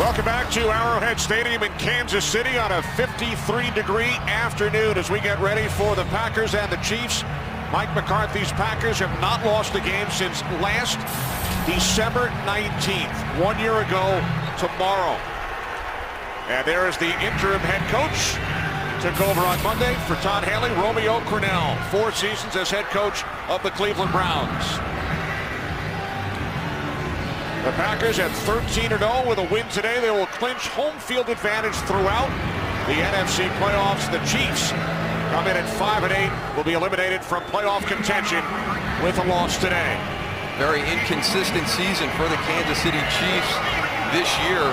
Welcome back to Arrowhead Stadium in Kansas City on a 53-degree afternoon as we get ready for the Packers and the Chiefs. Mike McCarthy's Packers have not lost a game since last December 19th, 1 year ago tomorrow. And there is the interim head coach. Took over on Monday for Todd Haley, Romeo Crennel, 4 seasons as head coach of the Cleveland Browns. The Packers at 13-0 with a win today. They will clinch home field advantage throughout the NFC playoffs. The Chiefs come in at 5-8, will be eliminated from playoff contention with a loss today. Very inconsistent season for the Kansas City Chiefs this year.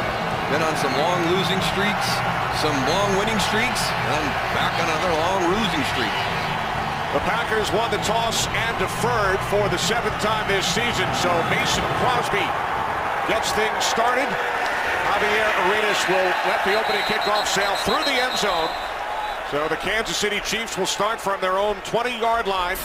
Been on some long losing streaks, some long winning streaks, and then back on another long losing streak. The Packers won the toss and deferred for the 7th time this season, so Mason Crosby gets things started. Javier Arenas will let the opening kickoff sail through the end zone. So the Kansas City Chiefs will start from their own 20-yard line.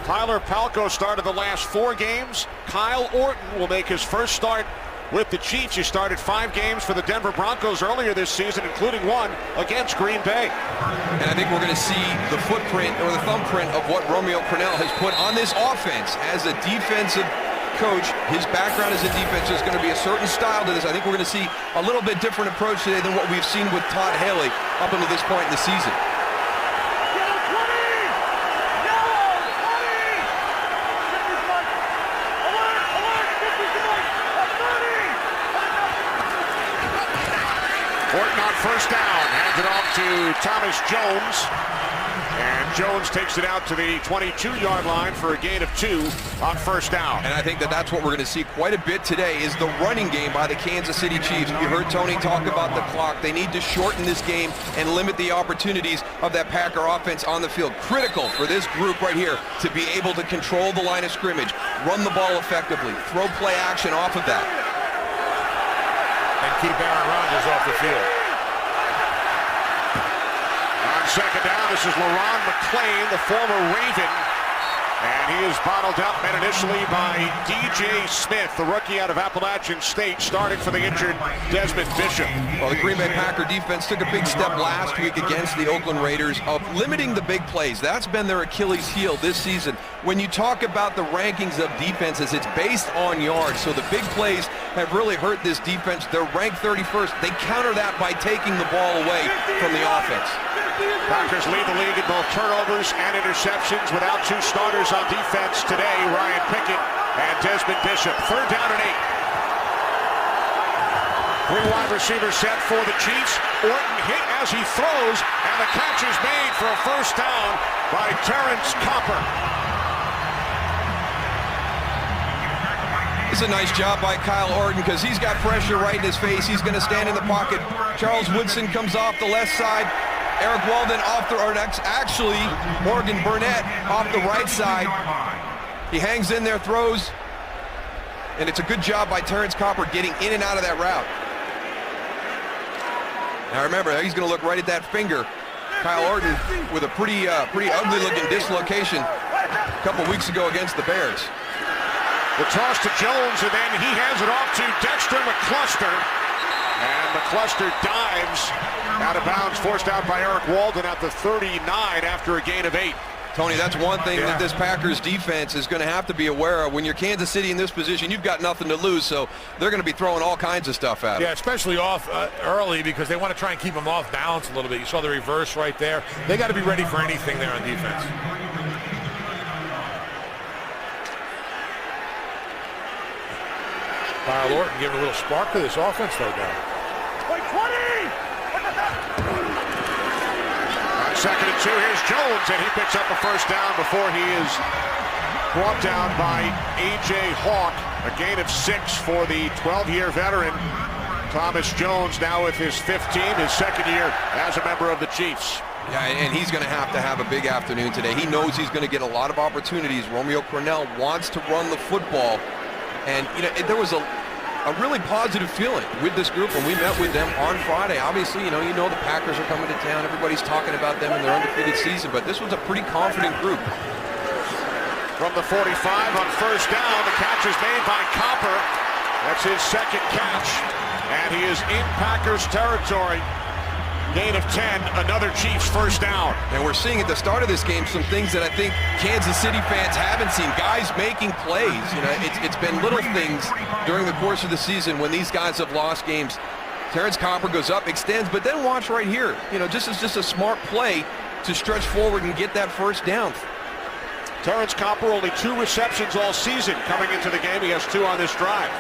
Tyler Palko started the last 4 games. Kyle Orton will make his first start with the Chiefs. He started 5 games for the Denver Broncos earlier this season, including 1 against Green Bay. And I think we're going to see the footprint or the thumbprint of what Romeo Crennel has put on this offense as a defensive coach. His background as a defense is going to be a certain style to this. I think we're going to see a little bit different approach today than what we've seen with Todd Haley up until this point in the season. Orton on first down, hands it off to Thomas Jones. And Jones takes it out to the 22-yard line for a gain of 2 on first down. And I think that's what we're going to see quite a bit today is the running game by the Kansas City Chiefs. You heard Tony talk about the clock. They need to shorten this game and limit the opportunities of that Packer offense on the field. Critical for this group right here to be able to control the line of scrimmage, run the ball effectively, throw play action off of that. And keep Aaron Rodgers off the field. On second down, this is LaRon McClain, the former Raven. And he is bottled up and initially by DJ Smith, the rookie out of Appalachian State, starting for the injured Desmond Bishop. Well, the Green Bay Packer defense took a big step last week against the Oakland Raiders of limiting the big plays. That's been their Achilles heel this season. When you talk about the rankings of defenses, it's based on yards. So the big plays have really hurt this defense. They're ranked 31st. They counter that by taking the ball away from the offense. Packers lead the league in both turnovers and interceptions without 2 starters on defense today, Ryan Pickett and Desmond Bishop. 3rd down and 8. 3 wide receivers set for the Chiefs. Orton hit as he throws, and the catch is made for a first down by Terrence Copper. It's a nice job by Kyle Orton because he's got pressure right in his face. He's going to stand in the pocket. Charles Woodson comes off the left side. Eric Walden off the, or actually Morgan Burnett off the right side. He hangs in there, throws, and it's a good job by Terrence Copper getting in and out of that route. Now remember, he's going to look right at that finger. Kyle Orton with a pretty ugly-looking dislocation a couple weeks ago against the Bears. The toss to Jones, and then he hands it off to Dexter McCluster. And McCluster dives out of bounds, forced out by Eric Walden at the 39 after a gain of 8. Tony, that's one thing that this Packers defense is going to have to be aware of. When you're Kansas City in this position, you've got nothing to lose, so they're going to be throwing all kinds of stuff at them. Yeah, especially off early because they want to try and keep them off balance a little bit. You saw the reverse right there. They got to be ready for anything there on defense. Kyle Orton giving a little spark to this offense though now. On 2nd and 2, here's Jones, and he picks up a first down before he is brought down by A.J. Hawk. A gain of 6 for the 12-year veteran Thomas Jones, now with his 5th team, his 2nd year as a member of the Chiefs. Yeah, and he's going to have a big afternoon today. He knows he's going to get a lot of opportunities. Romeo Crennel wants to run the football. And, you know, there was a really positive feeling with this group when we met with them on Friday. Obviously, you know the Packers are coming to town. Everybody's talking about them and their undefeated season, but this was a pretty confident group. From the 45 on first down, the catch is made by Copper. That's his 2nd catch. And he is in Packers territory. Gain of 10, another Chiefs first down. And we're seeing at the start of this game some things that I think Kansas City fans haven't seen. Guys making plays. You know, it's been little things during the course of the season when these guys have lost games. Terrence Copper goes up, extends, but then watch right here. You know, just a smart play to stretch forward and get that first down. Terrence Copper only 2 receptions all season coming into the game. He has 2 on this drive.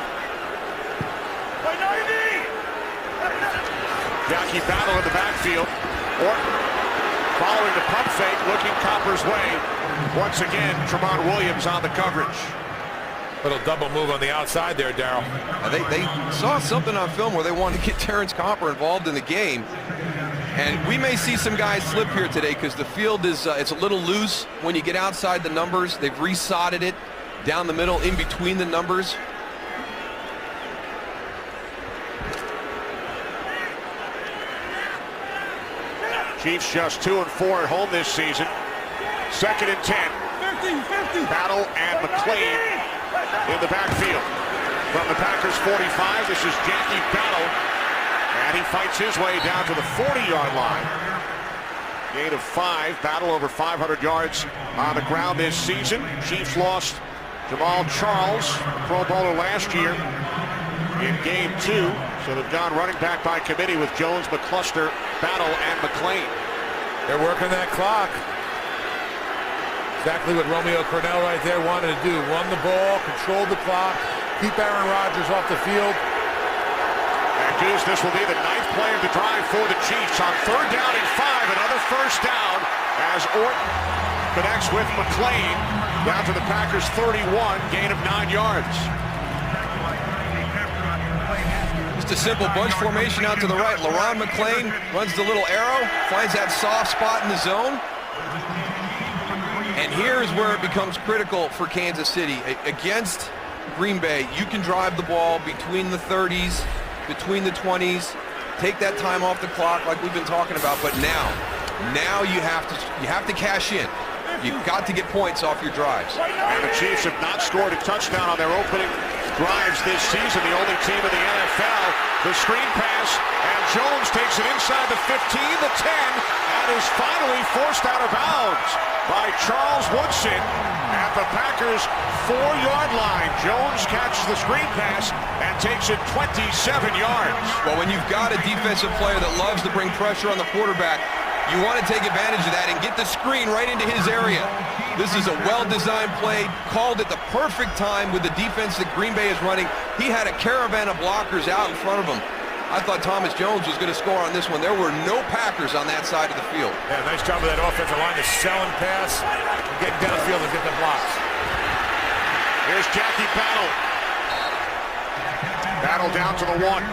Jackie Battle in the backfield. Orton following the pump fake, looking Copper's way. Once again, Tramon Williams on the coverage. Little double move on the outside there, Darryl. They saw something on film where they wanted to get Terrence Copper involved in the game. And we may see some guys slip here today because the field is it's a little loose when you get outside the numbers. They've resodded it down the middle in between the numbers. Chiefs just 2-4 at home this season. 2nd and 10. Battle and McClain in the backfield. From the Packers 45, this is Jackie Battle. And he fights his way down to the 40-yard line. Gain of 5. Battle over 500 yards on the ground this season. Chiefs lost Jamal Charles, Pro Bowler last year, in game 2. So they've gone running back by committee with Jones, McCluster, Battle, and McClain. They're working that clock. Exactly what Romeo Crennel right there wanted to do. Run the ball, control the clock, keep Aaron Rodgers off the field. And Goose, this will be the 9th play of the drive for the Chiefs. On 3rd down and 5, another first down as Orton connects with McClain down to the Packers 31, gain of 9 yards. Just a simple bunch formation out to the right. LaRon McClain runs the little arrow, finds that soft spot in the zone. And here's where it becomes critical for Kansas City. Against Green Bay, you can drive the ball between the 30s, between the 20s, take that time off the clock like we've been talking about, but now you have to cash in. You've got to get points off your drives. And the Chiefs have not scored a touchdown on their opening drives this season, the only team in the NFL. The screen pass, and Jones takes it inside the 15, the 10, and is finally forced out of bounds by Charles Woodson at the Packers' 4-yard line. Jones catches the screen pass and takes it 27 yards. Well, when you've got a defensive player that loves to bring pressure on the quarterback, you want to take advantage of that and get the screen right into his area. This is a well-designed play, called at the perfect time with the defense that Green Bay is running. He had a caravan of blockers out in front of him. I thought Thomas Jones was going to score on this one. There were no Packers on that side of the field. Yeah, nice job with that offensive line to sell and pass, get downfield and get the blocks. Here's Jackie Battle. Battle down to the 1.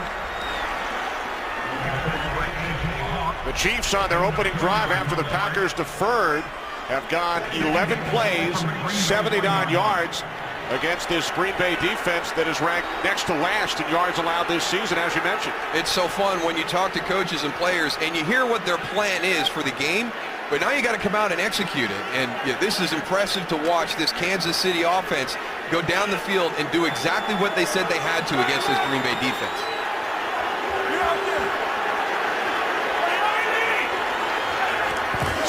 The Chiefs on their opening drive after the Packers deferred have gone 11 plays, 79 yards against this Green Bay defense that is ranked next to last in yards allowed this season, as you mentioned. It's so fun when you talk to coaches and players and you hear what their plan is for the game, but now you got to come out and execute it. And this is impressive to watch this Kansas City offense go down the field and do exactly what they said they had to against this Green Bay defense.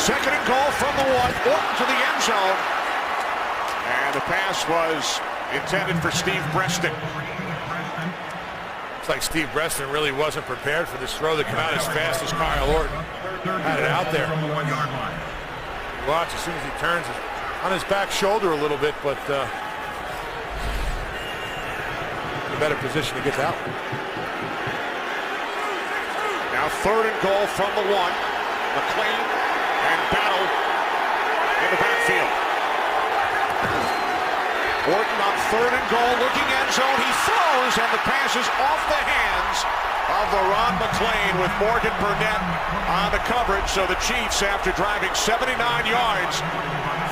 Second and goal from the 1, Orton to the end zone. And the pass was intended for Steve Breston. Looks like Steve Breston really wasn't prepared for this throw that came out as fast as Kyle Orton had it out there. Watch, as soon as he turns on his back shoulder a little bit, but in a better position to get that one. Now 3rd and goal from the 1. McClain and Battle in the backfield. Orton on 3rd and goal, looking end zone. He throws, and the pass is off the hands of LaRon McClain with Morgan Burnett on the coverage. So the Chiefs, after driving 79 yards,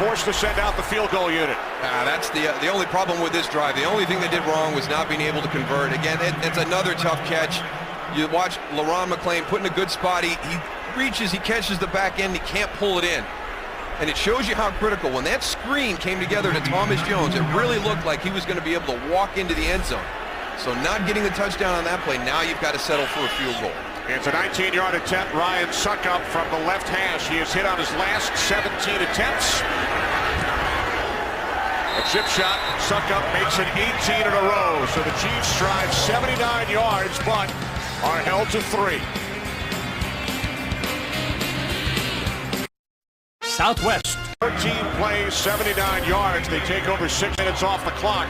forced to send out the field goal unit. That's the only problem with this drive. The only thing they did wrong was not being able to convert. Again, it's another tough catch. You watch LaRon McClain put in a good spot. He reaches, he catches the back end, he can't pull it in. And it shows you how critical. When that screen came together to Thomas Jones, it really looked like he was going to be able to walk into the end zone. So not getting the touchdown on that play, now you've got to settle for a field goal. It's a 19-yard attempt. Ryan Succop from the left hash. He is hit on his last 17 attempts. A chip shot. Succop makes it 18 in a row. So the Chiefs drive 79 yards, but are held to 3. Southwest. 13 plays, 79 yards. They take over 6 minutes off the clock,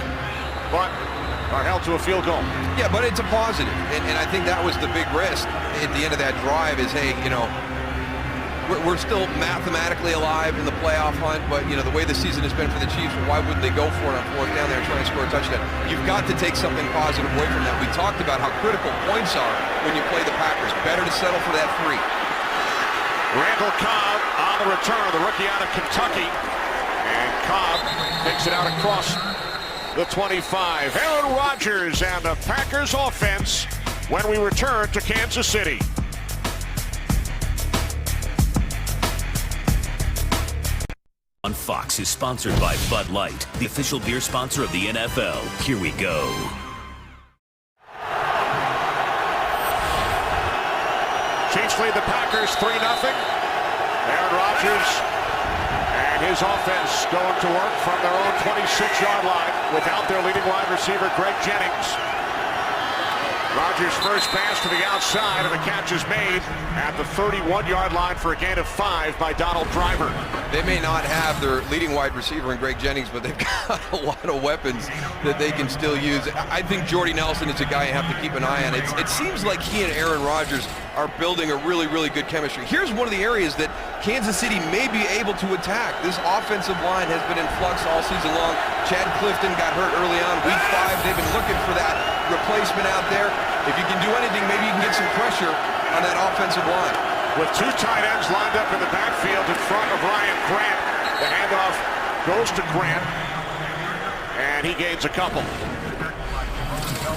but are held to a field goal. Yeah, but it's a positive, and I think that was the big risk at the end of that drive is, hey, you know, we're still mathematically alive in the playoff hunt, but, you know, the way the season has been for the Chiefs, why wouldn't they go for it on 4th down there and try and score a touchdown? You've got to take something positive away from that. We talked about how critical points are when you play the Packers. Better to settle for that 3. Randall Cobb on the return, the rookie out of Kentucky. And Cobb takes it out across the 25. Aaron Rodgers and the Packers offense when we return to Kansas City. On Fox is sponsored by Bud Light, the official beer sponsor of the NFL. Here we go. Chiefs lead the Packers 3-0. Aaron Rodgers and his offense going to work from their own 26-yard line without their leading wide receiver, Greg Jennings. Rodgers' first pass to the outside, and the catch is made at the 31-yard line for a gain of 5 by Donald Driver. They may not have their leading wide receiver in Greg Jennings, but they've got a lot of weapons that they can still use. I think Jordy Nelson is a guy you have to keep an eye on. It seems like he and Aaron Rodgers are building a really, really good chemistry. Here's one of the areas that Kansas City may be able to attack. This offensive line has been in flux all season long. Chad Clifton got hurt early on, week 5. They've been looking for that replacement out there. If you can do anything, maybe you can get some pressure on that offensive line. With 2 tight ends lined up in the backfield in front of Ryan Grant, the handoff goes to Grant, and he gains a couple.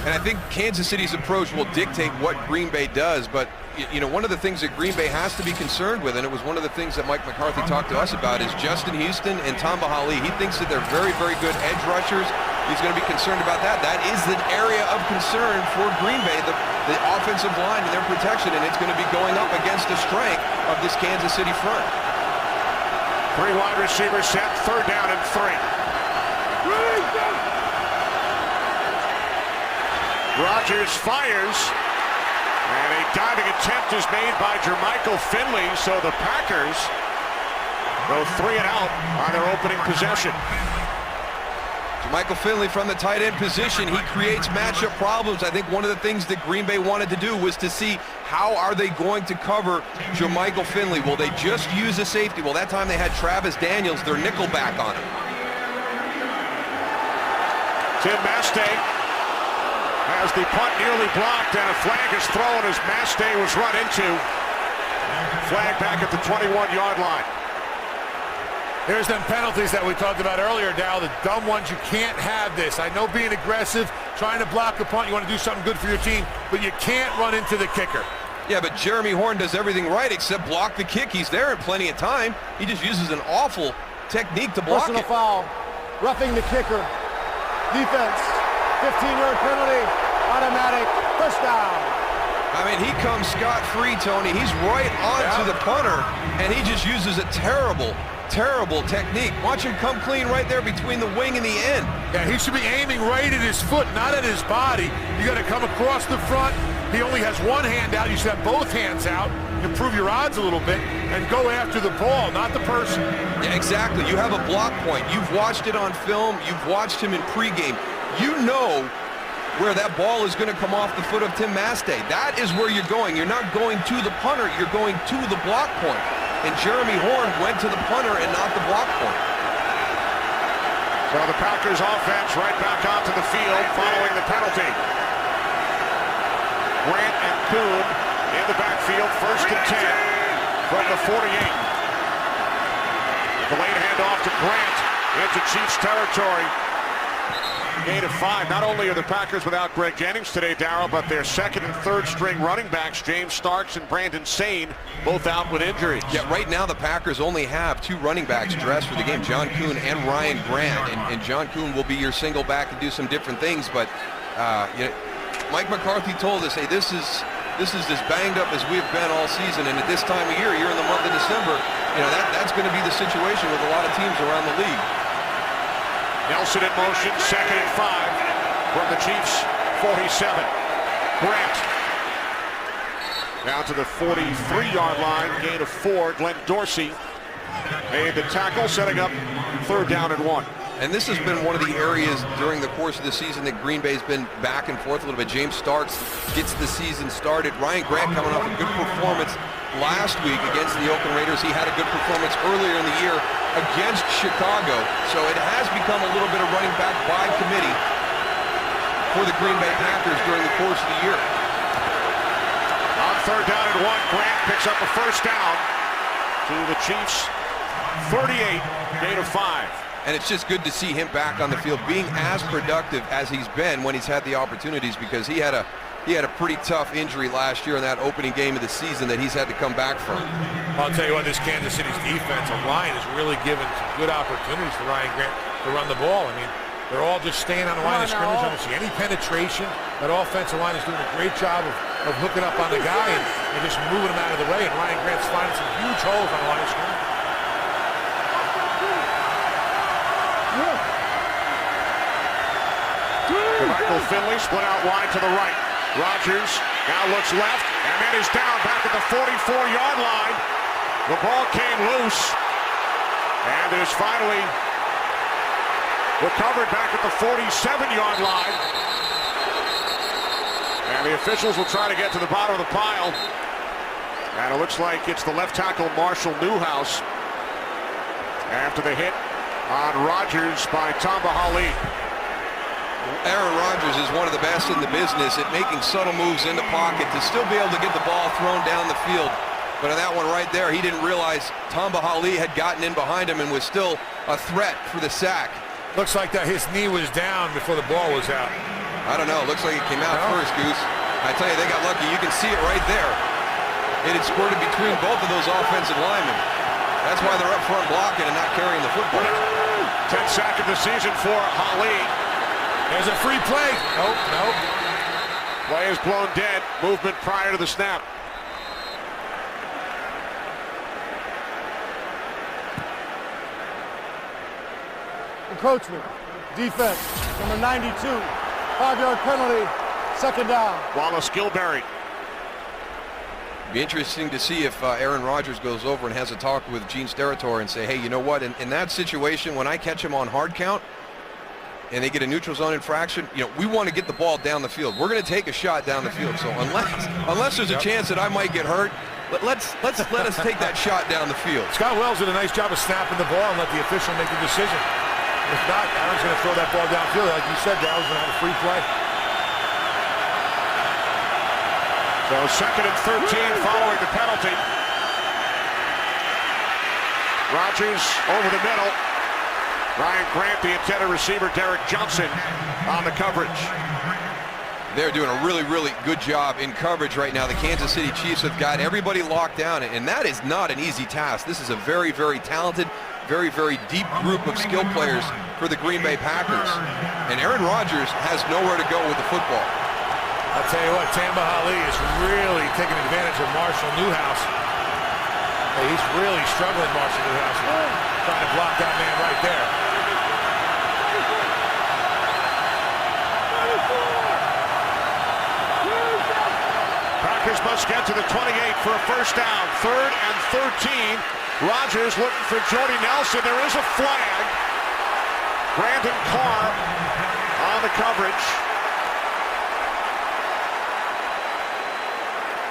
And I think Kansas City's approach will dictate what Green Bay does, but you know, one of the things that Green Bay has to be concerned with, and it was one of the things that Mike McCarthy talked to us about, is Justin Houston and Tamba Hali. He thinks that they're very, very good edge rushers. He's going to be concerned about that. That is an area of concern for Green Bay, the offensive line and their protection, and it's going to be going up against the strength of this Kansas City front. 3 wide receivers set, 3rd down and 3. Rodgers fires, and a diving attempt is made by Jermichael Finley, so the Packers go 3 and out on their opening possession. Michael Finley from the tight end position, he creates matchup problems. I think one of the things that Green Bay wanted to do was to see how are they going to cover Jermichael Finley. Will they just use a safety? Well, that time they had Travis Daniels, their nickel back on him. Tim Mastay has the punt nearly blocked, and a flag is thrown as Mastay was run into. Flag back at the 21-yard line. Here's them penalties that we talked about earlier, Dow. The dumb ones, you can't have this. I know being aggressive, trying to block a punt, you want to do something good for your team, but you can't run into the kicker. Yeah, but Jeremy Horn does everything right except block the kick. He's there in plenty of time. He just uses an awful technique to block Personal it. foul, roughing the kicker. Defense, 15-yard penalty, automatic, first down. I mean, he comes scot-free, Tony. He's right onto the punter, and he just uses a terrible technique. Watch him come clean right there between the wing and the end. Yeah, he should be aiming right at his foot, not at his body. You got to come across the front. He only has one hand out. You should have both hands out, improve your odds a little bit, and go after the ball, not the person. Yeah, exactly. You have a block point. You've watched it on film. You've watched him in pregame. You know where that ball is going to come off the foot of Tim Mastay. That is where you're going. You're not going to the punter. You're going to the block point. And Jeremy Horn went to the punter and not the block point. So the Packers offense right back onto the field following the penalty. Grant and Kuhn in the backfield, 1st and 10 from the 48. The late handoff to Grant into Chiefs territory. Gain of 5. Not only are the Packers without Greg Jennings today, Darryl, but their 2nd and 3rd string running backs, James Starks and Brandon Sane, both out with injuries. Yeah, right now the Packers only have 2 running backs dressed for the game, John Kuhn and Ryan Grant. And John Kuhn will be your single back to do some different things, but Mike McCarthy told us, hey, this is as banged up as we've been all season, and at this time of year, you're in the month of December, that's going to be the situation with a lot of teams around the league. Nelson in motion, 2nd and 5 from the Chiefs' 47. Grant down to the 43-yard line, gain of 4. Glenn Dorsey made the tackle, setting up 3rd down and 1. And this has been one of the areas during the course of the season that Green Bay's been back and forth a little bit. James Starks gets the season started. Ryan Grant coming off a good performance last week against the Oakland Raiders. He had a good performance earlier in the year against Chicago. So it has become a little bit of running back by committee for the Green Bay Packers during the course of the year. On 3rd down and 1, Grant picks up a 1st down to the Chiefs' 38, gain of 5. And it's just good to see him back on the field, being as productive as he's been when he's had the opportunities, because he had a pretty tough injury last year in that opening game of the season that he's had to come back from. I'll tell you what, this Kansas City's defensive line has really given some good opportunities for Ryan Grant to run the ball. I mean, they're all just staying on the line of scrimmage. I don't see any penetration. That offensive line is doing a great job of hooking up on the guy and just moving him out of the way. And Ryan Grant's finding some huge holes on the line of scrimmage. Michael Finley split out wide to the right. Rodgers now looks left and then is down back at the 44-yard line. The ball came loose and it is finally recovered back at the 47-yard line. And the officials will try to get to the bottom of the pile. And it looks like it's the left tackle Marshall Newhouse after the hit on Rodgers by Tamba Hali. Aaron Rodgers is one of the best in the business at making subtle moves in the pocket to still be able to get the ball thrown down the field. But on that one right there, he didn't realize Tamba Hali had gotten in behind him and was still a threat for the sack. Looks like that his knee was down before the ball was out. I don't know. Looks like it came out first, Goose. I tell you, they got lucky. You can see it right there. It had squirted between both of those offensive linemen. That's why they're up front blocking and not carrying the football. 10th sack of the season for Hali. There's a free play. Nope. Play is blown dead. Movement prior to the snap. Encroachment. Defense. Number 92. 5-yard penalty. 2nd down. Wallace Gilberry. Be interesting to see if Aaron Rodgers goes over and has a talk with Gene Steratore and say, hey, you know what? In that situation, when I catch him on hard count, and they get a neutral zone infraction, we want to get the ball down the field. We're going to take a shot down the field. So unless there's a chance that I might get hurt, let us take that shot down the field. Scott Wells did a nice job of snapping the ball and let the official make the decision. If not, Aaron's going to throw that ball downfield. Like you said, Dallas going to have a free play. So 2nd and 13 following the penalty. Rodgers over the middle. Ryan Grant, the intended receiver, Derek Johnson on the coverage. They're doing a really, really good job in coverage right now. The Kansas City Chiefs have got everybody locked down, and that is not an easy task. This is a very, very talented, very, very deep group of skill players for the Green Bay Packers. And Aaron Rodgers has nowhere to go with the football. I'll tell you what, Tamba Hali is really taking advantage of Marshall Newhouse. Hey, he's really struggling, Marshall Newhouse, trying to block that man right there. Packers must get to the 28 for a 1st down. 3rd and 13. Rodgers looking for Jordy Nelson. There is a flag. Brandon Carr on the coverage.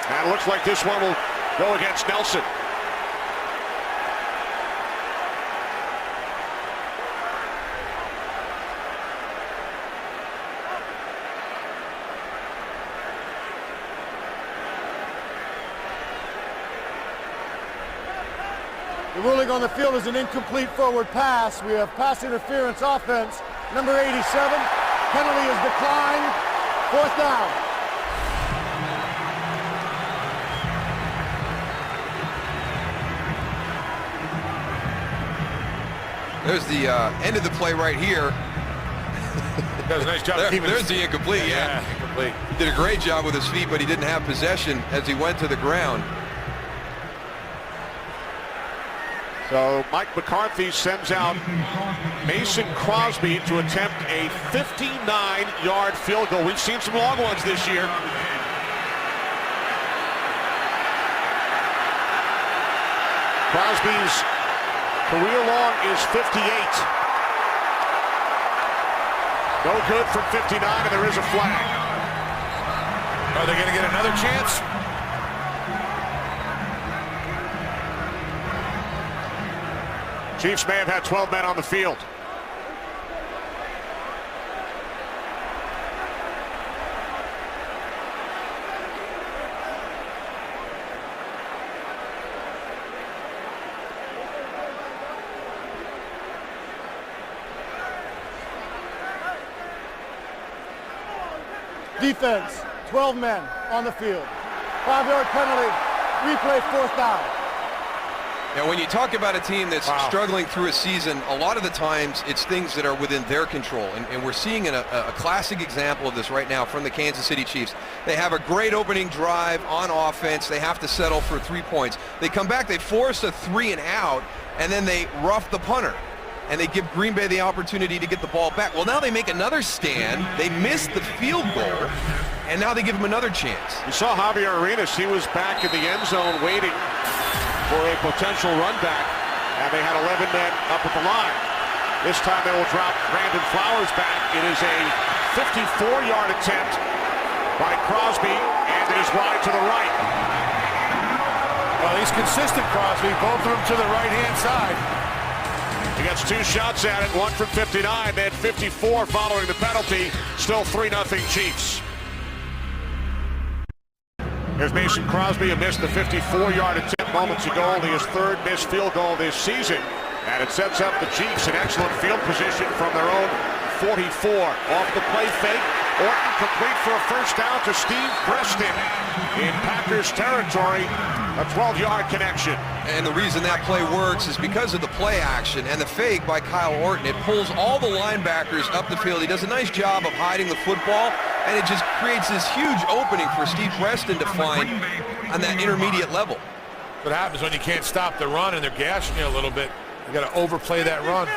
And it looks like this one will go against Nelson. The ruling on the field is an incomplete forward pass. We have pass interference offense. Number 87. Penalty is declined. 4th down. There's the end of the play right here. Does a nice job keeping There's the incomplete, yeah. Incomplete. He did a great job with his feet, but he didn't have possession as he went to the ground. So Mike McCarthy sends out Mason Crosby to attempt a 59-yard field goal. We've seen some long ones this year. Crosby's career long is 58. No good from 59, and there is a flag. Are they going to get another chance? Chiefs may have had 12 men on the field. Defense, 12 men on the field. 5-yard penalty, replay, 4th down. Now, when you talk about a team that's struggling through a season, a lot of the times it's things that are within their control. And we're seeing a classic example of this right now from the Kansas City Chiefs. They have a great opening drive on offense. They have to settle for 3 points. They come back, they force a 3 and out, and then they rough the punter. And they give Green Bay the opportunity to get the ball back. Well, now they make another stand. They miss the field goal, and now they give him another chance. You saw Javier Arenas. He was back in the end zone waiting for a potential run back, and they had 11 men up at the line. This time they will drop Brandon Flowers back. It is a 54-yard attempt by Crosby, and it is wide to the right. Well, he's consistent, Crosby. Both of them to the right-hand side. He gets 2 shots at it, one from 59, then 54 following the penalty. Still 3-0 Chiefs. There's Mason Crosby, who missed the 54-yard attempt moments ago, only his 3rd missed field goal this season. And it sets up the Chiefs in excellent field position from their own 44. Off the play fake, Orton complete for a first down to Steve Preston in Packers territory. A 12-yard connection. And the reason that play works is because of the play action and the fake by Kyle Orton. It pulls all the linebackers up the field. He does a nice job of hiding the football, and it just creates this huge opening for Steve Preston to find on that intermediate level. What happens when you can't stop the run and they're gashing you a little bit? You got to overplay that run.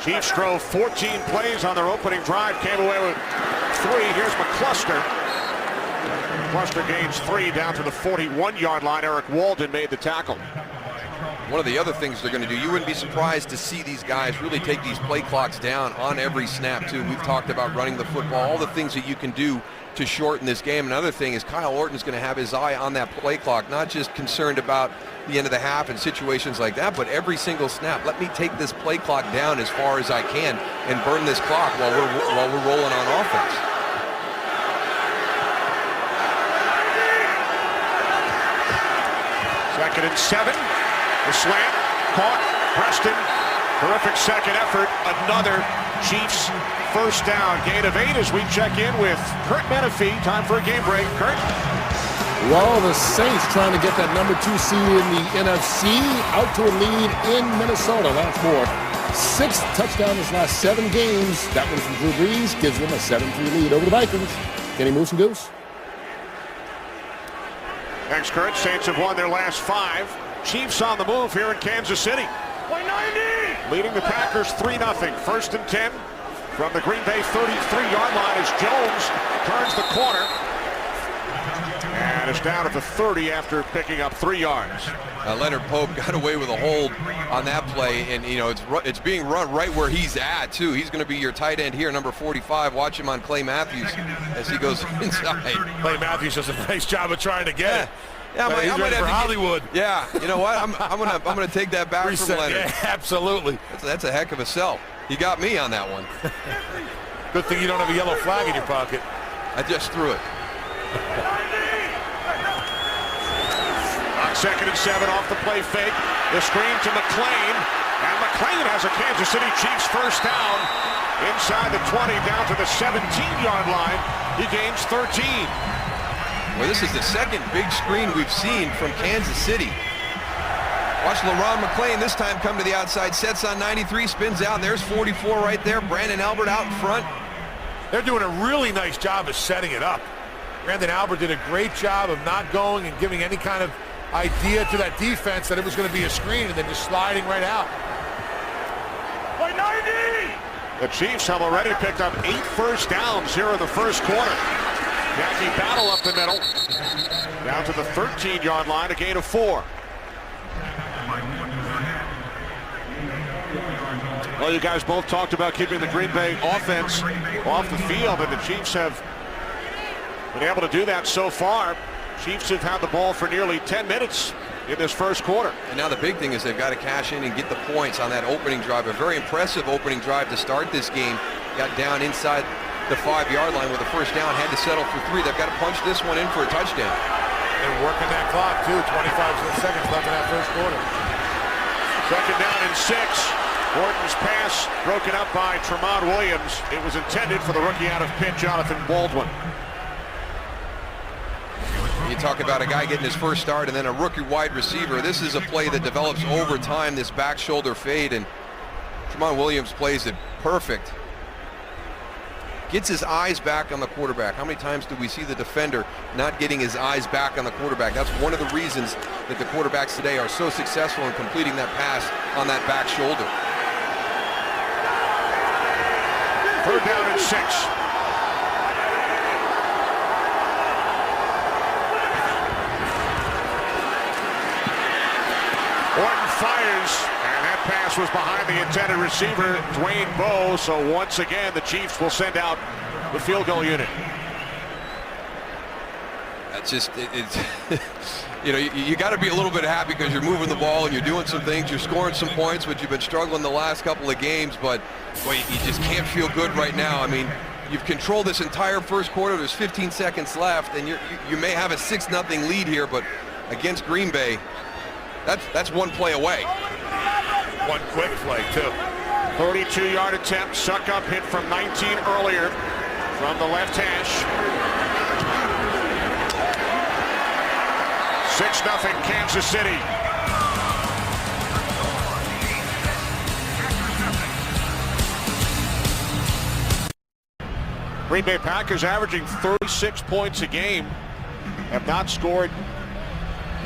Chiefs drove 14 plays on their opening drive, came away with 3. Here's McCluster. McCluster gains 3 down to the 41-yard line. Eric Walden made the tackle. One of the other things they're going to do, you wouldn't be surprised to see these guys really take these play clocks down on every snap, too. We've talked about running the football, all the things that you can do to shorten this game. Another thing is Kyle Orton's going to have his eye on that play clock, not just concerned about the end of the half and situations like that, but every single snap. Let me take this play clock down as far as I can and burn this clock while we're rolling on offense. Second and 7. The slant caught. Preston. Terrific second effort. Another Chiefs first down. Gain of 8 as we check in with Kurt Menefee. Time for a game break. Kurt. Well, the Saints trying to get that number 2 seed in the NFC out to a lead in Minnesota. That's for 6th touchdown in his last 7 games. That one from Drew Brees gives them a 7-3 lead over the Vikings. Kenny Moose and Goose. Thanks, Kurt. Saints have won their last 5. Chiefs on the move here in Kansas City. Leading the Packers 3-0. 1st and 10 from the Green Bay 33-yard line as Jones turns the corner. And is down at the 30 after picking up 3 yards. Leonard Pope got away with a hold on that play, and you know it's being run right where he's at too. He's going to be your tight end here, number 45. Watch him on Clay Matthews as he goes inside. Clay Matthews does a nice job of trying to get it. Yeah, he's ready for Hollywood. Yeah, you know what? I'm gonna take that back from Leonard. Yeah, absolutely. That's a heck of a sell. You got me on that one. Good thing you don't have a yellow flag in your pocket. I just threw it. On 2nd and 7 off the play fake. The screen to McClain. And McClain has a Kansas City Chiefs first down. Inside the 20 down to the 17-yard line. He gains 13. Well, this is the second big screen we've seen from Kansas City. Watch LaRon McClain this time come to the outside, sets on 93, spins out. There's 44 right there. Brandon Albert out in front. They're doing a really nice job of setting it up. Brandon Albert did a great job of not going and giving any kind of idea to that defense that it was going to be a screen and then just sliding right out. The Chiefs have already picked up 8 first downs here in the first quarter. Jackie Battle up the middle. Down to the 13-yard line, a gain of 4. Well, you guys both talked about keeping the Green Bay offense off the field, and the Chiefs have been able to do that so far. Chiefs have had the ball for nearly 10 minutes in this first quarter. And now the big thing is they've got to cash in and get the points on that opening drive. A very impressive opening drive to start this game. Got down inside the 5-yard line with a first down, had to settle for 3. They've got to punch this one in for a touchdown. They're working that clock, too. 25 seconds left in that first quarter. Second down and 6. Gordon's pass broken up by Tramon Williams. It was intended for the rookie out of Pitt, Jonathan Baldwin. You talk about a guy getting his first start and then a rookie wide receiver. This is a play that develops over time, this back shoulder fade, and Tramon Williams plays it perfect. Gets his eyes back on the quarterback. How many times do we see the defender not getting his eyes back on the quarterback? That's one of the reasons that the quarterbacks today are so successful in completing that pass on that back shoulder. Third down and 6. Orton fires, and that pass was behind the intended receiver, Dwayne Bowe. So once again, the Chiefs will send out the field goal unit. That's just, it's you know, you got to be a little bit happy because you're moving the ball and you're doing some things, you're scoring some points, but you've been struggling the last couple of games. But boy, you just can't feel good right now. I mean, you've controlled this entire first quarter. There's 15 seconds left, and you may have a 6-0 lead here, but against Green Bay, that's one play away. One quick play, too. 32-yard attempt. Suckup hit from 19 earlier from the left hash. 6-0 Kansas City. Green Bay Packers averaging 36 points a game. Have not scored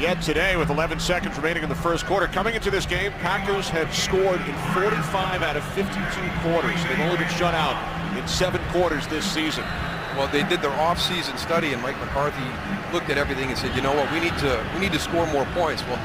yet today with 11 seconds remaining in the first quarter. Coming into this game, Packers have scored in 45 out of 52 quarters. They've only been shut out in 7 quarters this season. Well, they did their off-season study, and Mike McCarthy looked at everything and said, you know what, we need to score more points. Well,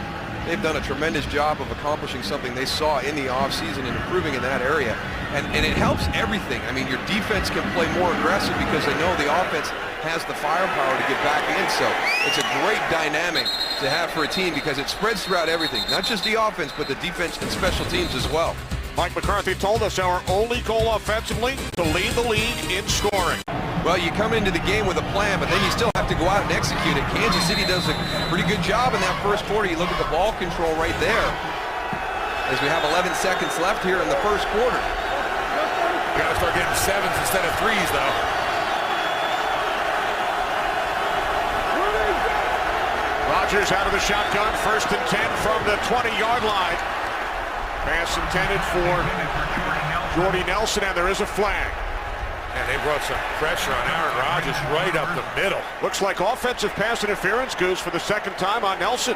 they've done a tremendous job of accomplishing something they saw in the off-season and improving in that area. And it helps everything. I mean, your defense can play more aggressive because they know the offense has the firepower to get back in. So it's a great dynamic to have for a team because it spreads throughout everything, not just the offense, but the defense and special teams as well. Mike McCarthy told us our only goal offensively to lead the league in scoring. Well, you come into the game with a plan, but then you still have to go out and execute it. Kansas City does a pretty good job in that first quarter. You look at the ball control right there as we have 11 seconds left here in the first quarter. You got to start getting 7s instead of 3s, though. Rodgers out of the shotgun, 1st and 10 from the 20-yard line. Pass intended for Jordy Nelson, and there is a flag. And they brought some pressure on Aaron Rodgers right up the middle. Looks like offensive pass interference, Goose, for the 2nd time on Nelson.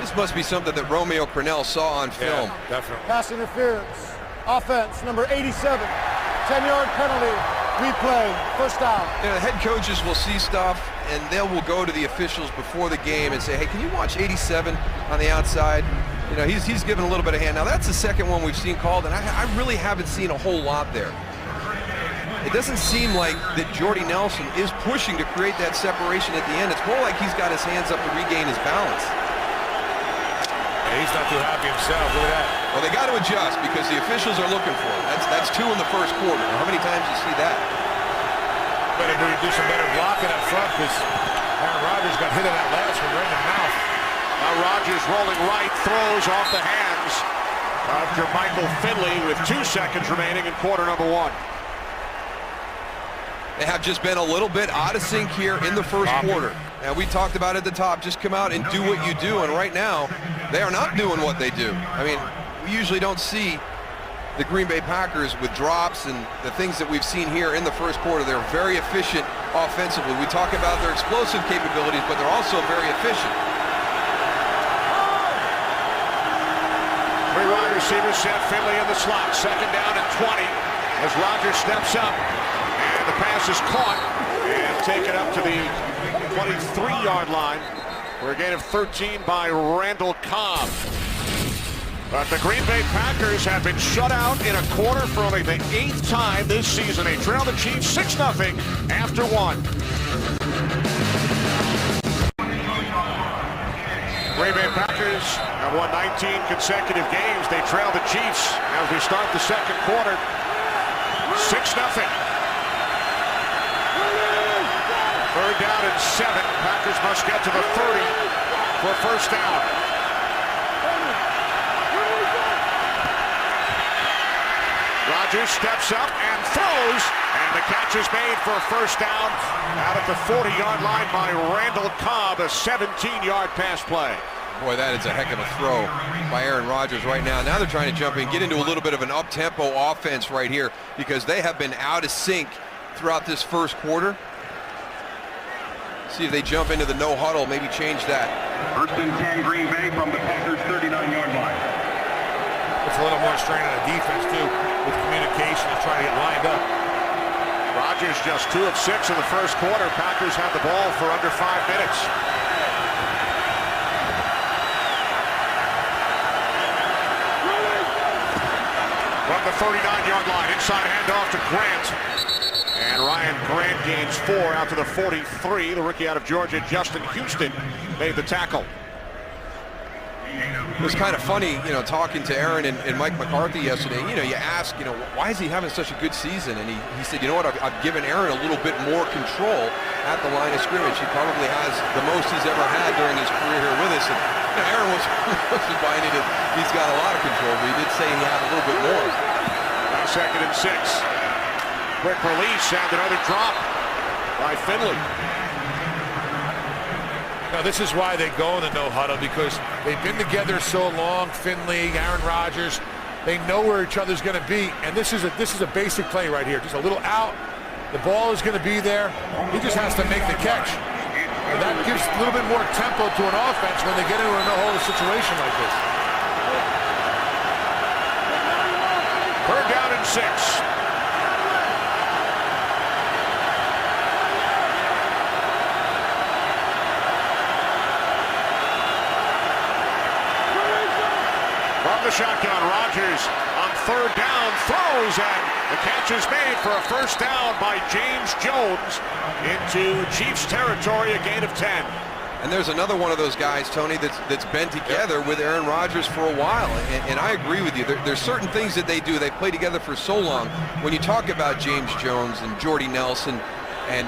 This must be something that Romeo Crennel saw on film. Yeah, definitely. Pass interference. Offense, number 87. 10-yard penalty. Replay. First down. You know, the head coaches will see stuff, and they will go to the officials before the game and say, hey, can you watch 87 on the outside? You know, he's given a little bit of hand. Now, that's the second one we've seen called, and I really haven't seen a whole lot there. It doesn't seem like that Jordy Nelson is pushing to create that separation at the end. It's more like he's got his hands up to regain his balance. Yeah, he's not too happy himself. Look at that. Well, they got to adjust because the officials are looking for him. That's 2 in the first quarter. How many times do you see that? Better do some better blocking up front because Aaron Rodgers got hit in that last one right in the mouth. Now Rodgers rolling right, throws off the hands of Jermichael Finley with 2 seconds remaining in quarter number 1. They have just been a little bit out of sync here in the first quarter. And we talked about at the top, just come out and do what you do. And right now, they are not doing what they do. I mean, we usually don't see the Green Bay Packers with drops and the things that we've seen here in the first quarter. They're very efficient offensively. We talk about their explosive capabilities, but they're also very efficient. Three wide receivers set. Finley in the slot. Second down and 20 as Rodgers steps up. And the pass is caught and taken up to the 23-yard line for a gain of 13 by Randall Cobb. But the Green Bay Packers have been shut out in a quarter for only the 8th time this season. They trail the Chiefs 6-0 after one. Green Bay Packers have won 19 consecutive games. They trail the Chiefs as we start the second quarter 6-0. Third down and 7. Packers must get to the 30 for first down. Rodgers steps up and throws, and the catch is made for a first down out at the 40-yard line by Randall Cobb, a 17-yard pass play. Boy, that is a heck of a throw by Aaron Rodgers right now. Now they're trying to jump in, get into a little bit of an up-tempo offense right here because they have been out of sync throughout this first quarter. See if they jump into the no huddle, maybe change that. First and 10 Green Bay from the Packers 39-yard line. It's a little more strain on the defense too with communication and trying to get lined up. Rodgers just 2 of 6 in the first quarter. Packers have the ball for under 5 minutes. From the 39-yard line, inside handoff to Grant. And Ryan Grant gains 4 out to the 43. The rookie out of Georgia, Justin Houston, made the tackle. It was kind of funny, talking to Aaron and Mike McCarthy yesterday. You ask, why is he having such a good season? And he said, you know what, I've given Aaron a little bit more control at the line of scrimmage. He probably has the most he's ever had during his career here with us. And Aaron wasn't buying it. He's got a lot of control, but he did say he had a little bit more. Now second and 6. Quick release and another drop by Finley. Now, this is why they go in the no huddle, because they've been together so long. Finley, Aaron Rodgers, they know where each other's going to be, and this is a basic play right here. Just a little out, the ball is going to be there. He just has to make the catch, and that gives a little bit more tempo to an offense when they get into a no huddle situation like this. Third down and 6. The shotgun, Rodgers on third down, throws, and the catch is made for a first down by James Jones into Chiefs territory, a gain of 10. And there's another one of those guys, Tony, that's been together with Aaron Rodgers for a while, and I agree with you. There's certain things that they do. They play together for so long. When you talk about James Jones and Jordy Nelson and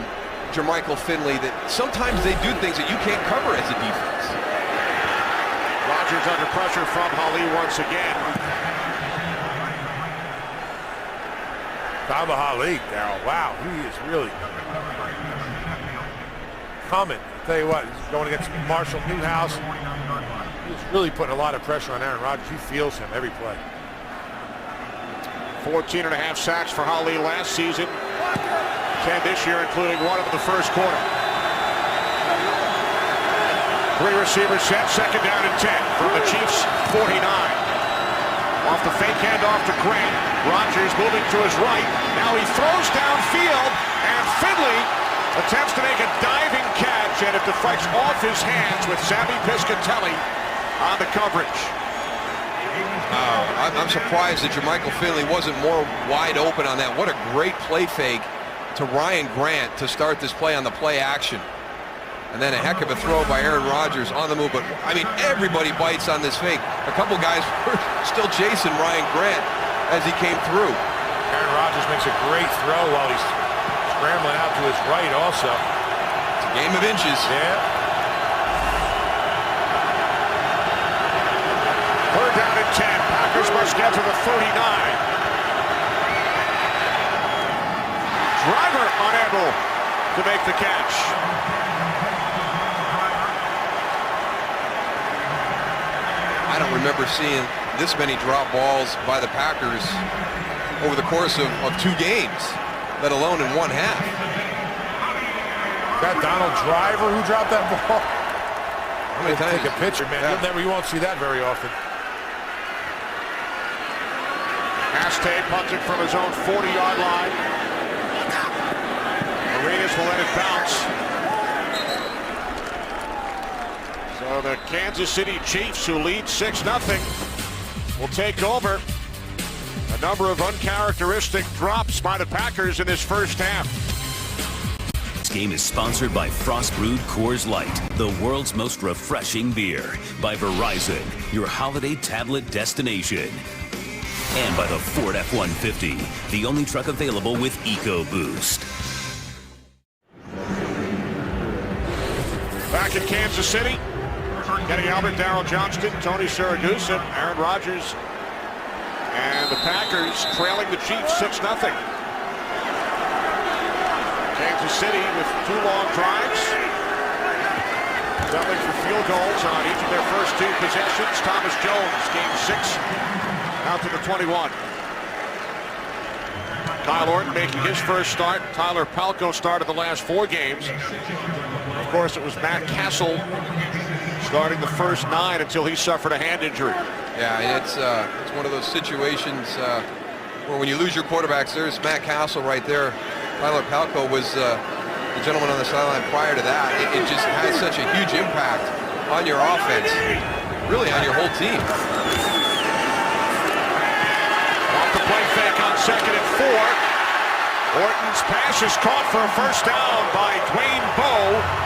Jermichael Finley, that sometimes they do things that you can't cover as a defense. Rodgers under pressure from Hali once again. Baba Hali, Darryl. Wow, he is really coming. I'll tell you what, he's going against Marshall Newhouse. He's really putting a lot of pressure on Aaron Rodgers. He feels him every play. 14.5 sacks for Hali last season. 10 this year, including one in the first quarter. 3 receivers set, second down and 10 from the Chiefs 49. Off the fake handoff to Grant. Rodgers moving to his right. Now he throws downfield, and Finley attempts to make a diving catch, and it deflects off his hands with Sammy Piscatelli on the coverage. I'm surprised that Jermichael Finley wasn't more wide open on that. What a great play fake to Ryan Grant to start this play on the play action. And then a heck of a throw by Aaron Rodgers on the move. But, I mean, everybody bites on this fake. A couple guys were still chasing Ryan Grant as he came through. Aaron Rodgers makes a great throw while he's scrambling out to his right also. It's a game of inches. Yeah. Third down and 10. Packers must get to the 39. Driver unable to make the catch. I don't remember seeing this many drop balls by the Packers over the course of 2 games, let alone in 1 half. That Donald Driver who dropped that ball. How many times? Take a picture, man. Yeah. You won't see that very often. Haste punted from his own 40-yard line. Arenas will let it bounce. So the Kansas City Chiefs, who lead 6-0, will take over. A number of uncharacteristic drops by the Packers in this first half. This game is sponsored by Frost Brewed Coors Light, the world's most refreshing beer. By Verizon, your holiday tablet destination. And by the Ford F-150, the only truck available with EcoBoost. Back in Kansas City, Kenny Albert, Daryl Johnston, Tony Siragusa, Aaron Rodgers, and the Packers trailing the Chiefs 6-0. Kansas City with 2 long drives, settling for field goals on each of their first 2 possessions. Thomas Jones, game 6, out to the 21. Kyle Orton making his first start. Tyler Palko started the last 4 games. Of course, it was Matt Castle starting the first 9 until he suffered a hand injury. Yeah, it's one of those situations where when you lose your quarterbacks, there's Matt Castle right there. Tyler Palko was the gentleman on the sideline prior to that. It just has such a huge impact on your offense, really on your whole team. Off the play fake on 2nd and 4. Orton's pass is caught for a first down by Dwayne Bowe.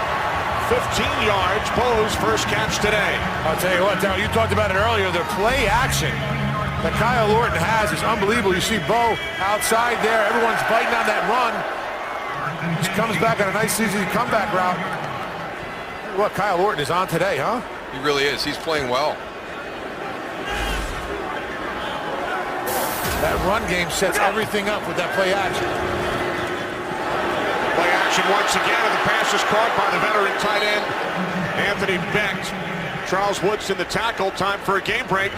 15 yards, Bowe's first catch today. I'll tell you what, Darryl, you talked about it earlier. The play action that Kyle Orton has is unbelievable. You see Bowe outside there. Everyone's biting on that run. Just comes back on a nice, easy comeback route. What Kyle Orton is on today, huh? He really is. He's playing well. That run game sets everything up with that play action. Play action once again, and the pass is caught by the veteran tight end, Anthony Becht. Charles Woodson the tackle. Time for a game break.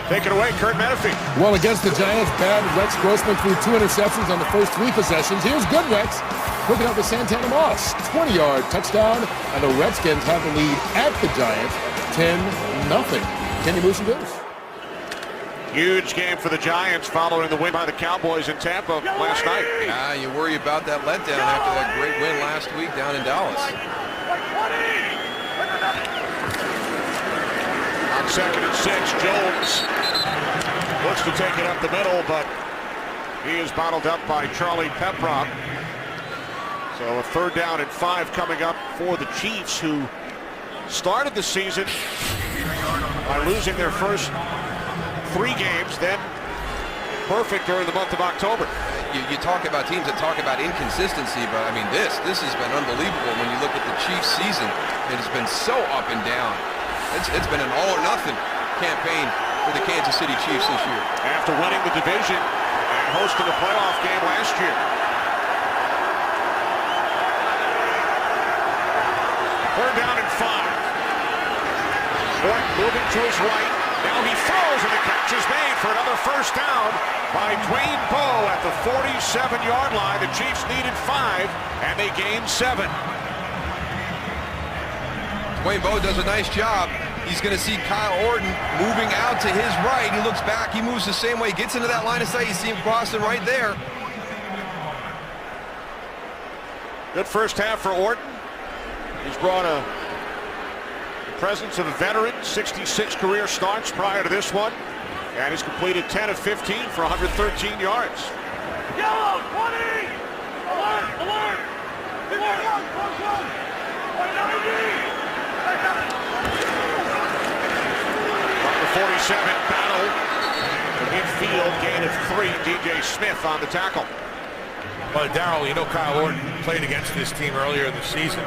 Take it away, Kurt Menefee. Well, against the Giants, bad Rex Grossman threw 2 interceptions on the first 3 possessions. Here's good Rex, hooking up to Santana Moss. 20-yard touchdown, and the Redskins have the lead at the Giants, 10-0. Kenny Moose and Bills. Huge game for the Giants following the win by the Cowboys in Tampa last night. Yeah, you worry about that letdown after that great win last week down in Dallas. On 2nd and 6, Jones looks to take it up the middle, but he is bottled up by Charlie Peprok. So a 3rd down and 5 coming up for the Chiefs, who started the season by losing their first 3 games, then perfect during the month of October. You talk about teams that talk about inconsistency, but I mean this has been unbelievable when you look at the Chiefs season. It has been so up and down. It's been an all or nothing campaign for the Kansas City Chiefs this year. After winning the division and hosting a playoff game last year. 3rd down and 5. Orton moving to his right. Now he throws, and the catch is made for another first down by Dwayne Bowe at the 47-yard line. The Chiefs needed 5, and they gained 7. Dwayne Bowe does a nice job. He's going to see Kyle Orton moving out to his right. He looks back. He moves the same way. Gets into that line of sight. You see him crossing right there. Good first half for Orton. He's brought a presence of a veteran, 66 career starts prior to this one, and he's completed 10 of 15 for 113 yards. Yellow, 20! Alert, alert! From the 47, battle, the midfield gain of 3, DJ Smith on the tackle. Well, Darryl, you know Kyle Orton played against this team earlier in the season.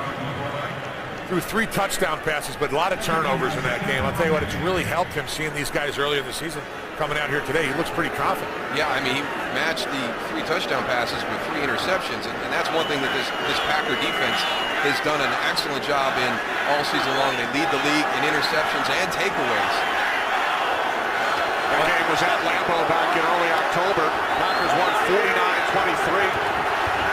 Threw 3 touchdown passes, but a lot of turnovers in that game. I'll tell you what, it's really helped him seeing these guys earlier in the season coming out here today. He looks pretty confident. Yeah, I mean, he matched the 3 touchdown passes with 3 interceptions, and that's one thing that this Packer defense has done an excellent job in all season long. They lead the league in interceptions and takeaways. That game was at Lambeau back in early October. Packers won 49-23.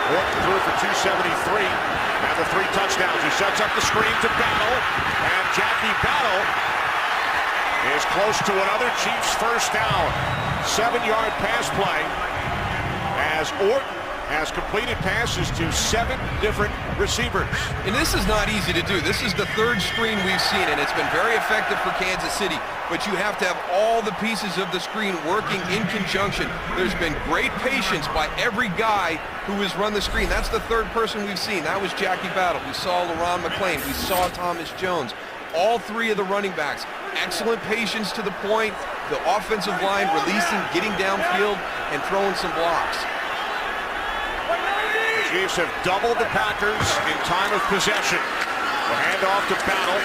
Orton threw for 273 and the 3 touchdowns. He sets up the screen to Battle, and Jackie Battle is close to another Chiefs first down. 7-yard pass play as Orton has completed passes to 7 different receivers. And this is not easy to do. This is the 3rd screen we've seen, and it's been very effective for Kansas City. But you have to have all the pieces of the screen working in conjunction. There's been great patience by every guy who has run the screen. That's the 3rd person we've seen. That was Jackie Battle. We saw LaRon McClain. We saw Thomas Jones. All 3 of the running backs. Excellent patience to the point. The offensive line releasing, getting downfield, and throwing some blocks. The Chiefs have doubled the Packers in time of possession. The handoff to Battle.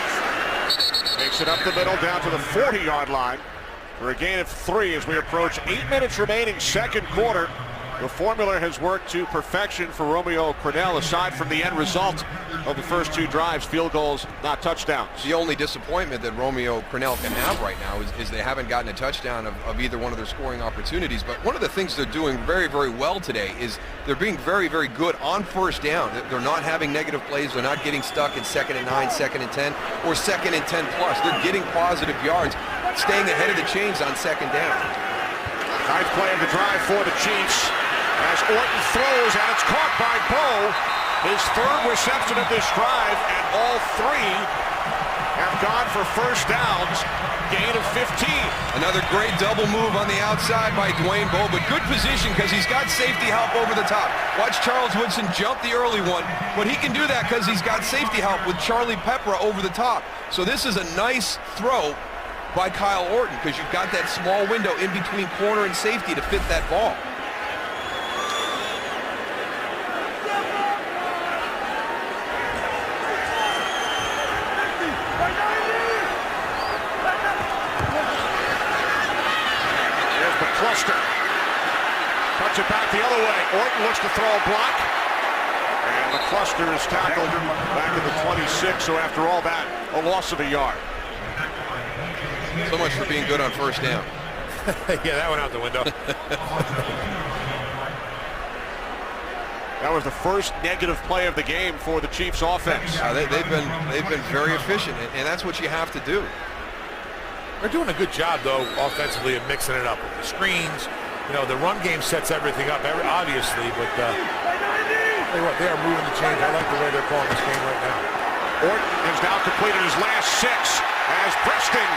Takes it up the middle down to the 40-yard line for a gain of 3 as we approach 8 minutes remaining, 2nd quarter. The formula has worked to perfection for Romeo Crennel, aside from the end result of the first 2 drives, field goals, not touchdowns. The only disappointment that Romeo Crennel can have right now is they haven't gotten a touchdown of either one of their scoring opportunities. But one of the things they're doing very, very well today is they're being very, very good on first down. They're not having negative plays. They're not getting stuck in 2nd and 9, 2nd and 10, or 2nd and 10 plus. They're getting positive yards, staying ahead of the chains on 2nd down. 9th play of the drive for the Chiefs. As Orton throws, and it's caught by Bo. His 3rd reception of this drive, and all 3 have gone for first downs. Gain of 15. Another great double move on the outside by Dwayne Bowe, but good position because he's got safety help over the top. Watch Charles Woodson jump the early one, but he can do that because he's got safety help with Charlie Peppra over the top. So this is a nice throw by Kyle Orton because you've got that small window in between corner and safety to fit that ball. Cluster. Cuts it back the other way. Orton looks to throw a block. And McCluster is tackled back at the 26. So after all that, a loss of a yard. So much for being good on first down. Yeah, that went out the window. That was the first negative play of the game for the Chiefs offense. They've been very efficient, and that's what you have to do. They're doing a good job, though, offensively of mixing it up with the screens. You know, the run game sets everything up, obviously, but tell you what, they are moving the chains. I like the way they're calling this game right now. Orton has now completed his last 6 as Preston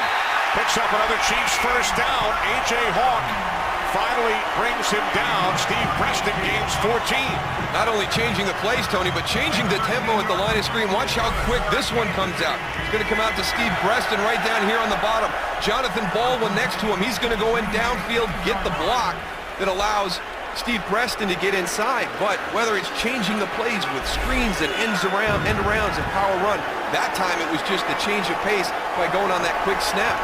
picks up another Chiefs first down. A.J. Hawk finally brings him down. Steve Preston gains 14. Not only changing the plays, Tony, but changing the tempo at the line of screen. Watch how quick this one comes out. It's going to come out to Steve Preston right down here on the bottom. Jonathan Baldwin next to him. He's going to go in downfield, get the block that allows Steve Preston to get inside. But whether it's changing the plays with screens and end arounds and power run, that time it was just the change of pace by going on that quick snap.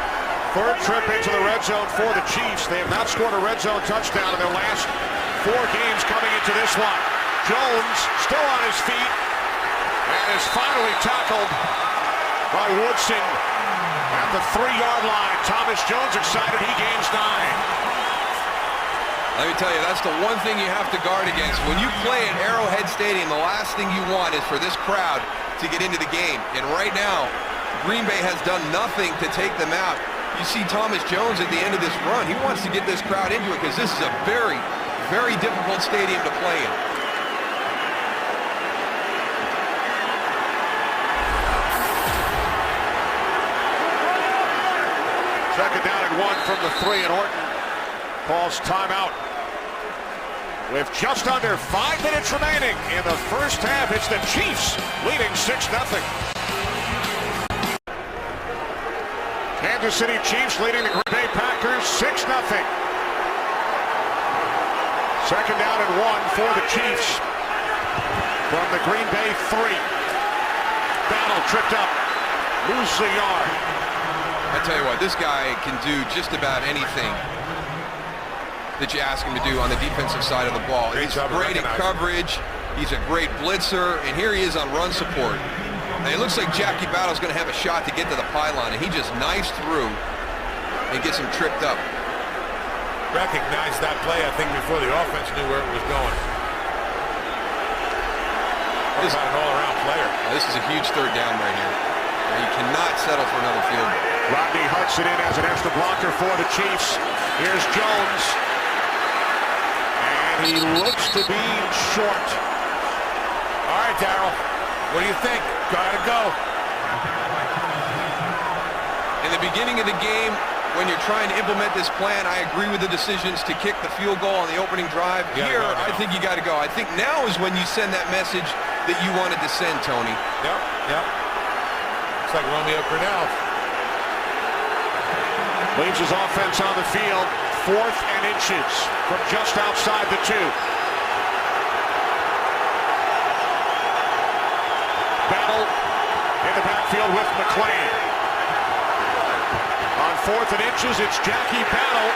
3rd trip into the red zone for the Chiefs. They have not scored a red zone touchdown in their last 4 games coming into this one. Jones still on his feet and is finally tackled by Woodson at the 3-yard line. Thomas Jones excited, he gains 9. Let me tell you, that's the one thing you have to guard against. When you play at Arrowhead Stadium, the last thing you want is for this crowd to get into the game. And right now, Green Bay has done nothing to take them out. You see Thomas Jones at the end of this run. He wants to get this crowd into it because this is a very, very difficult stadium to play in. Second down and 1 from the 3, and Orton calls timeout. With just under 5 minutes remaining in the first half, it's the Chiefs leading 6-0. Kansas City Chiefs leading the Green Bay Packers 6-0. Second down and 1 for the Chiefs from the Green Bay 3. Battle tripped up, loses a yard. I tell you what, this guy can do just about anything that you ask him to do on the defensive side of the ball. He's great at coverage. He's a great blitzer, and here he is on run support. And it looks like Jackie Battle's going to have a shot to get to the pylon, and he just knifes through and gets him tripped up. recognized that play, I think, before the offense knew where it was going. This is an all-around player. This is a huge third down right here. You cannot settle for another field goal. Rodney Hudson in as an extra blocker for the Chiefs. Here's Jones. And he looks to be short. All right, Darryl. What do you think? Gotta go. In the beginning of the game, when you're trying to implement this plan, I agree with the decisions to kick the field goal on the opening drive. Here, I think you got to go. I think now is when you send that message that you wanted to send, Tony. Yep. Looks like Romeo Cornell. Leaves his offense on the field. 4th and inches from just outside the 2. Battle in the backfield with McClain. On 4th and inches, it's Jackie Battle.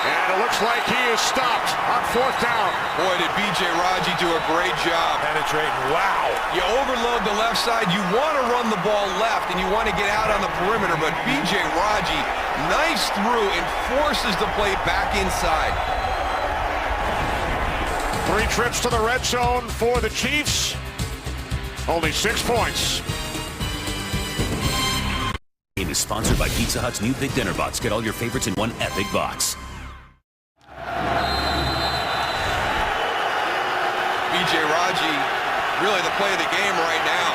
And it looks like he is stopped on 4th down. Boy, did B.J. Raji do a great job. Penetrating. Wow. You overload the left side. You want to run the ball left, and you want to get out on the perimeter. But B.J. Raji knifes through and forces the play back inside. 3 trips to the red zone for the Chiefs. Only 6 points. Game is sponsored by Pizza Hut's new Big Dinner Box. Get all your favorites in one epic box. B.J. Raji, really the play of the game right now.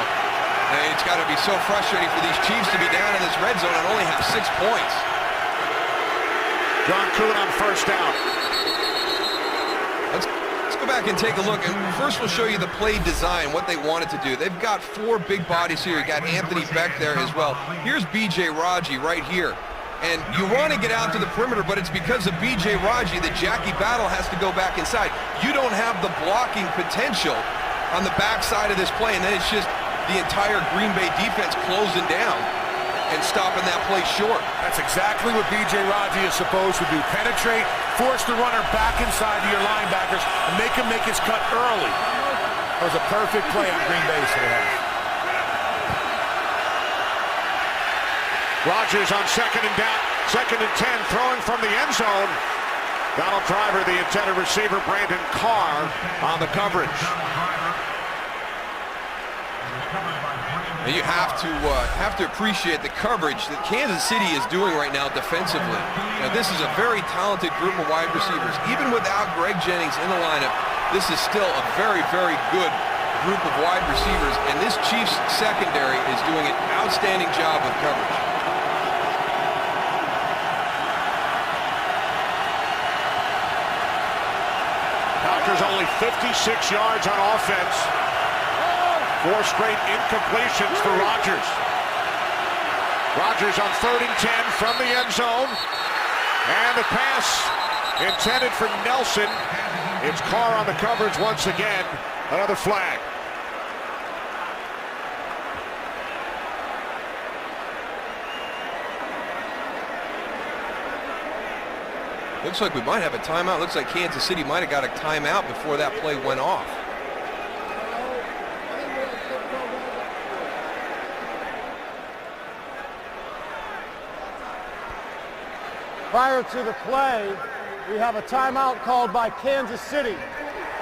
And it's got to be so frustrating for these Chiefs to be down in this red zone and only have 6 points. John Kuhn on 1st down. Let's go back and take a look. And first we'll show you the play design, what they wanted to do. They've got 4 big bodies here. You got Anthony Beck there as well. Here's B.J. Raji right here. And you want to get out to the perimeter, but it's because of B.J. Raji that Jackie Battle has to go back inside. You don't have the blocking potential on the backside of this play, and then it's just the entire Green Bay defense closing down and stopping that play short. That's exactly what B.J. Raji is supposed to do. Penetrate, force the runner back inside to your linebackers, and make him make his cut early. That was a perfect play on Green Bay today. Rodgers on 2nd and 10, throwing from the end zone. Donald Driver, the intended receiver, Brandon Carr on the coverage. And you have to appreciate the coverage that Kansas City is doing right now defensively. Now, this is a very talented group of wide receivers. Even without Greg Jennings in the lineup, this is still a very, very good group of wide receivers. And this Chiefs secondary is doing an outstanding job of coverage. Packers only 56 yards on offense. 4 straight incompletions for Rodgers. Rodgers on 3rd and 10 from the end zone. And the pass intended for Nelson. It's Carr on the coverage once again. Another flag. Looks like we might have a timeout. Looks like Kansas City might have got a timeout before that play went off. Prior to the play, we have a timeout called by Kansas City.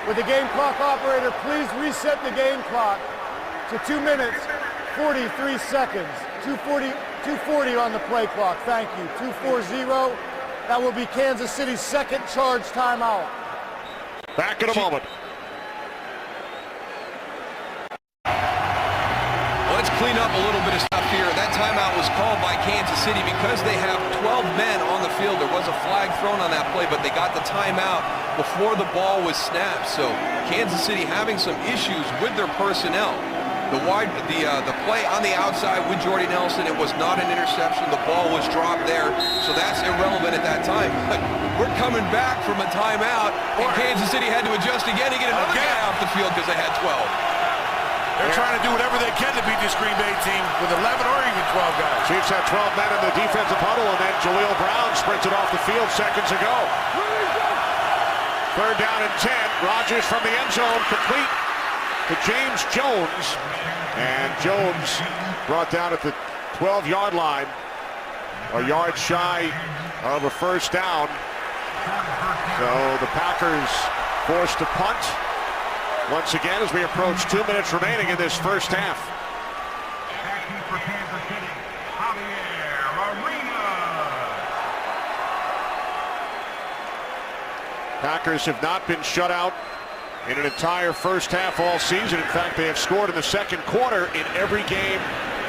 Would the game clock operator please reset the game clock to 2 minutes, 43 seconds. 240 on the play clock. Thank you. 240. That will be Kansas City's 2nd charge timeout. Back in a moment. Let's clean up a little bit of stuff here. That timeout was called by Kansas City because they have 12 men on the field. There was a flag thrown on that play, but they got the timeout before the ball was snapped. So Kansas City having some issues with their personnel. The play on the outside with Jordy Nelson, it was not an interception. The ball was dropped there, so that's irrelevant at that time. But we're coming back from a timeout, and Kansas City had to adjust again to get another guy off the field because they had 12. They're trying to do whatever they can to beat this Green Bay team with 11 or even 12 guys. Chiefs had 12 men in the defensive huddle, and then Jaleel Brown sprinted off the field seconds ago. 3rd down and 10. Rodgers from the end zone, complete to James Jones. And Jones brought down at the 12-yard line, a yard shy of a 1st down. So the Packers forced to punt once again as we approach 2 minutes remaining in this first half. For Kansas City, Javier Arena. Packers have not been shut out in an entire first half all season. In fact, they have scored in the second quarter in every game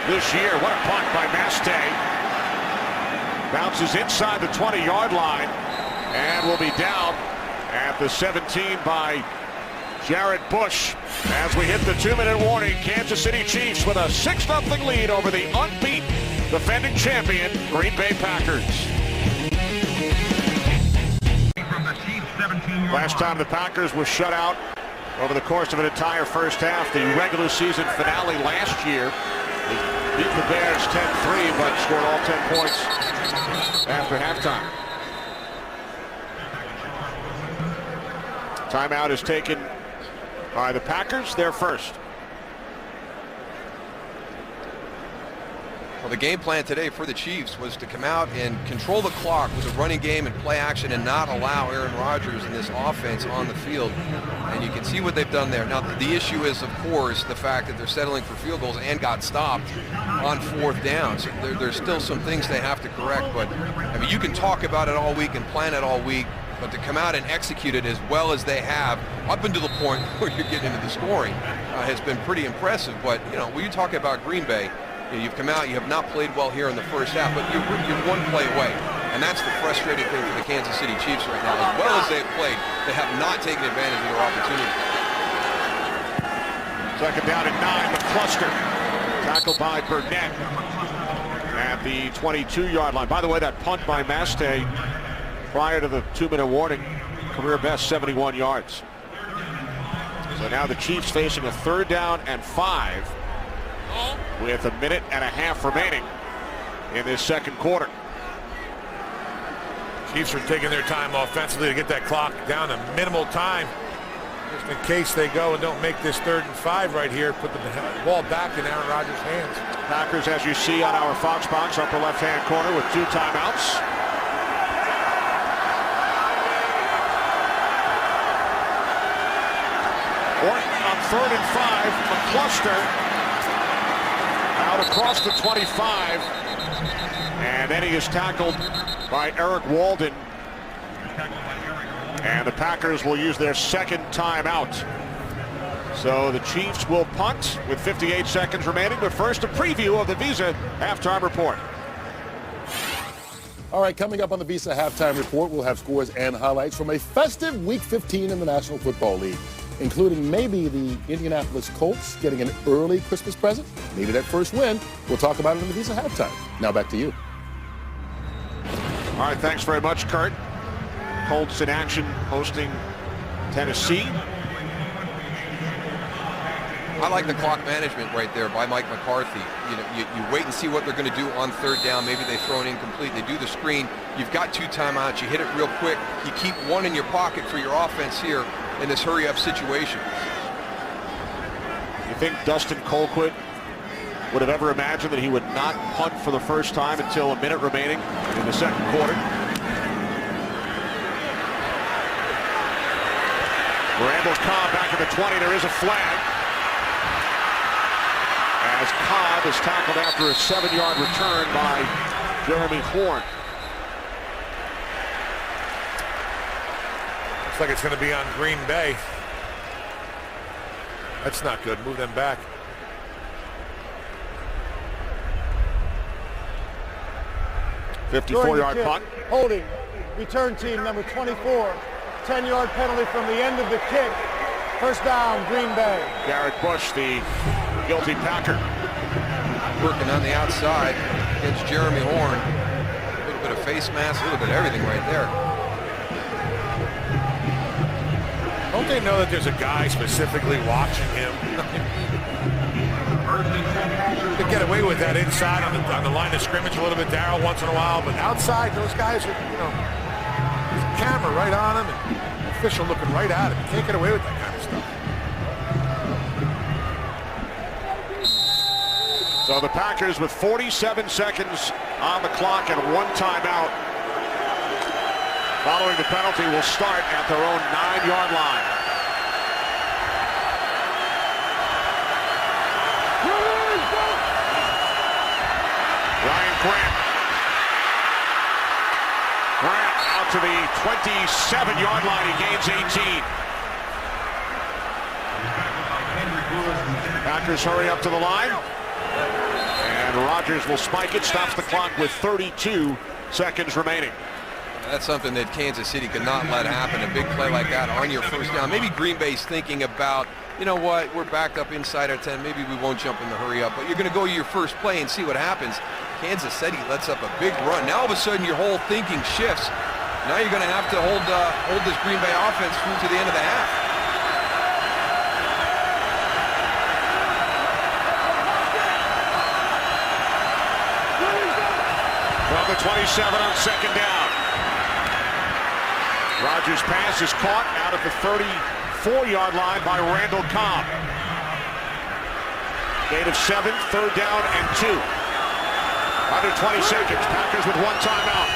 this year. What a punt by Mastay. Bounces inside the 20-yard line and will be down at the 17 by Jared Bush. As we hit the 2-minute warning, Kansas City Chiefs with a 6-0 lead over the unbeaten defending champion Green Bay Packers. Last time the Packers were shut out over the course of an entire first half, the regular season finale last year. They beat the Bears 10-3, but scored all 10 points after halftime. Timeout is taken by the Packers, their first. Well, the game plan today for the Chiefs was to come out and control the clock with a running game and play action and not allow Aaron Rodgers and this offense on the field. And you can see what they've done there. Now, the issue is, of course, the fact that they're settling for field goals and got stopped on 4th down. So there's still some things they have to correct. But, I mean, you can talk about it all week and plan it all week, but to come out and execute it as well as they have, up until the point where you're getting into the scoring, has been pretty impressive. But, you know, when you talk about Green Bay, you've come out, you have not played well here in the first half, but you're one play away. And that's the frustrating thing for the Kansas City Chiefs right now. As well as they've played, they have not taken advantage of their opportunity. Second down and 9, the cluster. Tackled by Burnett at the 22-yard line. By the way, that punt by Mastay prior to the 2-minute warning, career best 71 yards. So now the Chiefs facing a 3rd down and 5 with a minute and a half remaining in this second quarter. Chiefs are taking their time offensively to get that clock down to minimal time, just in case they go and don't make this 3rd and 5 right here. Put the ball back in Aaron Rodgers' hands. Packers, as you see on our Fox box, upper left-hand corner with 2 timeouts. Orton on 3rd and 5, McCluster out across the 25, and then he is tackled by Eric Walden, and the Packers will use their second timeout. So the Chiefs will punt with 58 seconds remaining, but first a preview of the Visa halftime report. All right, coming up on the Visa halftime report, we'll have scores and highlights from a festive Week 15 in the National Football League, including maybe the Indianapolis Colts getting an early Christmas present, maybe that first win. We'll talk about it in the Visa halftime. Now back to you. All right, thanks very much, Kurt. Colts in action hosting Tennessee. I like the clock management right there by Mike McCarthy. You know, you wait and see what they're going to do on 3rd down. Maybe they throw an incomplete. They do the screen. You've got 2 timeouts. You hit it real quick. You keep 1 in your pocket for your offense here in this hurry-up situation. You think Dustin Colquitt would have ever imagined that he would not punt for the first time until a minute remaining in the second quarter? Randall Cobb back at the 20. There is a flag as Cobb is tackled after a 7-yard return by Jeremy Horn. Looks like it's going to be on Green Bay. That's not good. Move them back. $54-yard punt. Holding. Return team number 24. 10-yard penalty from the end of the kick. First down, Green Bay. Garrett Bush, the guilty Packer. Working on the outside against Jeremy Horn. A little bit of face mask, a little bit of everything right there. Don't they know that there's a guy specifically watching him? They get away with that inside on the line of scrimmage a little bit, Darryl, once in a while, but outside, those guys are, you know, there's a camera right on him and an official looking right at him. You can't get away with that kind of stuff. So the Packers with 47 seconds on the clock and 1 timeout following the penalty, will start at their own 9-yard line. Ryan Grant. Grant out to the 27-yard line. He gains 18. Packers hurry up to the line. And Rodgers will spike it. Stops the clock with 32 seconds remaining. That's something that Kansas City could not let happen. A big play like that on your first down. Maybe Green Bay's thinking about, you know what, we're backed up inside our 10. Maybe we won't jump in the hurry up. But you're going to go to your first play and see what happens. Kansas City lets up a big run. Now all of a sudden your whole thinking shifts. Now you're going to have to hold this Green Bay offense through to the end of the half. From the 27 on second down. Rodgers' pass is caught out at the 34-yard line by Randall Cobb. Gain of 7, third down and 2. Under 20 seconds. Packers with 1 timeout.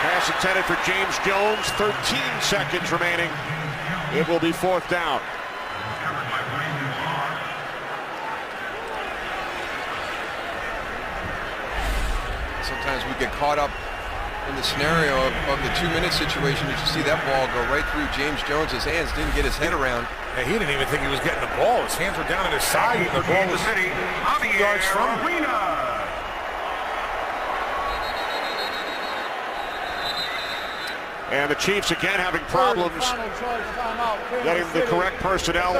Pass intended for James Jones. 13 seconds remaining. It will be 4th down. Sometimes we get caught up in the scenario of the 2-minute situation. Did you see that ball go right through James Jones' hands? Didn't get his head around. Yeah, he didn't even think he was getting the ball. His hands were down at his side, and the ball was 2 yards from him. And the Chiefs again having problems getting the correct personnel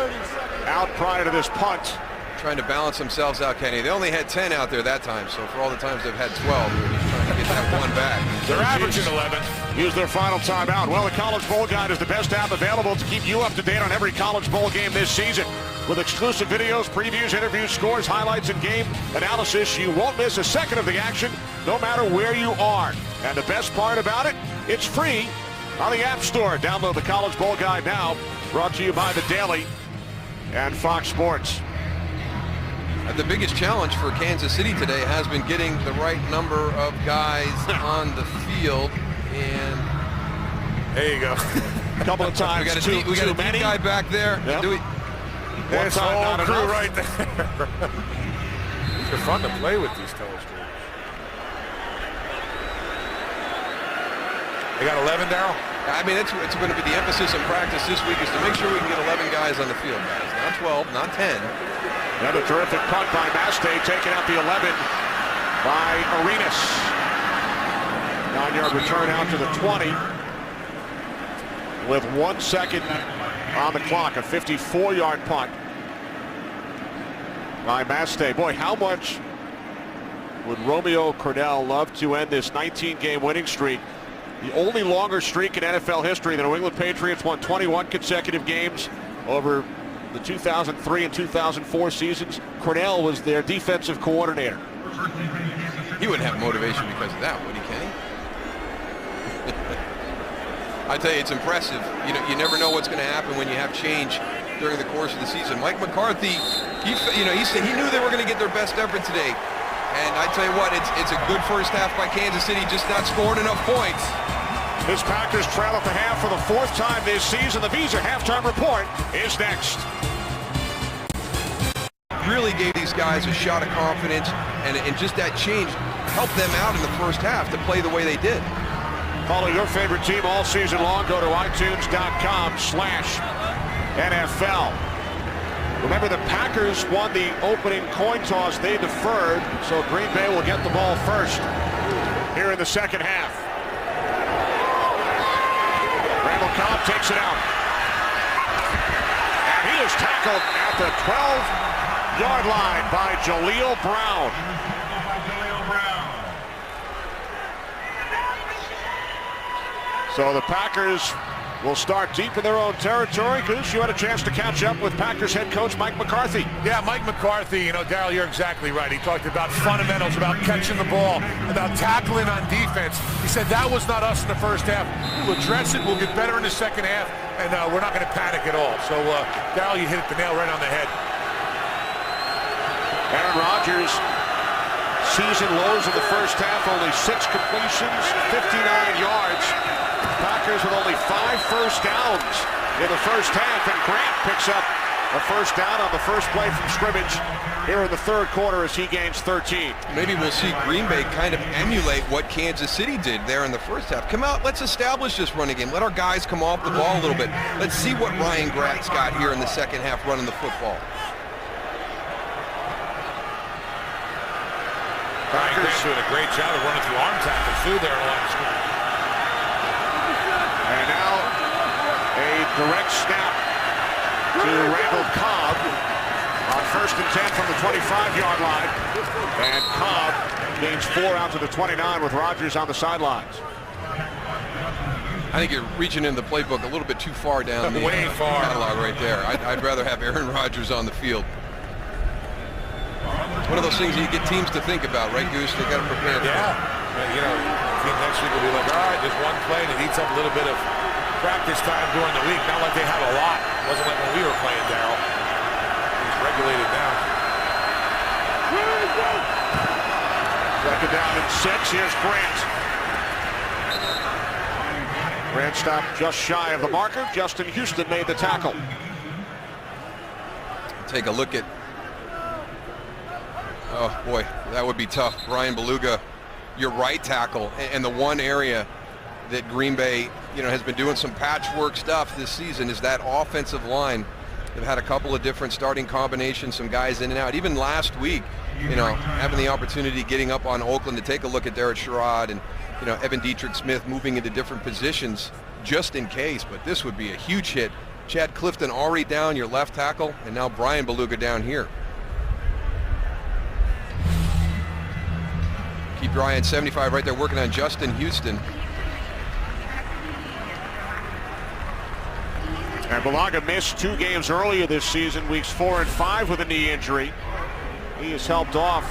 out prior to this punt. Trying to balance themselves out, Kenny. They only had 10 out there that time, so for all the times they've had 12, they're just trying to get that one back. They're averaging 11. Use their final timeout. Well, the College Bowl Guide is the best app available to keep you up to date on every college bowl game this season. With exclusive videos, previews, interviews, scores, highlights, and game analysis, you won't miss a second of the action, no matter where you are. And the best part about it, it's free on the App Store. Download the College Bowl Guide now. Brought to you by The Daily and Fox Sports. The biggest challenge for Kansas City today has been getting the right number of guys on the field, and there you go. A couple of times. We got a deep guy back there. Yep. This whole crew right there. They're fun to play with, these telescopes. They got 11, Darryl? I mean, it's going to be the emphasis in practice this week is to make sure we can get 11 guys on the field, guys. Not 12, not 10. Another terrific punt by Mastay, taking out the 11 by Arenas. 9-yard return out to the 20 with 1 second on the clock. A 54-yard punt by Mastay. Boy, how much would Romeo Crennel love to end this 19-game winning streak? The only longer streak in NFL history. The New England Patriots won 21 consecutive games over the 2003 and 2004 seasons. Crennel was their defensive coordinator. He wouldn't have motivation because of that, would he, Kenny? I tell you, it's impressive. You never know what's going to happen when you have change during the course of the season. Mike McCarthy, he said he knew they were going to get their best effort today. And I tell you what, it's a good first half by Kansas City, just not scoring enough points. This Packers trail at the half for the 4th time this season. The Visa halftime report is next. Really gave these guys a shot of confidence, and just that change helped them out in the first half to play the way they did. Follow your favorite team all season long. Go to iTunes.com/NFL. Remember, the Packers won the opening coin toss. They deferred, so Green Bay will get the ball first here in the second half. Randall Cobb takes it out. And he is tackled at the 12-yard line by Jaleel Brown. So the Packers will start deep in their own territory. Goose, you had a chance to catch up with Packers head coach Mike McCarthy. Yeah, Mike McCarthy, Darryl, you're exactly right. He talked about fundamentals, about catching the ball, about tackling on defense. He said that was not us in the first half. We'll address it, we'll get better in the second half, and we're not going to panic at all. So, Darryl, you hit the nail right on the head. Aaron Rodgers season lows in the first half, only 6 completions, 59 yards. Packers with only 5 first downs in the first half, and Grant picks up a first down on the first play from scrimmage here in the third quarter as he gains 13. Maybe we'll see Green Bay kind of emulate what Kansas City did there in the first half. Come out, let's establish this running game. Let our guys come off the ball a little bit. Let's see what Ryan Grant's got here in the second half running the football. Ryan Grant's doing a great job of running through arm tackles through there on the line of scrimmage. And now a direct snap to Randall Cobb on 1st and 10 from the 25-yard line. And Cobb gains 4 out to the 29 with Rodgers on the sidelines. I think you're reaching in the playbook a little bit too far down the Way far. catalog right there. I'd rather have Aaron Rodgers on the field. One of those things you get teams to think about, right, Goose? They got to prepare for. Yeah. You know, the team next week will be like, all right, there's one play and it eats up a little bit of practice time during the week. Not like they have a lot. It wasn't like when we were playing, Darryl. He's regulated now. Second down and 6. Here's Grant. Grant stopped just shy of the marker. Justin Houston made the tackle. Take a look at, oh boy, that would be tough. Brian Beluga, your right tackle, and the one area that Green Bay, has been doing some patchwork stuff this season is that offensive line. They've had a couple of different starting combinations, some guys in and out. Even last week, having the opportunity getting up on Oakland to take a look at Derek Sherrod and, Evan Dietrich Smith moving into different positions just in case. But this would be a huge hit. Chad Clifton already down, your left tackle, and now Brian Beluga down here. Keep your eye on 75 right there working on Justin Houston. And Beluga missed 2 games earlier this season, weeks 4 and 5 with a knee injury. He is helped off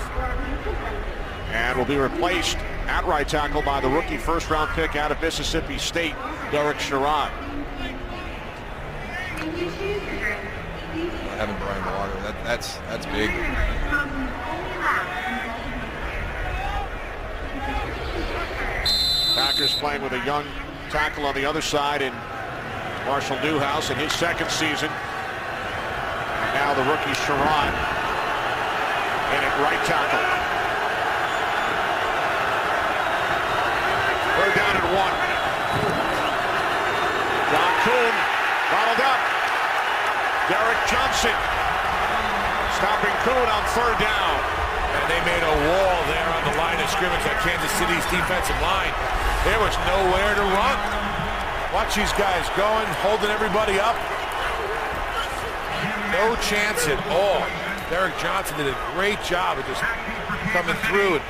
and will be replaced at right tackle by the rookie first-round pick out of Mississippi State, Derek Sherrod. Having Brian Beluga, that's big. Packers playing with a young tackle on the other side in Marshall Newhouse in his second season. And now the rookie Sherrod in at right tackle. Third down and 1. John Kuhn bottled up. Derek Johnson stopping Kuhn on third down. And they made a wall there on the line of scrimmage at Kansas City's defensive line. There was nowhere to run. Watch these guys going, holding everybody up. No chance at all. Derek Johnson did a great job of just coming through and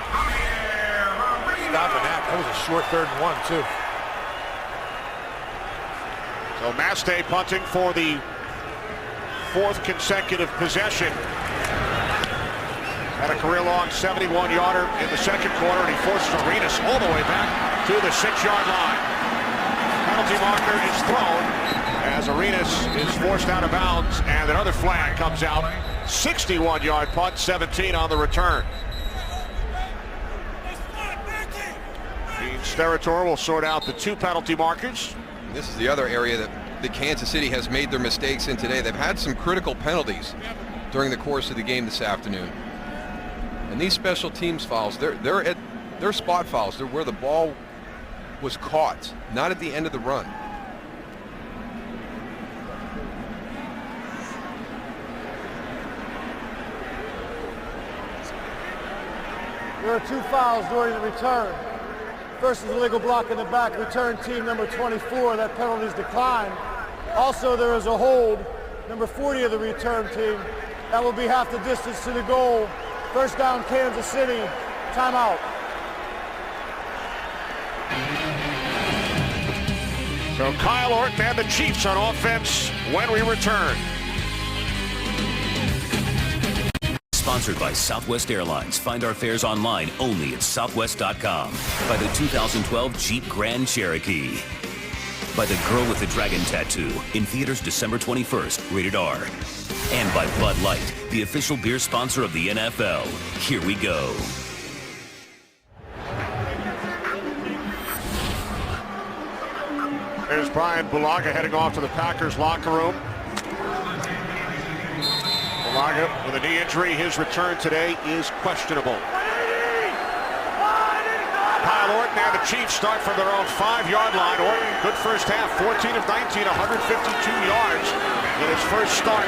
stopping that. That was a short 3rd and 1, too. So Mastay punting for the 4th consecutive possession. Had a career-long 71-yarder in the second quarter, and he forces Arenas all the way back to the 6-yard line. Penalty marker is thrown as Arenas is forced out of bounds, and another flag comes out. 61-yard punt, 17 on the return. Gene Steratore will sort out the 2 penalty markers. This is the other area that Kansas City has made their mistakes in today. They've had some critical penalties during the course of the game this afternoon. And these special teams fouls, they're spot fouls. They're where the ball was caught, not at the end of the run. There are 2 fouls during the return. First is illegal block in the back, return team number 24, that penalty is declined. Also, there is a hold, number 40 of the return team. That will be half the distance to the goal. First down, Kansas City. Timeout. So Kyle Orton and the Chiefs on offense when we return. Sponsored by Southwest Airlines. Find our fares online only at southwest.com. By the 2012 Jeep Grand Cherokee. By the Girl with the Dragon Tattoo. In theaters December 21st. Rated R. And by Bud Light, the official beer sponsor of the NFL. Here we go. Here's Brian Bulaga heading off to the Packers locker room. Bulaga with a knee injury. His return today is questionable. Kyle Orton and the Chiefs start from their own 5-yard line. Orton, good first half, 14 of 19, 152 yards in his first start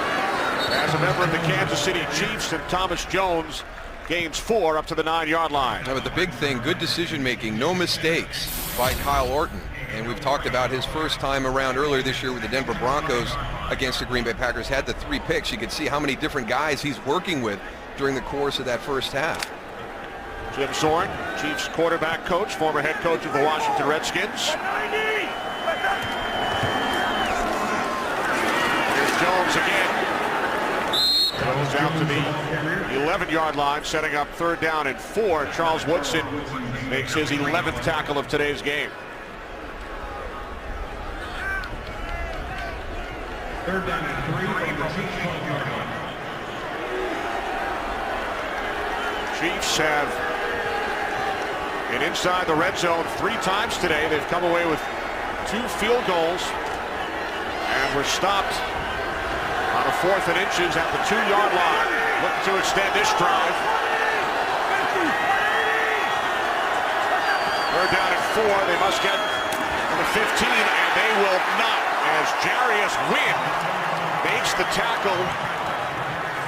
as a member of the Kansas City Chiefs, and Thomas Jones gains 4 up to the 9-yard line. Yeah, but the big thing, good decision making, no mistakes by Kyle Orton. And we've talked about his first time around earlier this year with the Denver Broncos against the Green Bay Packers. Had the 3 picks. You could see how many different guys he's working with during the course of that first half. Jim Zorn, Chiefs quarterback coach, former head coach of the Washington Redskins. Here's Jones again. Goes out to the 11-yard line, setting up 3rd down and 4. Charles Woodson makes his 11th tackle of today's game. 3rd down and 3 from the Chiefs 12-yard line. Chiefs have been inside the red zone 3 times today. They've come away with 2 field goals and were stopped on a 4th and inches at the 2-yard line. Looking to extend this drive. 3rd down and 4. They must get to the 15, and they will not, as Jarius Wynn makes the tackle.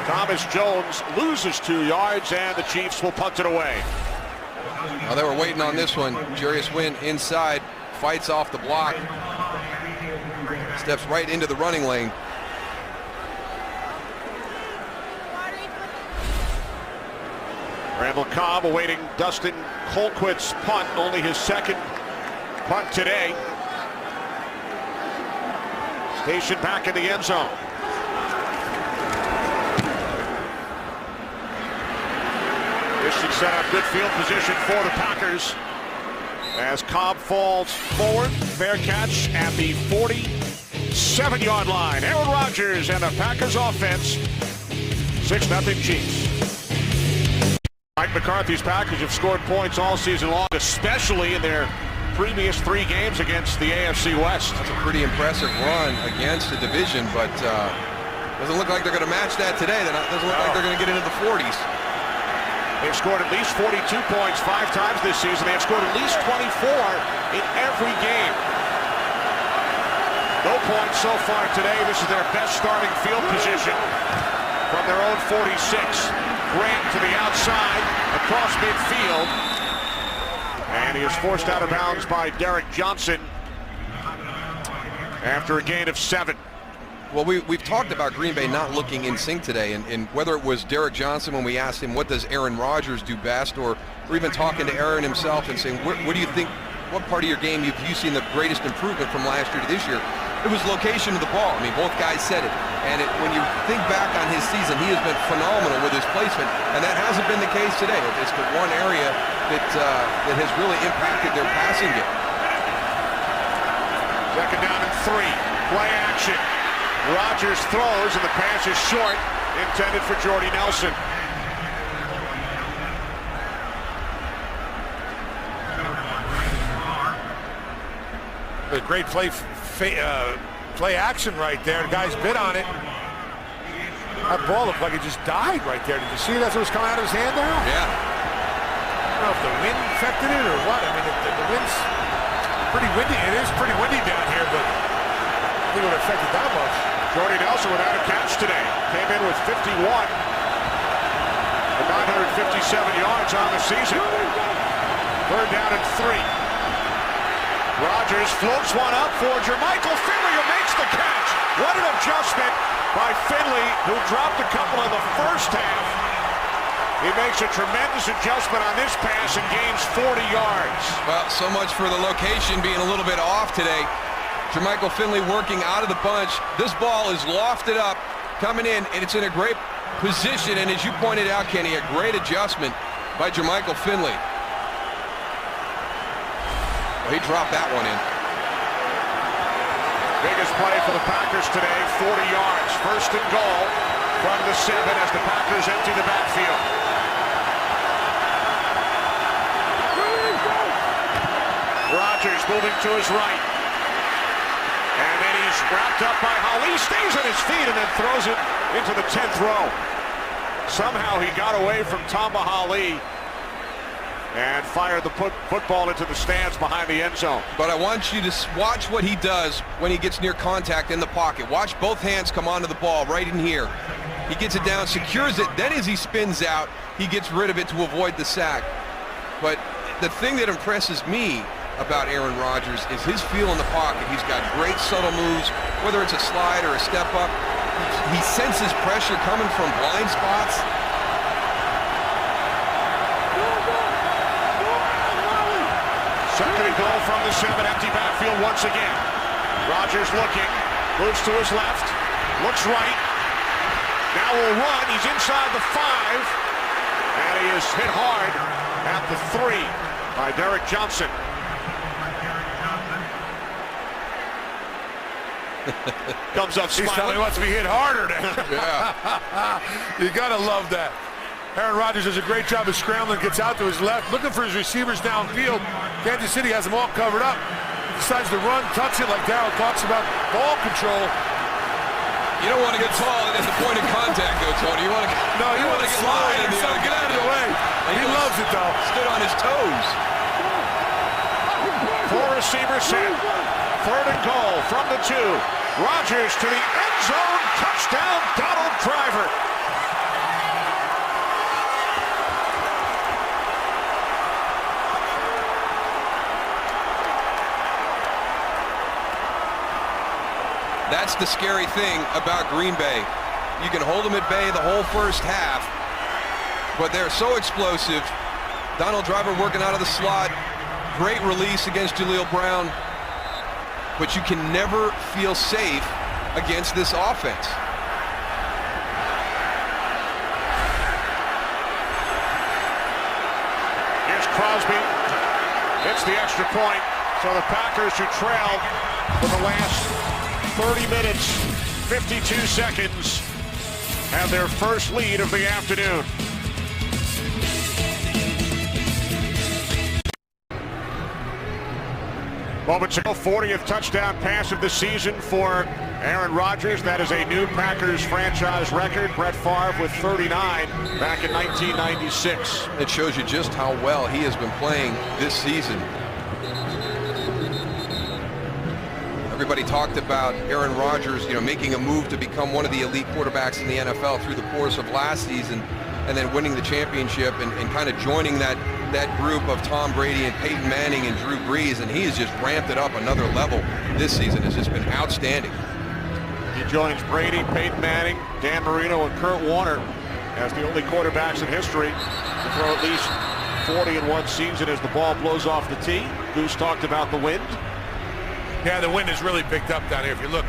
Thomas Jones loses 2 yards, and the Chiefs will punt it away. Well, they were waiting on this one. Jarius Wynn inside, fights off the block, steps right into the running lane. Randall Cobb awaiting Dustin Colquitt's punt, only his 2nd punt today. Stationed back in the end zone. This should set up good field position for the Packers as Cobb falls forward. Fair catch at the 47-yard line. Aaron Rodgers and the Packers offense. 6-0 Chiefs. Mike McCarthy's Packers have scored points all season long, especially in their previous 3 games against the AFC West. That's a pretty impressive run against the division, but doesn't look like they're going to match that today. Doesn't look like they're going to get into the 40s. They've scored at least 42 points 5 times this season. They have scored at least 24 in every game. No points so far today. This is their best starting field position from their own 46. Grant to the outside, across midfield. And he is forced out of bounds by Derek Johnson after a gain of 7. Well, we've talked about Green Bay not looking in sync today, and whether it was Derek Johnson when we asked him what does Aaron Rodgers do best, or even talking to Aaron himself and saying, what do you think, what part of your game have you seen the greatest improvement from last year to this year? It was location of the ball. I mean, both guys said it. And when you think back on his season, he has been phenomenal with his placement, and that hasn't been the case today. It's the one area that has really impacted their passing game. 2nd down and 3. Play action. Rodgers throws, and the pass is short, intended for Jordy Nelson. A great play action right there. The guys bit on it. That ball looked like it just died right there. Did you see that's what was coming out of his hand there? Yeah. I don't know if the wind affected it or what. I mean, the wind's pretty windy. It is pretty windy down here, but I think it would have affected that much. Jordy Nelson without a catch today. Came in with 51. And 957 yards on the season. 3rd down and 3. Rodgers floats one up for Jermichael Finley, who makes the catch. What an adjustment by Finley, who dropped a couple in the first half. He makes a tremendous adjustment on this pass and gains 40 yards. Well, so much for the location being a little bit off today. Jermichael Finley working out of the bunch. This ball is lofted up, coming in, and it's in a great position. And as you pointed out, Kenny, a great adjustment by Jermichael Finley. Well, he dropped that one in. Biggest play for the Packers today, 40 yards. 1st and goal from the 7 as the Packers empty the backfield. Rodgers moving to his right. wrapped up by Holly, stays on his feet and then throws it into the 10th row. Somehow he got away from Tamba Hali and fired the football into the stands behind the end zone. But I want you to watch what he does when he gets near contact in the pocket. Watch both hands come onto the ball right in here. He gets it down, secures it, then as he spins out, he gets rid of it to avoid the sack. But the thing that impresses me about Aaron Rodgers is his feel in the pocket. He's got great subtle moves, whether it's a slide or a step up. He senses pressure coming from blind spots. Second and goal from the 7, empty backfield once again. Rodgers looking, moves to his left, looks right. Now will run, he's inside the 5, and he is hit hard at the 3 by Derek Johnson. Comes up smiling. He's telling me he wants to be hit harder now. Yeah. You gotta love that. Aaron Rodgers does a great job of scrambling, gets out to his left, looking for his receivers downfield. Kansas City has them all covered up. Decides to run, tucks it like Darryl talks about ball control. You don't want to get tall at the point of contact, though, Tony. You want to you want to get slide in the so get out of the way. He loves it, though. Stood on his toes. 4 receivers set. Third and goal from the 2. Rodgers to the end zone. Touchdown, Donald Driver. That's the scary thing about Green Bay. You can hold them at bay the whole first half, but they're so explosive. Donald Driver working out of the slot. Great release against Jaleel Brown. But you can never feel safe against this offense. Here's Crosby. Hits the extra point. So the Packers, who trailed for the last 30 minutes, 52 seconds, have their first lead of the afternoon. Moments ago, 40th touchdown pass of the season for Aaron Rodgers. That is a new Packers franchise record. Brett Favre with 39 back in 1996. It shows you just how well he has been playing this season. Everybody talked about Aaron Rodgers, making a move to become one of the elite quarterbacks in the NFL through the course of last season, and then winning the championship and kind of joining that group of Tom Brady and Peyton Manning and Drew Brees, and he has just ramped it up another level this season. It's just been outstanding. He joins Brady, Peyton Manning, Dan Marino, and Kurt Warner as the only quarterbacks in history to throw at least 40 in one season as the ball blows off the tee. Goose talked about the wind. Yeah, the wind has really picked up down here. If you look,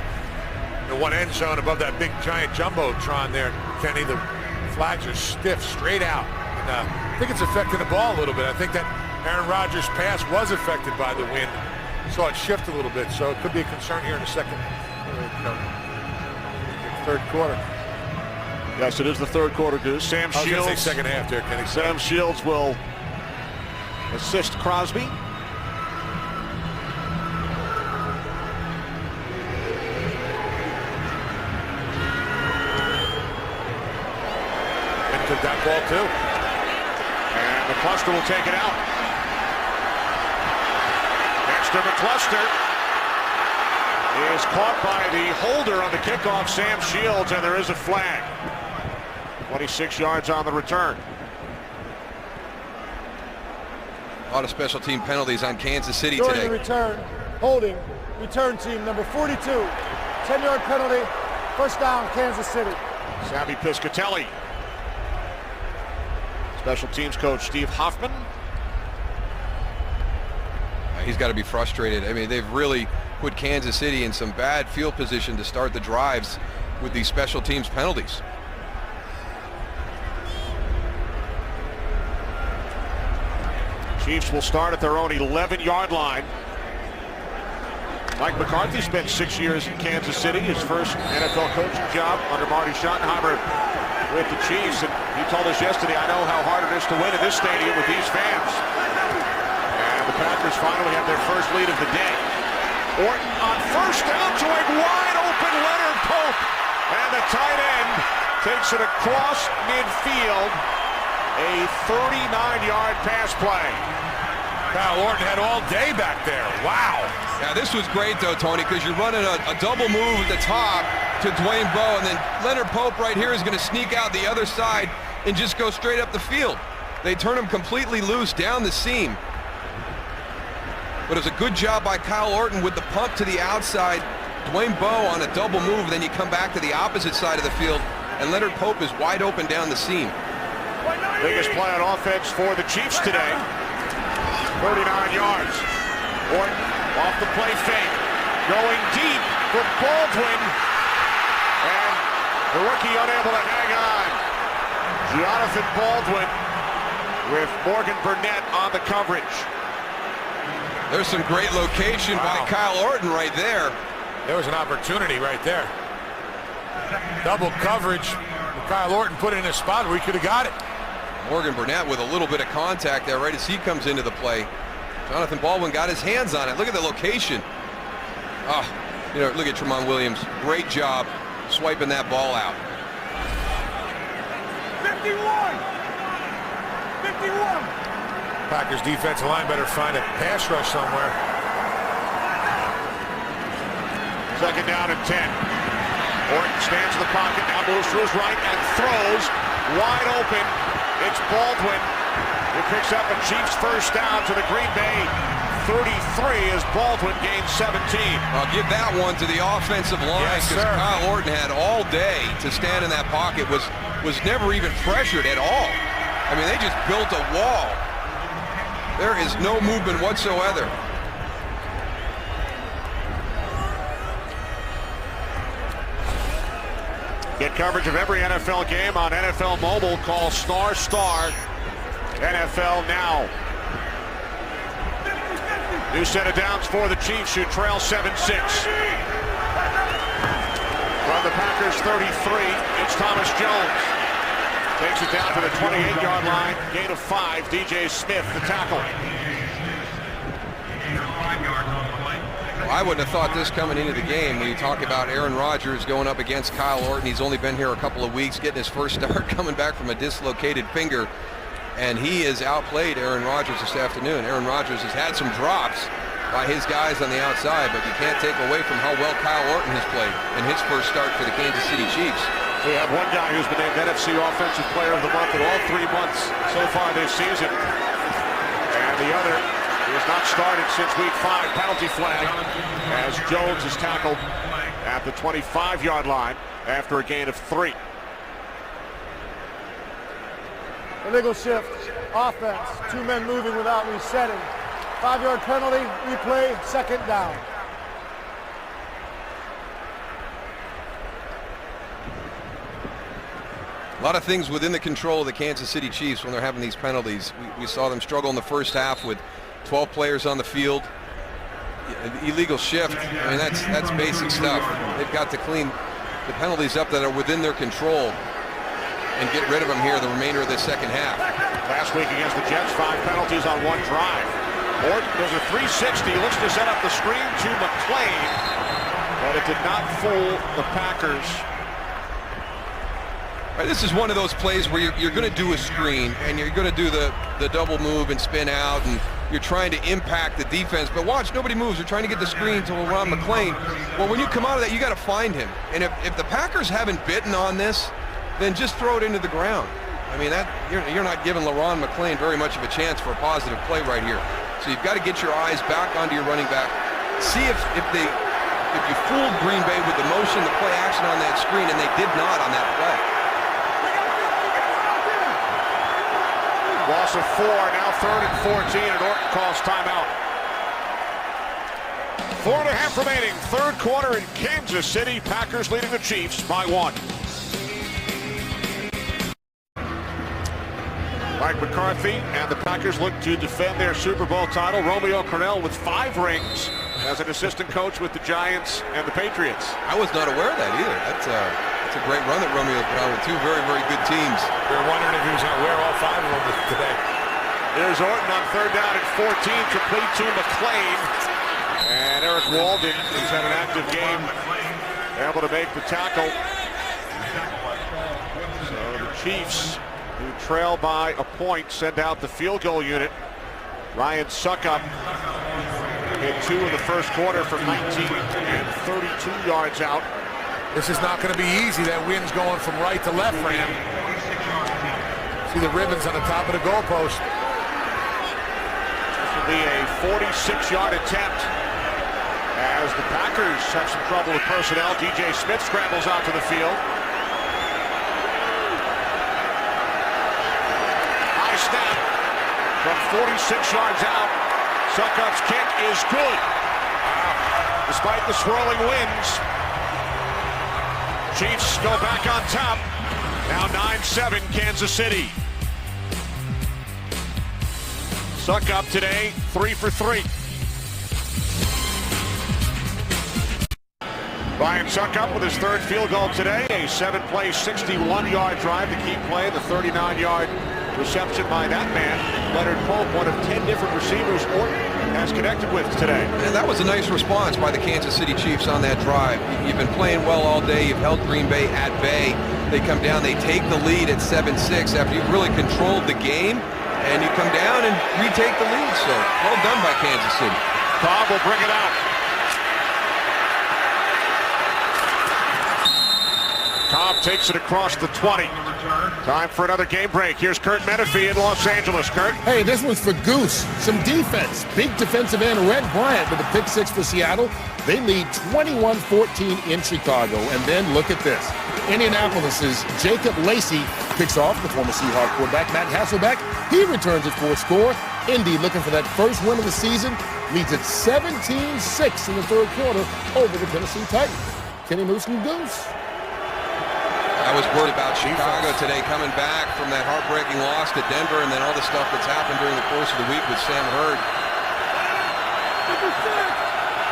the one end zone above that big giant jumbotron there, Kenny, the flags are stiff straight out. And I think it's affecting the ball a little bit. I think that Aaron Rodgers' pass was affected by the wind. Saw it shift a little bit, so it could be a concern here in the third quarter. Yes, it is the third quarter, Goose. Sam I was Shields. gonna say second half there, Kenny. Sam Shields will assist Crosby. Took that ball too. And McCluster will take it out. Dexter McCluster is caught by the holder on the kickoff, Sam Shields, and there is a flag. 26 yards on the return. A lot of special team penalties on Kansas City During today. the return, holding, return team number 42, 10-yard penalty, first down, Kansas City. Sammy Piscatelli. Special teams coach Steve Hoffman. He's got to be frustrated. I mean, they've really put Kansas City in some bad field position to start the drives with these special teams penalties. Chiefs will start at their own 11-yard line. Mike McCarthy spent 6 years in Kansas City, his first NFL coaching job under Marty Schottenheimer with the Chiefs, and he told us yesterday, I know how hard it is to win in this stadium with these fans. And the Packers finally have their first lead of the day. Orton on first down to a wide open Leonard Pope. And the tight end takes it across midfield. A 39-yard pass play. Kyle Orton had all day back there. Wow. Yeah, this was great, though, Tony, because you're running a double move at the top to Dwayne Bowe, and then Leonard Pope right here is going to sneak out the other side and just go straight up the field. They turn him completely loose down the seam. But it was a good job by Kyle Orton with the pump to the outside. Dwayne Bowe on a double move, then you come back to the opposite side of the field, and Leonard Pope is wide open down the seam. Biggest play on offense for the Chiefs today. 39 yards. Orton off the play fake. Going deep for Baldwin. And the rookie unable to hang on. Jonathan Baldwin with Morgan Burnett on the coverage. There's some great location by Kyle Orton right there. There was an opportunity right there. Double coverage. Kyle Orton put it in a spot where he could have got it. Morgan Burnett with a little bit of contact there right as he comes into the play. Jonathan Baldwin got his hands on it. Look at the location. Oh, you know, look at Tramon Williams. Great job swiping that ball out. 51. Packers defensive line better find a pass rush somewhere. Second down and 10. Orton stands in the pocket, now moves to his right and throws wide open. It's Baldwin who picks up a Chiefs first down to the Green Bay 33 as Baldwin gains 17. I'll give that one to the offensive line because Kyle Orton had all day to stand in that pocket, was never even pressured at all. I mean, they just built a wall. There is no movement whatsoever. Get coverage of every NFL game on NFL Mobile. Call ** NFL Now. New set of downs for the Chiefs, who trail 7-6. From the Packers 33, it's Thomas Jones. Takes it down to the 28-yard line. Gain of 5. DJ Smith, the tackle. I wouldn't have thought this coming into the game when you talk about Aaron Rodgers going up against Kyle Orton. He's only been here a couple of weeks, getting his first start, coming back from a dislocated finger, and he has outplayed Aaron Rodgers this afternoon. Aaron Rodgers has had some drops by his guys on the outside, but you can't take away from how well Kyle Orton has played in his first start for the Kansas City Chiefs. We have one guy who's been named NFC Offensive Player of the Month in all 3 months so far this season, and the other He has not started since week 5. Penalty flag as Jones is tackled at the 25-yard line after a gain of 3. Illegal shift, offense, 2 men moving without resetting. 5-yard penalty, replay, second down. A lot of things within the control of the Kansas City Chiefs when they're having these penalties. We saw them struggle in the first half with 12 players on the field. Illegal shift, I mean, that's basic stuff. They've got to clean the penalties up that are within their control and get rid of them here the remainder of the second half. Last week against the Jets, 5 penalties on 1 drive. Orton does a 360, looks to set up the screen to McClain, but it did not fool the Packers. This is one of those plays where you're going to do a screen and you're going to do the double move and spin out, and you're trying to impact the defense. But watch, nobody moves. They're trying to get the screen to Ron McClain. Well, when you come out of that, you got to find him. And if the Packers haven't bitten on this, then just throw it into the ground. I mean, that you're not giving LaRon McClain very much of a chance for a positive play right here. So you've got to get your eyes back onto your running back. See if you fooled Green Bay with the motion, the play action on that screen, and they did not on that play. Loss of 4, now 3rd and 14, and Orton calls timeout. 4.5 remaining, 3rd quarter in Kansas City. Packers leading the Chiefs by 1. Mike McCarthy and the Packers look to defend their Super Bowl title. Romeo Crennel with 5 rings as an assistant coach with the Giants and the Patriots. I was not aware of that either. That's a great run that Romeo put on with 2 very, very good teams. We were wondering if he was going to wear all 5 of them today. There's Orton on 3rd down and 14, complete to McClain. And Eric Walden, who's had an active game, able to make the tackle. So the Chiefs, who trail by a point, send out the field goal unit. Ryan Suckup hit 2 in the first quarter from 19 and 32 yards out. This is not going to be easy. That wind's going from right to left for him. See the ribbons on the top of the goalpost. This will be a 46-yard attempt as the Packers have some trouble with personnel. DJ Smith scrambles out to the field. High snap from 46 yards out. Suckup's kick is good. Despite the swirling winds, Chiefs go back on top. Now 9-7 Kansas City. Suckup today, 3 for 3. Ryan Suckup with his third field goal today. A 7-play, 61-yard drive to keep playing. The 39-yard reception by that man, Leonard Pope, one of 10 different receivers Orton has connected with today. And that was a nice response by the Kansas City Chiefs on that drive. You've been playing well all day. You've held Green Bay at bay. They come down, they take the lead at 7-6 after you've really controlled the game, and you come down and retake the lead. So well done by Kansas City. Cobb will bring it out. Cobb takes it across the 20. Time for another game break. Here's Kurt Menefee in Los Angeles. Kurt. Hey, this one's for Goose. Some defense. Big defensive end Red Bryant with a pick 6 for Seattle. They lead 21-14 in Chicago. And then look at this. Indianapolis's Jacob Lacey picks off the former Seahawks quarterback Matt Hasselbeck. He returns it for a score. Indy looking for that first win of the season. Leads at 17-6 in the third quarter over the Tennessee Titans. Kenny Moose and Goose. I was worried about Chicago today coming back from that heartbreaking loss to Denver and then all the stuff that's happened during the course of the week with Sam Hurd.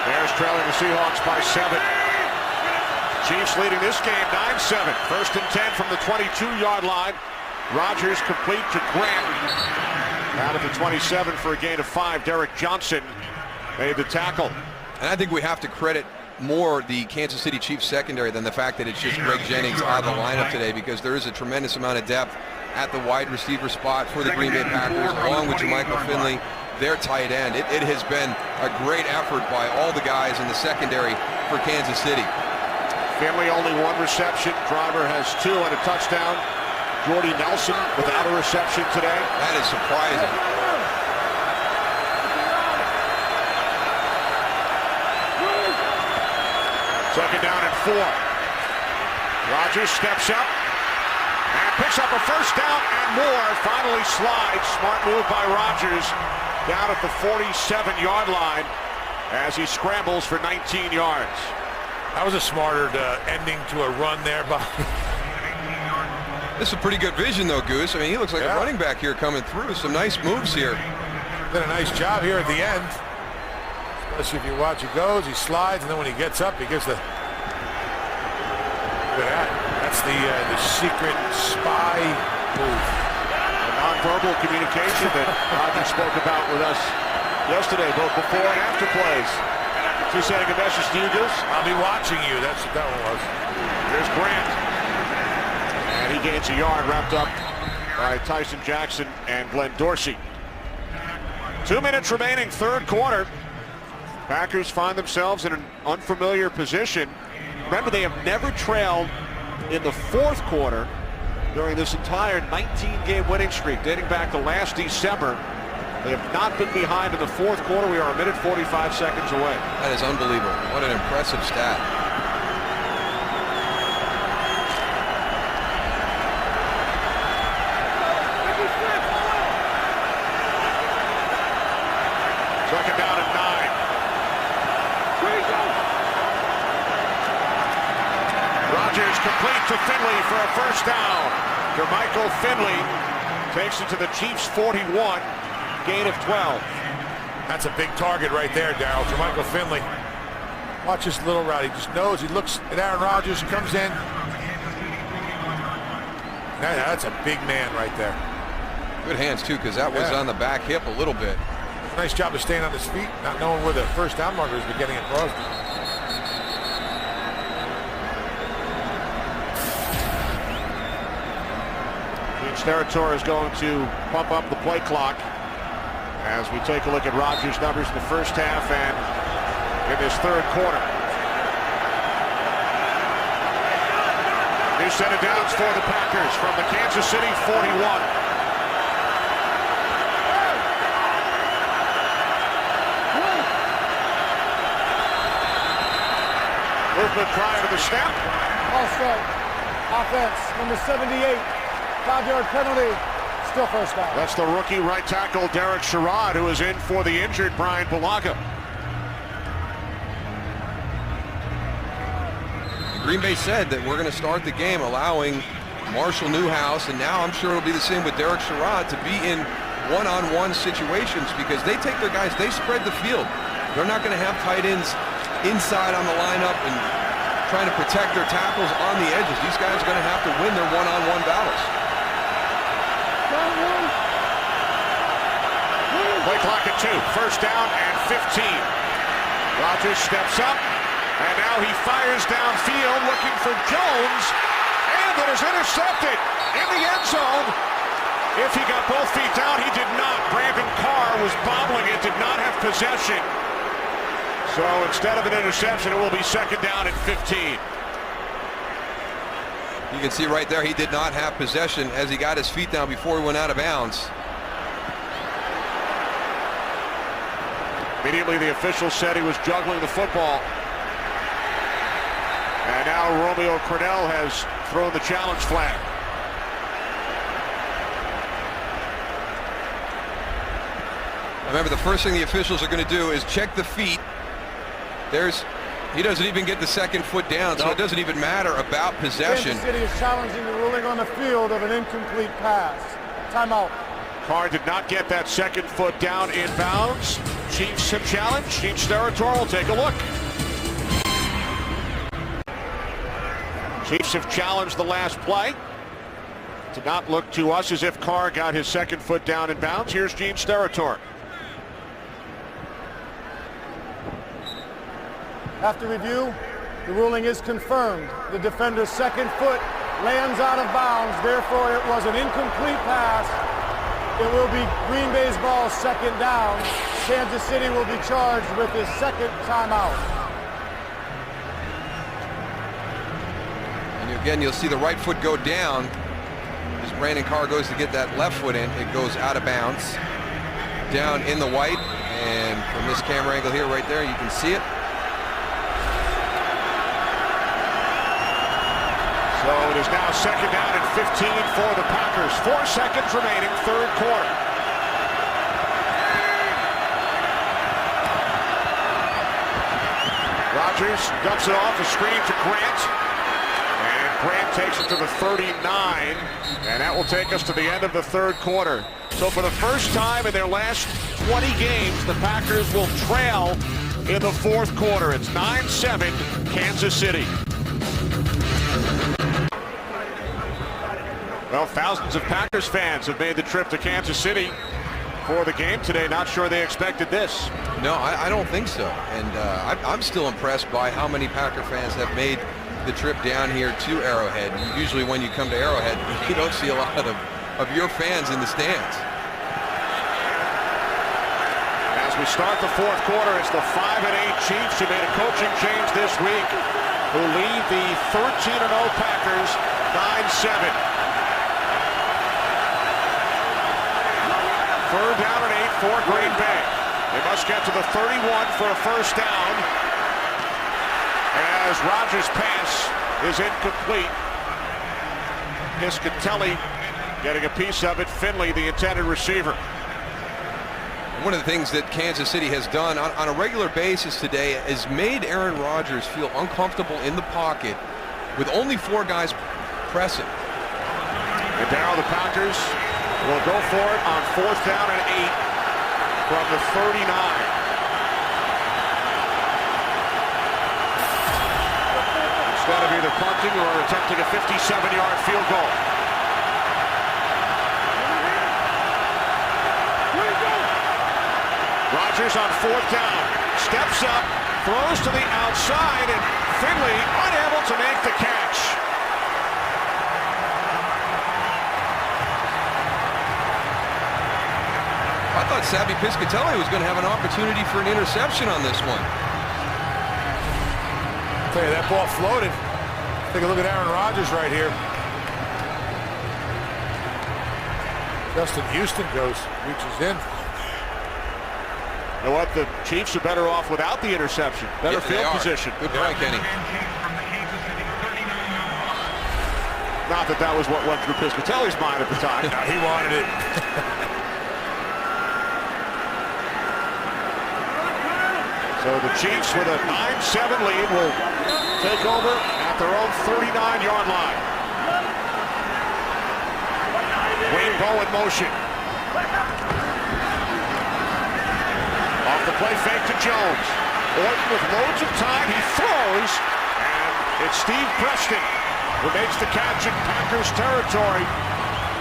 Bears trailing the Seahawks by 7. Chiefs leading this game 9-7. First and 10 from the 22-yard line. Rodgers complete to Grant. Out at the 27 for a gain of 5. Derek Johnson made the tackle. And I think we have to credit more the Kansas City Chiefs secondary than the fact that it's just Greg Jennings out of the lineup today, because there is a tremendous amount of depth at the wide receiver spot for the Green Bay Packers, along with Jermichael Finley, their tight end. It has been a great effort by all the guys in the secondary for Kansas City. Finley only 1 reception. Driver has 2 and a touchdown. Jordy Nelson without a reception today. That is surprising. Second down and 4. Rodgers steps up and picks up a first down and more. Finally slides. Smart move by Rodgers down at the 47-yard line as he scrambles for 19 yards. That was a smarter ending to a run there by. This is a pretty good vision, though, Goose. I mean, he looks like a running back here coming through. Some nice moves here. Did a nice job here at the end. Especially if you watch, he goes, he slides, and then when he gets up, he gives the. Look at that. That's the secret spy move. A nonverbal communication that Rodgers spoke about with us yesterday, both before and after plays. Is he sending a message to you, Goose? I'll be watching you. That's what that one was. Here's Grant. And he gains a yard, wrapped up by Tyson Jackson and Glenn Dorsey. 2 minutes remaining, third quarter. Packers find themselves in an unfamiliar position. Remember, they have never trailed in the fourth quarter during this entire 19-game winning streak, dating back to last December. They have not been behind in the fourth quarter. We are a minute 45 seconds away. That is unbelievable. What an impressive stat. Second down and 9. Rodgers complete to Finley for a first down. Jermichael Finley takes it to the Chiefs' 41, gain of 12. That's a big target right there, Darryl. Jermichael Finley. Watch this little route. He just knows. He looks at Aaron Rodgers, comes in. That's a big man right there. Good hands, too, because that was on the back hip a little bit. Nice job of staying on his feet, not knowing where the first down marker is, but getting it Crosby. Steratore is going to pump up the play clock as we take a look at Rodgers' numbers in the first half and in this third quarter. New set of downs for the Packers from the Kansas City 41. Movement prior to the snap. All strike. Offense, number 78. 5-yard penalty. Still first down. That's the rookie right tackle Derek Sherrod, who is in for the injured Brian Bulaga. Green Bay said that we're going to start the game allowing Marshall Newhouse, and now I'm sure it'll be the same with Derek Sherrod, to be in one-on-one situations because they take their guys, they spread the field. They're not going to have tight ends inside on the lineup and trying to protect their tackles on the edges. These guys are going to have to win their one-on-one battles. Play clock at 2. First down and 15. Rodgers steps up, and now he fires downfield looking for Jones, and it is intercepted in the end zone. If he got both feet down, he did not. Brandon Carr was bobbling it, did not have possession. So instead of an interception, it will be second down and 15. You can see right there he did not have possession as he got his feet down before he went out of bounds. Immediately the official said he was juggling the football. And now Romeo Crennel has thrown the challenge flag. Remember, the first thing the officials are going to do is check the feet. He doesn't even get the second foot down, so it doesn't even matter about possession. Kansas City is challenging the ruling on the field of an incomplete pass. Timeout. Carr did not get that second foot down in bounds. Chiefs have challenged. Chief Steratore will take a look. Chiefs have challenged the last play. Did not look to us as if Carr got his second foot down in bounds. Here's Gene Steratore. After review, the ruling is confirmed. The defender's second foot lands out of bounds. Therefore, it was an incomplete pass. It will be Green Bay's ball, second down. Kansas City will be charged with his second timeout. And again, you'll see the right foot go down as Brandon Carr goes to get that left foot in. It goes out of bounds down in the white, and from this camera angle here right there, you can see it. So it is now second down and 15 for the Packers. 4 seconds remaining, third quarter. Rodgers dumps it off, a screen to Grant. And Grant takes it to the 39. And that will take us to the end of the third quarter. So for the first time in their last 20 games, the Packers will trail in the fourth quarter. It's 9-7 Kansas City. Well, thousands of Packers fans have made the trip to Kansas City for the game today. Not sure they expected this. No, I don't think so. And I'm still impressed by how many Packer fans have made the trip down here to Arrowhead. Usually when you come to Arrowhead, you don't see a lot of your fans in the stands. As we start the fourth quarter, it's the 5-8 Chiefs who made a coaching change this week, who lead the 13-0 Packers 9-7. Third down and 8 for Green Bay. They must get to the 31 for a first down as Rodgers' pass is incomplete. Piscatelli getting a piece of it. Finley, the intended receiver. One of the things that Kansas City has done on a regular basis today is made Aaron Rodgers feel uncomfortable in the pocket with only 4 guys pressing. And now the Packers will go for it on fourth down and 8 from the 39. Instead of either punting or attempting a 57-yard field goal. Rodgers on 4th down. Steps up, throws to the outside, and Finley unable to make the catch. I thought Savvy Piscatelli was going to have an opportunity for an interception on this one. I'll tell you, that ball floated. Take a look at Aaron Rodgers right here. Justin Houston reaches in. You know what? The Chiefs are better off without the interception. Better field position. Good point, Kenny. Not that that was what went through Piscatelli's mind at the time. No, he wanted it. So the Chiefs with a 9-7 lead will take over at their own 39-yard line. Wayne Bowe in motion. Off the play fake to Jones. Orton with loads of time. He throws. And it's Steve Preston who makes the catch in Packers territory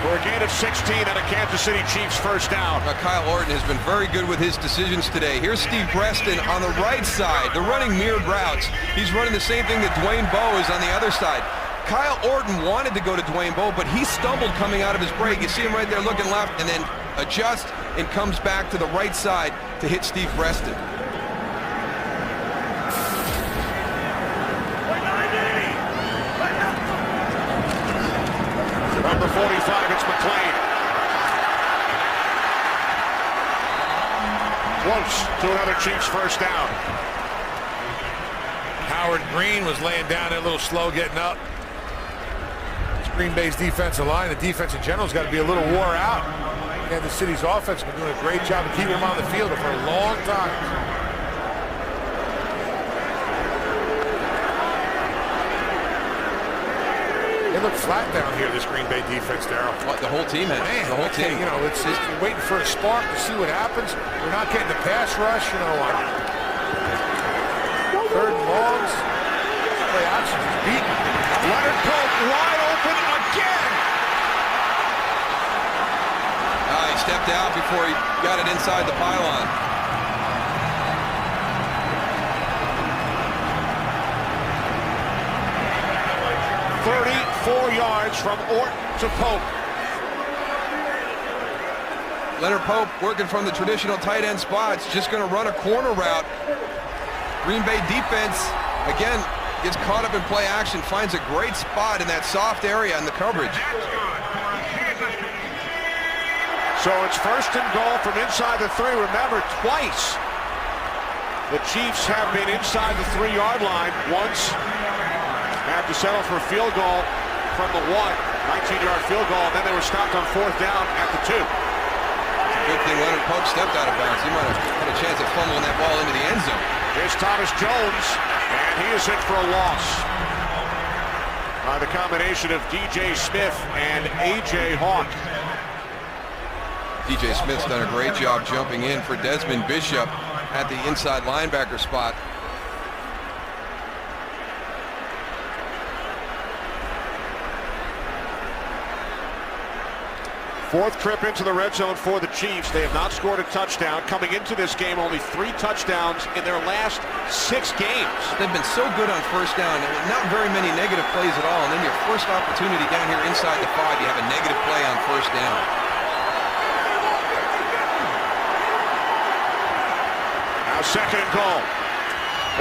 for a gain of 16 and a Kansas City Chiefs first down. Kyle Orton has been very good with his decisions today. Here's Steve Preston on the right side. They're running mirrored routes. He's running the same thing that Dwayne Bowe is on the other side. Kyle Orton wanted to go to Dwayne Bowe, but he stumbled coming out of his break. You see him right there looking left and then adjusts and comes back to the right side to hit Steve Preston. Number 45, it's McClain. Close to another Chiefs first down. Howard Green was laying down there a little slow getting up. It's Green Bay's defensive line. The defense in general has got to be a little wore out. Kansas City's offense has been doing a great job of keeping them on the field for a long time. They look flat down here, this Green Bay defense, Darryl. The whole team has. Man, the whole team. You know, it's waiting for a spark to see what happens. They're not getting the pass rush, you know. Third and longs. Play action is beaten. Leonard Pope wide open again. He stepped out before he got it inside the pylon. .34 yards from Orton to Pope. Leonard Pope working from the traditional tight end spots, just going to run a corner route. Green Bay defense, again, gets caught up in play action, finds a great spot in that soft area in the coverage. So it's first and goal from inside the 3. Remember, twice the Chiefs have been inside the 3-yard line. Once had to settle for a field goal from the 19-yard field goal, and then they were stopped on 4th down at the 2. Good thing Leonard Pope stepped out of bounds. He might have had a chance of fumbling that ball into the end zone. Here's Thomas Jones, and he is hit for a loss by the combination of DJ Smith and A.J. Hawk. DJ Smith's done a great job jumping in for Desmond Bishop at the inside linebacker spot. Fourth trip into the red zone for the Chiefs. They have not scored a touchdown. Coming into this game, only 3 touchdowns in their last 6 games. They've been so good on first down. Not very many negative plays at all. And then your first opportunity down here inside the 5, you have a negative play on first down. Now second and goal.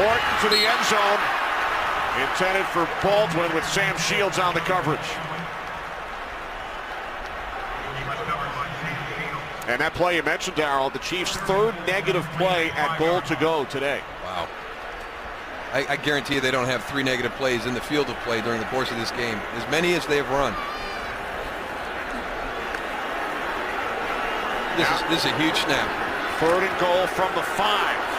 Orton to the end zone. Intended for Baldwin with Sam Shields on the coverage. And that play you mentioned, Darryl, the Chiefs' 3rd negative play at goal to go today. Wow. I guarantee you they don't have 3 negative plays in the field of play during the course of this game. As many as they have run. This is a huge snap. 3rd and goal from the 5.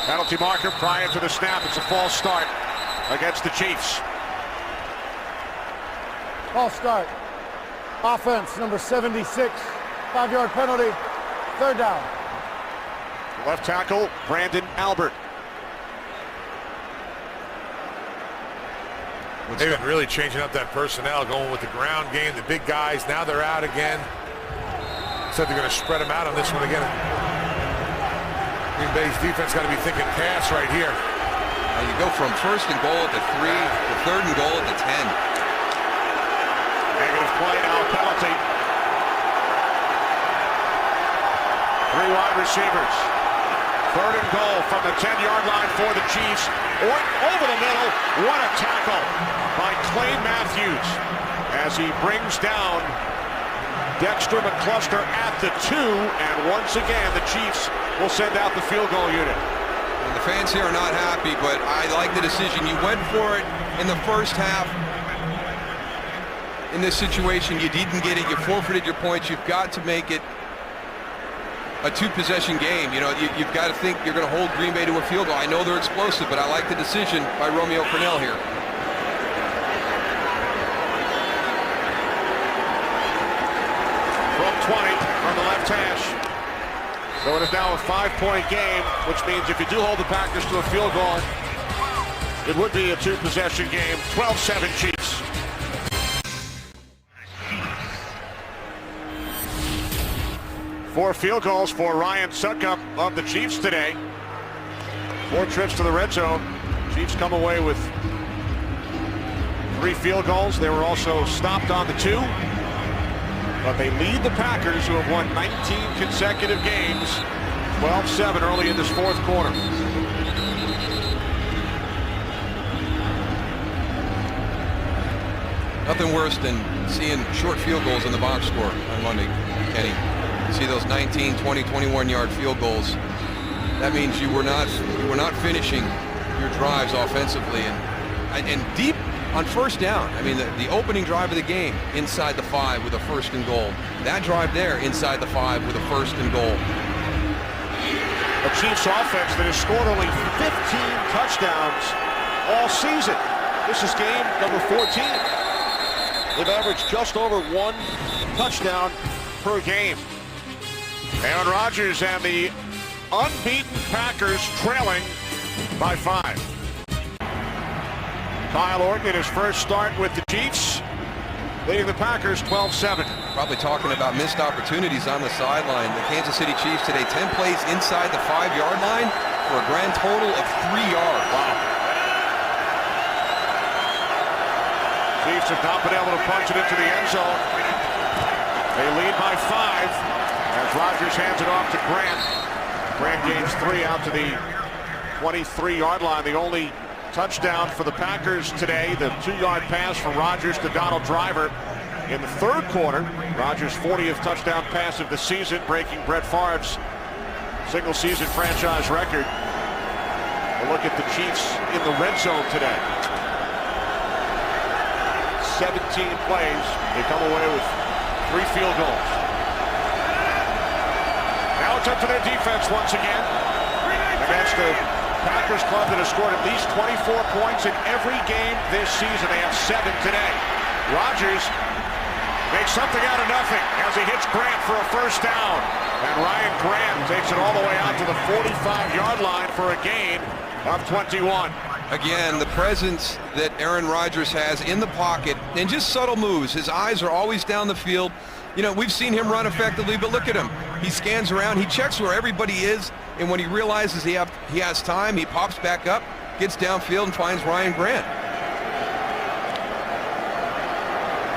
Penalty marker prior to the snap. It's a false start against the Chiefs. False start. Offense, number 76. 5-yard penalty. 3rd down. Left tackle, Brandon Albert. They've been really changing up that personnel, going with the ground game, the big guys. Now they're out again. Said they're going to spread them out on this one again. Green Bay's defense got to be thinking pass right here. And you go from first and goal at the 3 to third and goal at the 10. Negative play now, penalty. 3 wide receivers. Third and goal from the 10-yard line for the Chiefs. Over the middle. What a tackle by Clay Matthews as he brings down Dexter McCluster at the 2. And once again, the Chiefs will send out the field goal unit. And the fans here are not happy, but I like the decision. You went for it in the first half. In this situation, you didn't get it. You forfeited your points. You've got to make it a 2-possession game. You know, you've got to think you're going to hold Green Bay to a field goal. I know they're explosive, but I like the decision by Romeo Crennel here. From 20 from the left hash. So it is now a 5-point game, which means if you do hold the Packers to a field goal, it would be a 2-possession game. 12-7 Chiefs. Four field goals for Ryan Succop of the Chiefs today. 4 trips to the red zone. Chiefs come away with 3 field goals. They were also stopped on the 2. But they lead the Packers, who have won 19 consecutive games, 12-7 early in this 4th quarter. Nothing worse than seeing short field goals in the box score on Monday, Kenny. See those 19, 20, 21-yard field goals. That means you were not finishing your drives offensively and deep on first down. I mean, the opening drive of the game inside the 5 with a 1st and goal. That drive there inside the 5 with a 1st and goal. A Chiefs offense that has scored only 15 touchdowns all season. This is game number 14. They've averaged just over 1 touchdown per game. Aaron Rodgers and the unbeaten Packers trailing by 5. Kyle Orton in his first start with the Chiefs, leading the Packers 12-7. Probably talking about missed opportunities on the sideline. The Kansas City Chiefs today, 10 plays inside the 5-yard line for a grand total of 3 yards. Wow. Chiefs have not been able to punch it into the end zone. They lead by 5 as Rodgers hands it off to Grant. Grant gains 3 out to the 23-yard line. The only touchdown for the Packers today, the 2-yard pass from Rodgers to Donald Driver in the 3rd quarter. Rodgers' 40th touchdown pass of the season, breaking Brett Favre's single-season franchise record. A look at the Chiefs in the red zone today. 17 plays. They come away with 3 field goals. Now it's up to their defense once again against the Packers club that has scored at least 24 points in every game this season. They have 7 today. Rodgers makes something out of nothing as he hits Grant for a first down. And Ryan Grant takes it all the way out to the 45-yard line for a gain of 21. Again, the presence that Aaron Rodgers has in the pocket and just subtle moves. His eyes are always down the field. You know, we've seen him run effectively, but look at him. He scans around, he checks where everybody is, and when he realizes he has time, he pops back up, gets downfield, and finds Ryan Grant.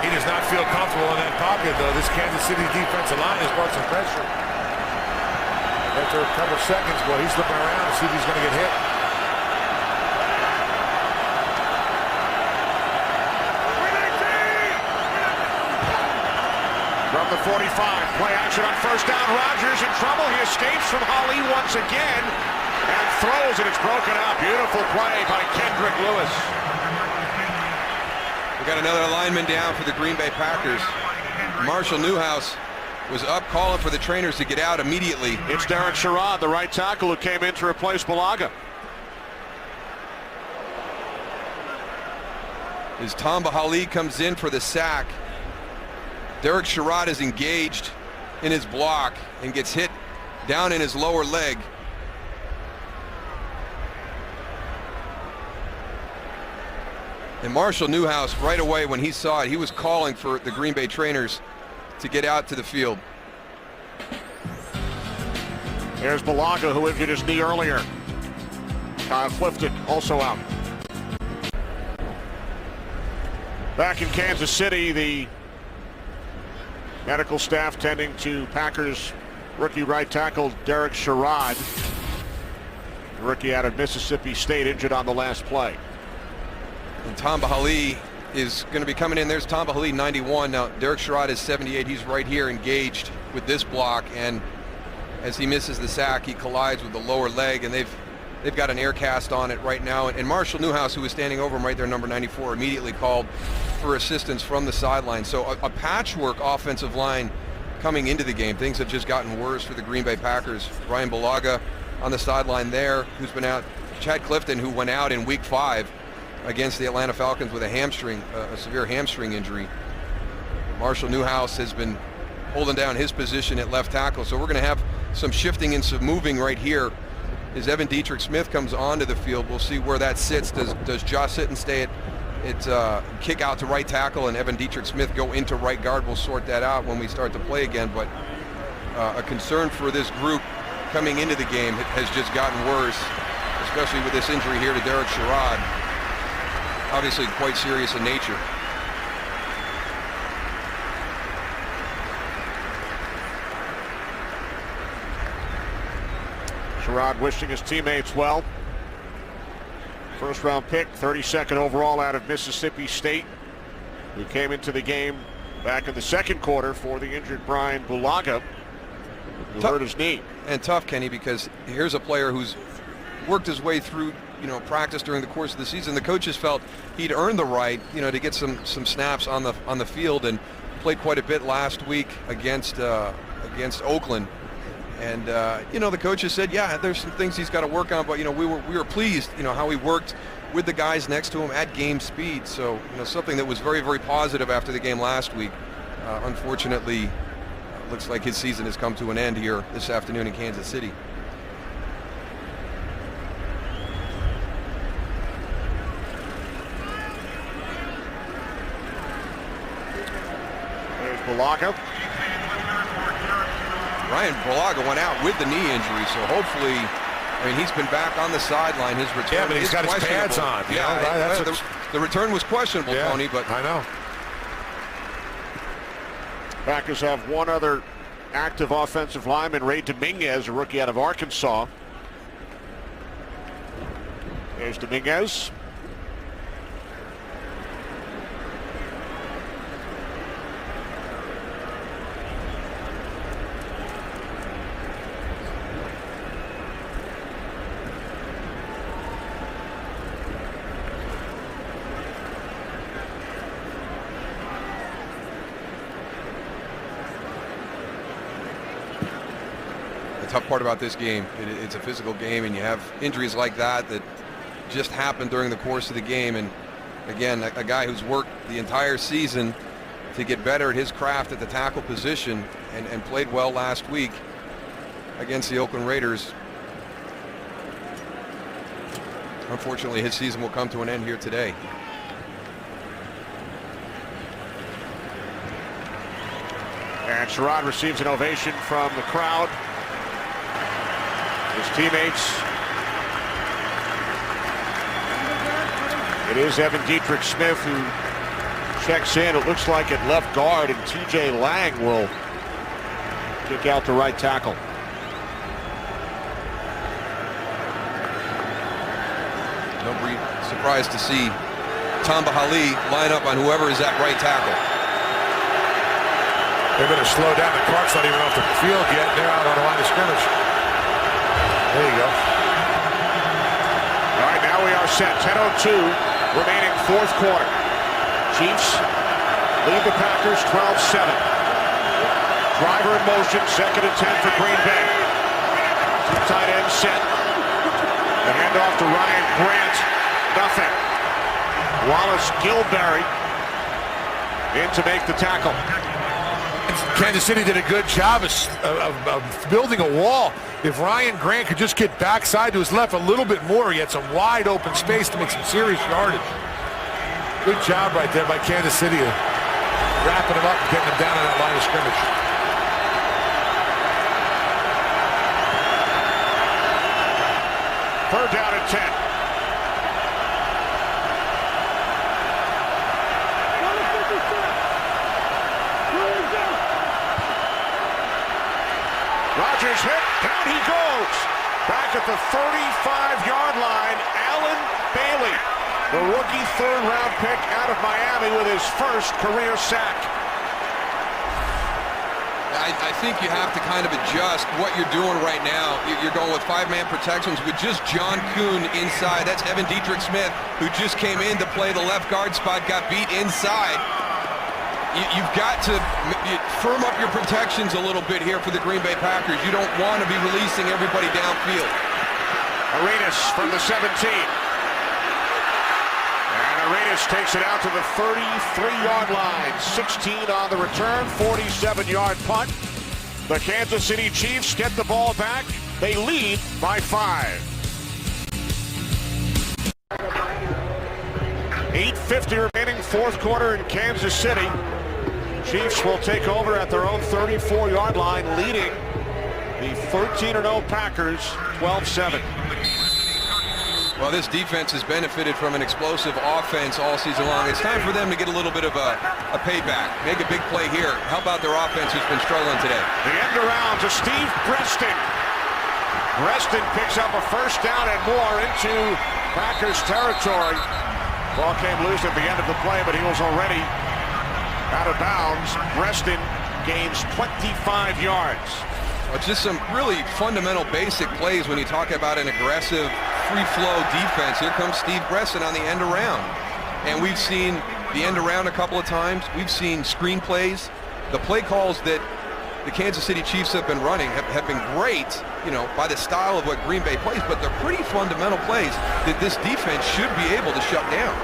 He does not feel comfortable in that pocket, though. This Kansas City defensive line has brought some pressure. After a couple seconds, boy, he's looking around to see if he's going to get hit. From the 45, play action on first down. Rodgers in trouble. He escapes from Holly once again and throws it. It's broken up. Beautiful play by Kendrick Lewis. We got another lineman down for the Green Bay Packers. Marshall Newhouse was up calling for the trainers to get out immediately. It's Darren Sherrod, the right tackle, who came in to replace Balaga. As Tamba Hali comes in for the sack, Derek Sherrod is engaged in his block and gets hit down in his lower leg. And Marshall Newhouse, right away when he saw it, he was calling for the Green Bay trainers to get out to the field. There's Bulaga, who injured his knee earlier. Kyle Clifton also out. Back in Kansas City, the medical staff tending to Packers rookie right tackle Derek Sherrod. The rookie out of Mississippi State, injured on the last play. And Tamba Hali is going to be coming in. There's Tamba Hali, 91. Now, Derek Sherrod is 78. He's right here engaged with this block, and as he misses the sack, he collides with the lower leg, and they've got an air cast on it right now. And Marshall Newhouse, who was standing over him right there, number 94, immediately called for assistance from the sideline. So a patchwork offensive line coming into the game. Things have just gotten worse for the Green Bay Packers. Ryan Bulaga on the sideline there, who's been out. Chad Clifton, who went out in week 5 against the Atlanta Falcons with a severe hamstring injury. Marshall Newhouse has been holding down his position at left tackle. So we're going to have some shifting and some moving right here as Evan Dietrich Smith comes onto the field. We'll see where that sits. Does Josh Sitton stay at kick out to right tackle and Evan Dietrich Smith go into right guard? We'll sort that out when we start to play again. But a concern for this group coming into the game has just gotten worse, especially with this injury here to Derek Sherrod. Obviously quite serious in nature. Sherrod wishing his teammates well. First round pick, 32nd overall out of Mississippi State, who came into the game back in the second quarter for the injured Brian Bulaga, who hurt his knee. And tough, Kenny, because here's a player who's worked his way through, practice during the course of the season. The coaches felt he'd earned the right, to get some snaps on the field, and played quite a bit last week against Oakland. And the coaches said, yeah, there's some things he's got to work on, but we were pleased, how he worked with the guys next to him at game speed. So something that was very, very positive after the game last week. Unfortunately, looks like his season has come to an end here this afternoon in Kansas City. There's Bulaga. Ryan Bulaga went out with the knee injury, so hopefully, he's been back on the sideline. His return, yeah, but he's got his pads on. The return was questionable, yeah, Tony. But I know. Packers have one other active offensive lineman, Ray Dominguez, a rookie out of Arkansas. There's Dominguez. Tough part about this game, it's a physical game, and you have injuries like that just happen during the course of the game. And again, a guy who's worked the entire season to get better at his craft at the tackle position and played well last week against the Oakland Raiders. Unfortunately, his season will come to an end here today. And Sherrod receives an ovation from the crowd. His teammates. It is Evan Dietrich Smith who checks in. It looks like at left guard, and TJ Lang will kick out to right tackle. Don't be surprised to see Tamba Hali line up on whoever is at right tackle. They're going to slow down. The clock's not even off the field yet. They're out on the line of scrimmage. There you go. All right, now we are set. 10:02 remaining fourth quarter. Chiefs lead the Packers 12-7. Driver in motion, 2nd and 10 for Green Bay. Two tight ends set. The handoff to Ryan Grant. Nothing. Wallace Gilberry in to make the tackle. Kansas City did a good job of building a wall. If Ryan Grant could just get backside to his left a little bit more, he had some wide open space to make some serious yardage. Good job right there by Kansas City, wrapping them up and getting them down on that line of scrimmage. Third down and 10. Rodgers hit, down he goes. Back at the 35-yard line, Allen Bailey, the rookie third-round pick out of Miami with his first career sack. I think you have to kind of adjust what you're doing right now. You're going with 5-man protections with just John Kuhn inside. That's Evan Dietrich Smith, who just came in to play the left guard spot, got beat inside. You've got to firm up your protections a little bit here for the Green Bay Packers. You don't want to be releasing everybody downfield. Arenas from the 17. And Arenas takes it out to the 33-yard line. 16 on the return, 47-yard punt. The Kansas City Chiefs get the ball back. They lead by 5. 8:50 remaining, fourth quarter in Kansas City. Chiefs will take over at their own 34-yard line, leading the 13-0 Packers 12-7. Well, this defense has benefited from an explosive offense all season long. It's time for them to get a little bit of a payback. Make a big play here. How about their offense who's been struggling today? The end around to Steve Breaston. Breaston picks up a first down and more into Packers territory. Ball came loose at the end of the play, but he was already out of bounds. Breaston gains 25 yards. Well, just some really fundamental basic plays when you talk about an aggressive free flow defense. Here comes Steve Breaston on the end around. And we've seen the end around a couple of times. We've seen screen plays. The play calls that the Kansas City Chiefs have been running have been great, you know, by the style of what Green Bay plays, but they're pretty fundamental plays that this defense should be able to shut down.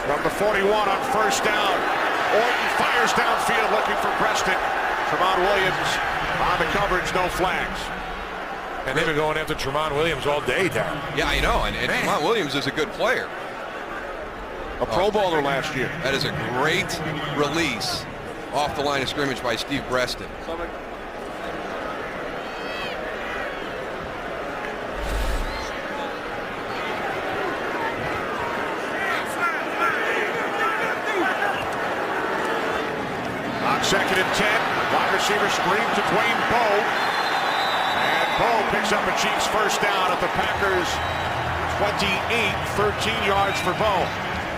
From the 41 on first down, Orton fires downfield looking for Preston. Tramon Williams on the coverage, no flags. And they've been going after Tramon Williams all day, Darren. Yeah, I know, and Tramon Williams is a good player. A Pro Bowler last year. That is a great release off the line of scrimmage by Steve Breaston. On second and 10, wide receiver screen to Dwayne Bowe. And Bowe picks up a Chiefs first down at the Packers 28, 13 yards for Bowe.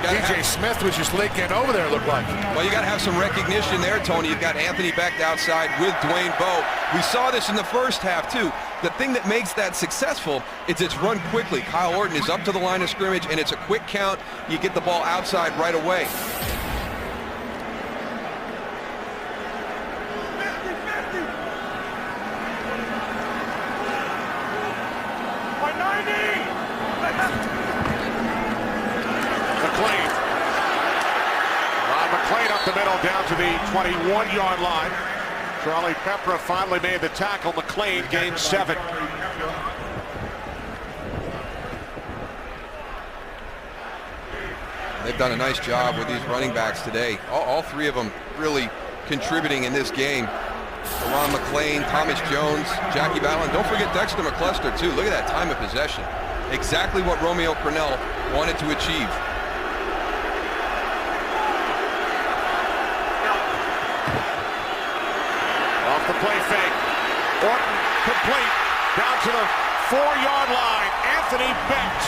DJ Smith was just licking over there, it looked like. Well, you got to have some recognition there, Tony. You've got Anthony backed outside with Dwayne Bowe. We saw this in the first half, too. The thing that makes that successful is it's run quickly. Kyle Orton is up to the line of scrimmage, and it's a quick count. You get the ball outside right away. McLean up the middle down to the 21-yard line. Charlie Peppra finally made the tackle. McLean gained 7. They've done a nice job with these running backs today. All three of them really contributing in this game. Ron McLean, Thomas Jones, Jackie Ballin. Don't forget Dexter McCluster, too. Look at that time of possession. Exactly what Romeo Crennel wanted to achieve. Off the play fake. Orton complete down to the 4-yard line. Anthony Bent.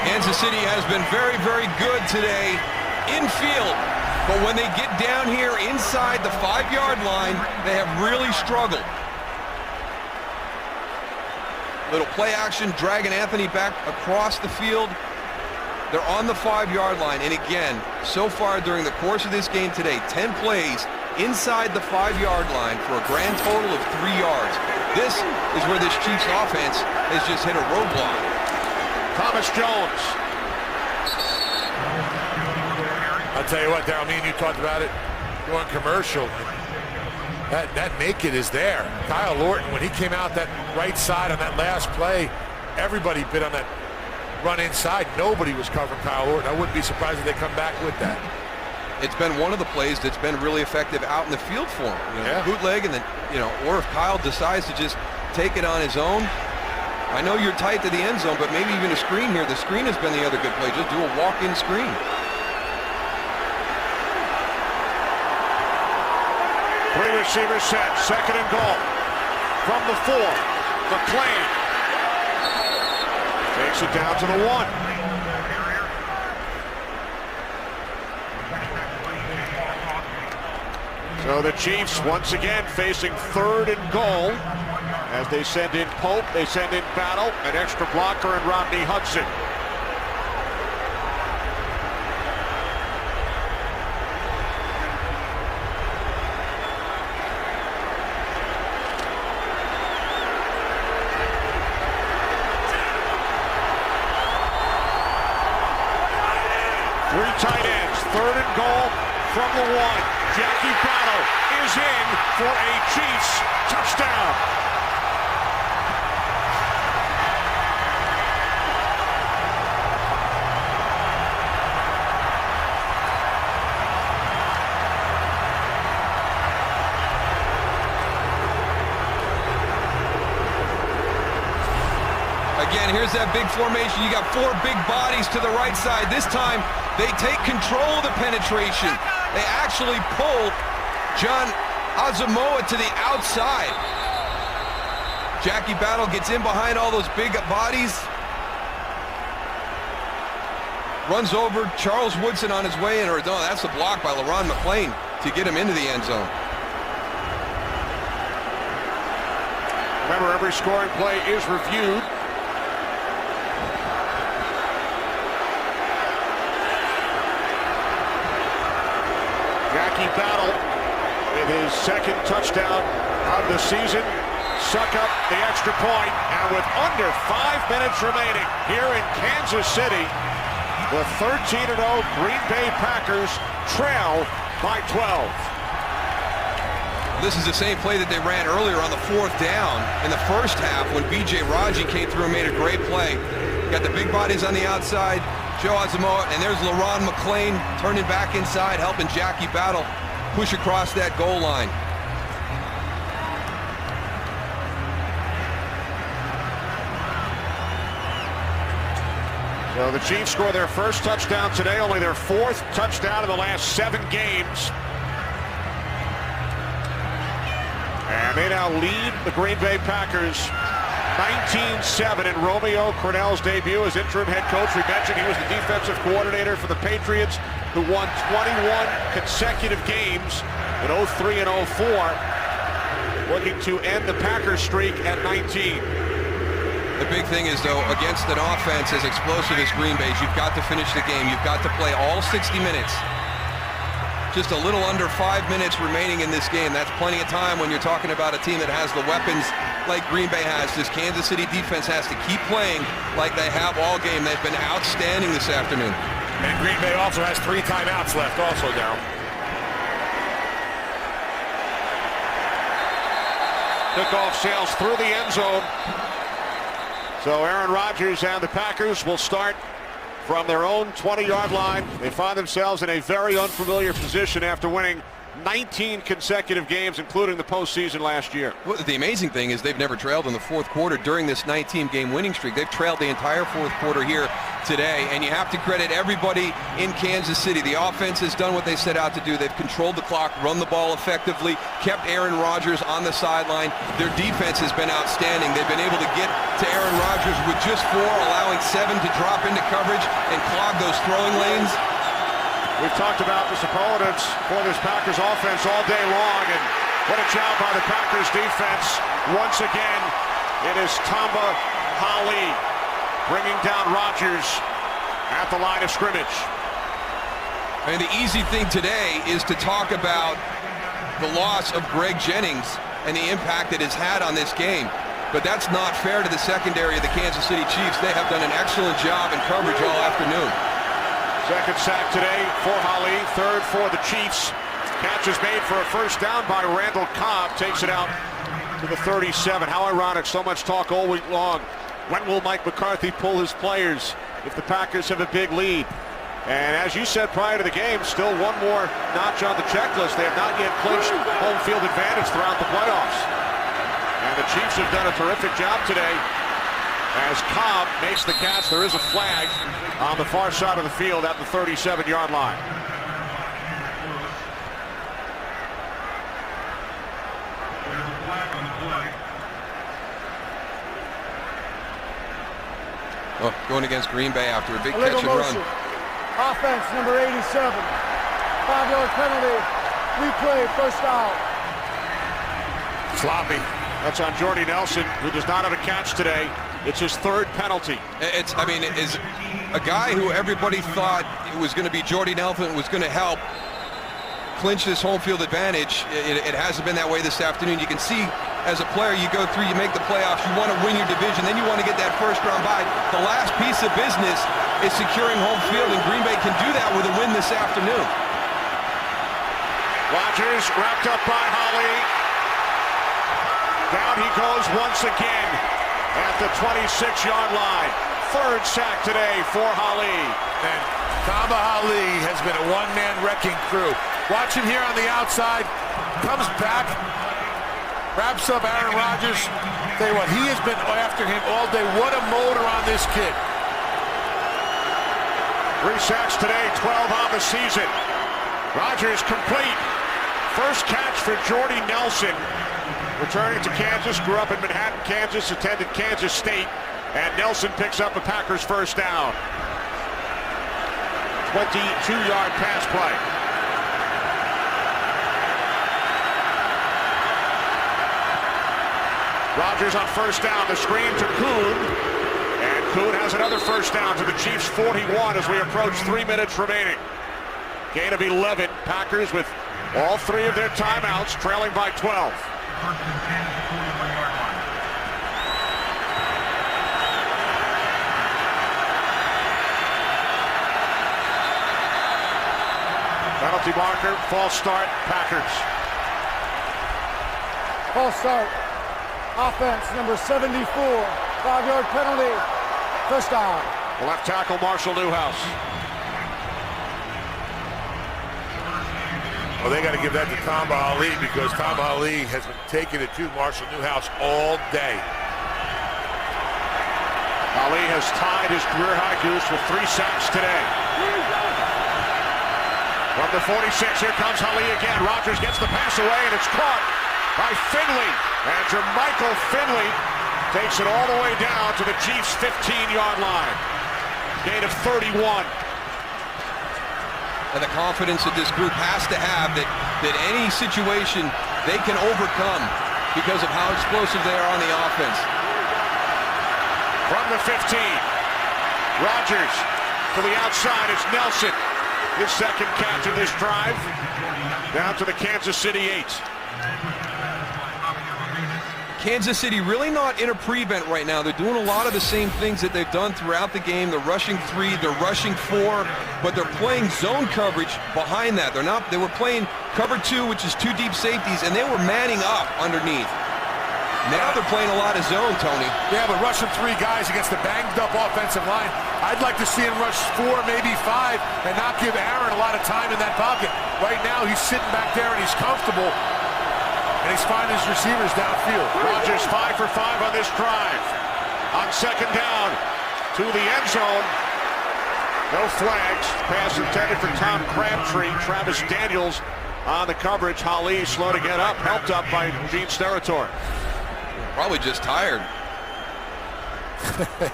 Kansas City has been very, very good today infield. But when they get down here inside the 5-yard line, they have really struggled. Little play action, dragging Anthony back across the field. They're on the 5-yard line. And again, so far during the course of this game today, 10 plays inside the 5-yard line for a grand total of 3 yards. This is where this Chiefs offense has just hit a roadblock. Thomas Jones. I'll tell you what, Darryl, me and you talked about it during commercial. That naked is there. Kyle Lorton, when he came out that right side on that last play, everybody bit on that run inside. Nobody was covering Kyle Lorton. I wouldn't be surprised if they come back with that. It's been one of the plays that's been really effective out in the field for him. Yeah. Bootleg, and then, or if Kyle decides to just take it on his own. I know you're tight to the end zone, but maybe even a screen here. The screen has been the other good play. Just do a walk-in screen. Three receivers set, 2nd and goal. From the 4, McClain takes it down to the 1. So the Chiefs once again facing 3rd and goal as they send in Pope, they send in Battle, an extra blocker, and Rodney Hudson. Three tight ends, 3rd and goal from the 1. Jackie Battle is in for a Chiefs touchdown. Again, here's that big formation. You got 4 big bodies to the right side. This time, they take control of the penetration. They actually pull John Asamoah to the outside. Jackie Battle gets in behind all those big bodies. Runs over Charles Woodson on his way in, or no, that's a block by LaRon McClain to get him into the end zone. Remember, every scoring play is reviewed. Jackie Battle with his 2nd touchdown of the season. Suck up the extra point, and with under 5 minutes remaining here in Kansas City, the 13-0 Green Bay Packers trail by 12. This is the same play that they ran earlier on the 4th down in the first half when B.J. Raji came through and made a great play. Got the big bodies on the outside, Joe Asamoah, and there's LaRon McClain turning back inside, helping Jackie Battle push across that goal line. So the Chiefs score their first touchdown today, only their 4th touchdown in the last 7 games. And they now lead the Green Bay Packers 19-7 in Romeo Crennel's debut as interim head coach. We mentioned he was the defensive coordinator for the Patriots, who won 21 consecutive games in 03 and 04, looking to end the Packers streak at 19. The big thing is, though, against an offense as explosive as Green Bay's, you've got to finish the game. You've got to play all 60 minutes. Just a little under 5 minutes remaining in this game. That's plenty of time when you're talking about a team that has the weapons like Green Bay has. This Kansas City defense has to keep playing like they have all game. They've been outstanding this afternoon. And Green Bay also has 3 timeouts left also, Darryl. Kickoff sails through the end zone. So Aaron Rodgers and the Packers will start from their own 20-yard line. They find themselves in a very unfamiliar position after winning 19 consecutive games, including the postseason last year. Well, the amazing thing is they've never trailed in the 4th quarter during this 19-game winning streak. They've trailed the entire 4th quarter here today, and you have to credit everybody in Kansas City. The offense has done what they set out to do. They've controlled the clock, run the ball effectively, kept Aaron Rodgers on the sideline. Their defense has been outstanding. They've been able to get to Aaron Rodgers with just 4, allowing 7 to drop into coverage and clog those throwing lanes. We've talked about the superlatives for this Packers offense all day long, and what a job by the Packers defense. Once again, it is Tamba Hali bringing down Rodgers at the line of scrimmage. And the easy thing today is to talk about the loss of Greg Jennings and the impact it has had on this game. But that's not fair to the secondary of the Kansas City Chiefs. They have done an excellent job in coverage all afternoon. Second sack today for Hali, 3rd for the Chiefs. Catch is made for a first down by Randall Cobb. Takes it out to the 37. How ironic. So much talk all week long. When will Mike McCarthy pull his players if the Packers have a big lead? And as you said prior to the game, still one more notch on the checklist. They have not yet clinched home field advantage throughout the playoffs. And the Chiefs have done a terrific job today. As Cobb makes the catch, there is a flag on the far side of the field at the 37-yard line. Oh, going against Green Bay after a big Illegal catch and motion. run. Offense, number 87. 5-yard penalty. Replay, first down. Sloppy. That's on Jordy Nelson, who does not have a catch today. It's his third penalty. Is a guy who everybody thought it was going to be Jordy Nelson was going to help clinch this home field advantage. It hasn't been that way this afternoon. You can see as a player, you go through, you make the playoffs, you want to win your division, then you want to get that first round bye. The last piece of business is securing home field, and Green Bay can do that with a win this afternoon. Rodgers wrapped up by Holly. Down he goes once again at the 26-yard line. Third sack today for Holly. And Tamba Hali has been a one-man wrecking crew. Watch him here on the outside. Comes back. Wraps up Aaron Rodgers. Tell you what, he has been after him all day. What a motor on this kid. 3 sacks today, 12 on the season. Rodgers complete. First catch for Jordy Nelson. Returning to Kansas, grew up in Manhattan, Kansas, attended Kansas State, and Nelson picks up a Packers first down. 22-yard pass play. Rodgers on first down, the screen to Kuhn. And Kuhn has another first down to the Chiefs' 41 as we approach 3 minutes remaining. Gain of 11. Packers with all 3 of their timeouts, trailing by 12. Penalty marker, false start, Packers. False start. Offense, number 74. 5-yard penalty. First down. Left tackle, Marshall Newhouse. Well, they got to give that to Tamba Hali because Tamba Hali has been taking it to Marshall Newhouse all day. Ali has tied his career high goose with 3 sacks today. From the 46, here comes Ali again. Rodgers gets the pass away, and it's caught by Finley. And Jermichael Finley takes it all the way down to the Chiefs' 15-yard line. Gain of 31. And the confidence that this group has to have that any situation they can overcome because of how explosive they are on the offense. From the 15, Rodgers to the outside. It's Nelson. His second catch of this drive. Down to the Kansas City 8. Kansas City really not in a prevent right now. They're doing a lot of the same things that they've done throughout the game. They're rushing 3, they're rushing 4, but they're playing zone coverage behind that. They were playing cover 2, which is 2 deep safeties, and they were manning up underneath. Now they're playing a lot of zone, Tony. Yeah, but rushing 3 guys against the banged-up offensive line. I'd like to see him rush 4, maybe 5, and not give Aaron a lot of time in that pocket. Right now, he's sitting back there, and he's comfortable, and he's finding his receivers downfield. Rodgers 5 for 5 on this drive. On second down to the end zone. No flags. Pass intended for Tom Crabtree. Travis Daniels on the coverage. Hali slow to get up, helped up by Gene Steratore. Probably just tired.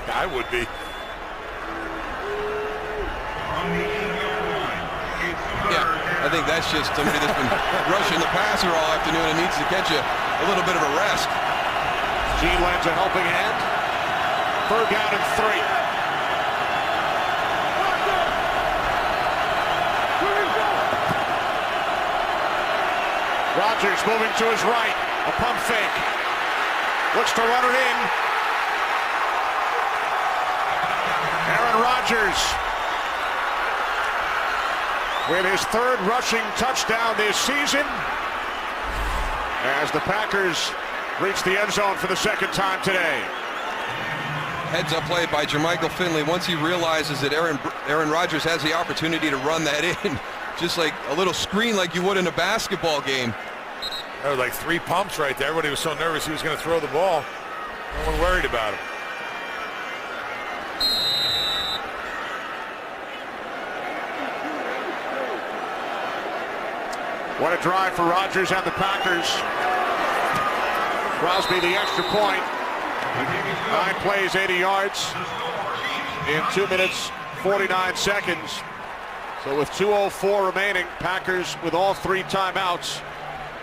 I would be. Yeah, I think that's just somebody that's been rushing the passer all afternoon and needs to catch a little bit of a rest. Gene lends a helping hand. Third down and 3. Rodgers moving to his right. A pump fake. Looks to run it in. Aaron Rodgers with his third rushing touchdown this season as the Packers reach the end zone for the second time today. Heads-up play by Jermichael Finley. Once he realizes that Aaron Rodgers has the opportunity to run that in, just like a little screen like you would in a basketball game. There were like 3 pumps right there. Everybody was so nervous he was going to throw the ball. No one worried about him. What a drive for Rodgers and the Packers. Crosby the extra point. 9 plays, 80 yards in 2 minutes, 49 seconds. So with 2:04 remaining, Packers with all 3 timeouts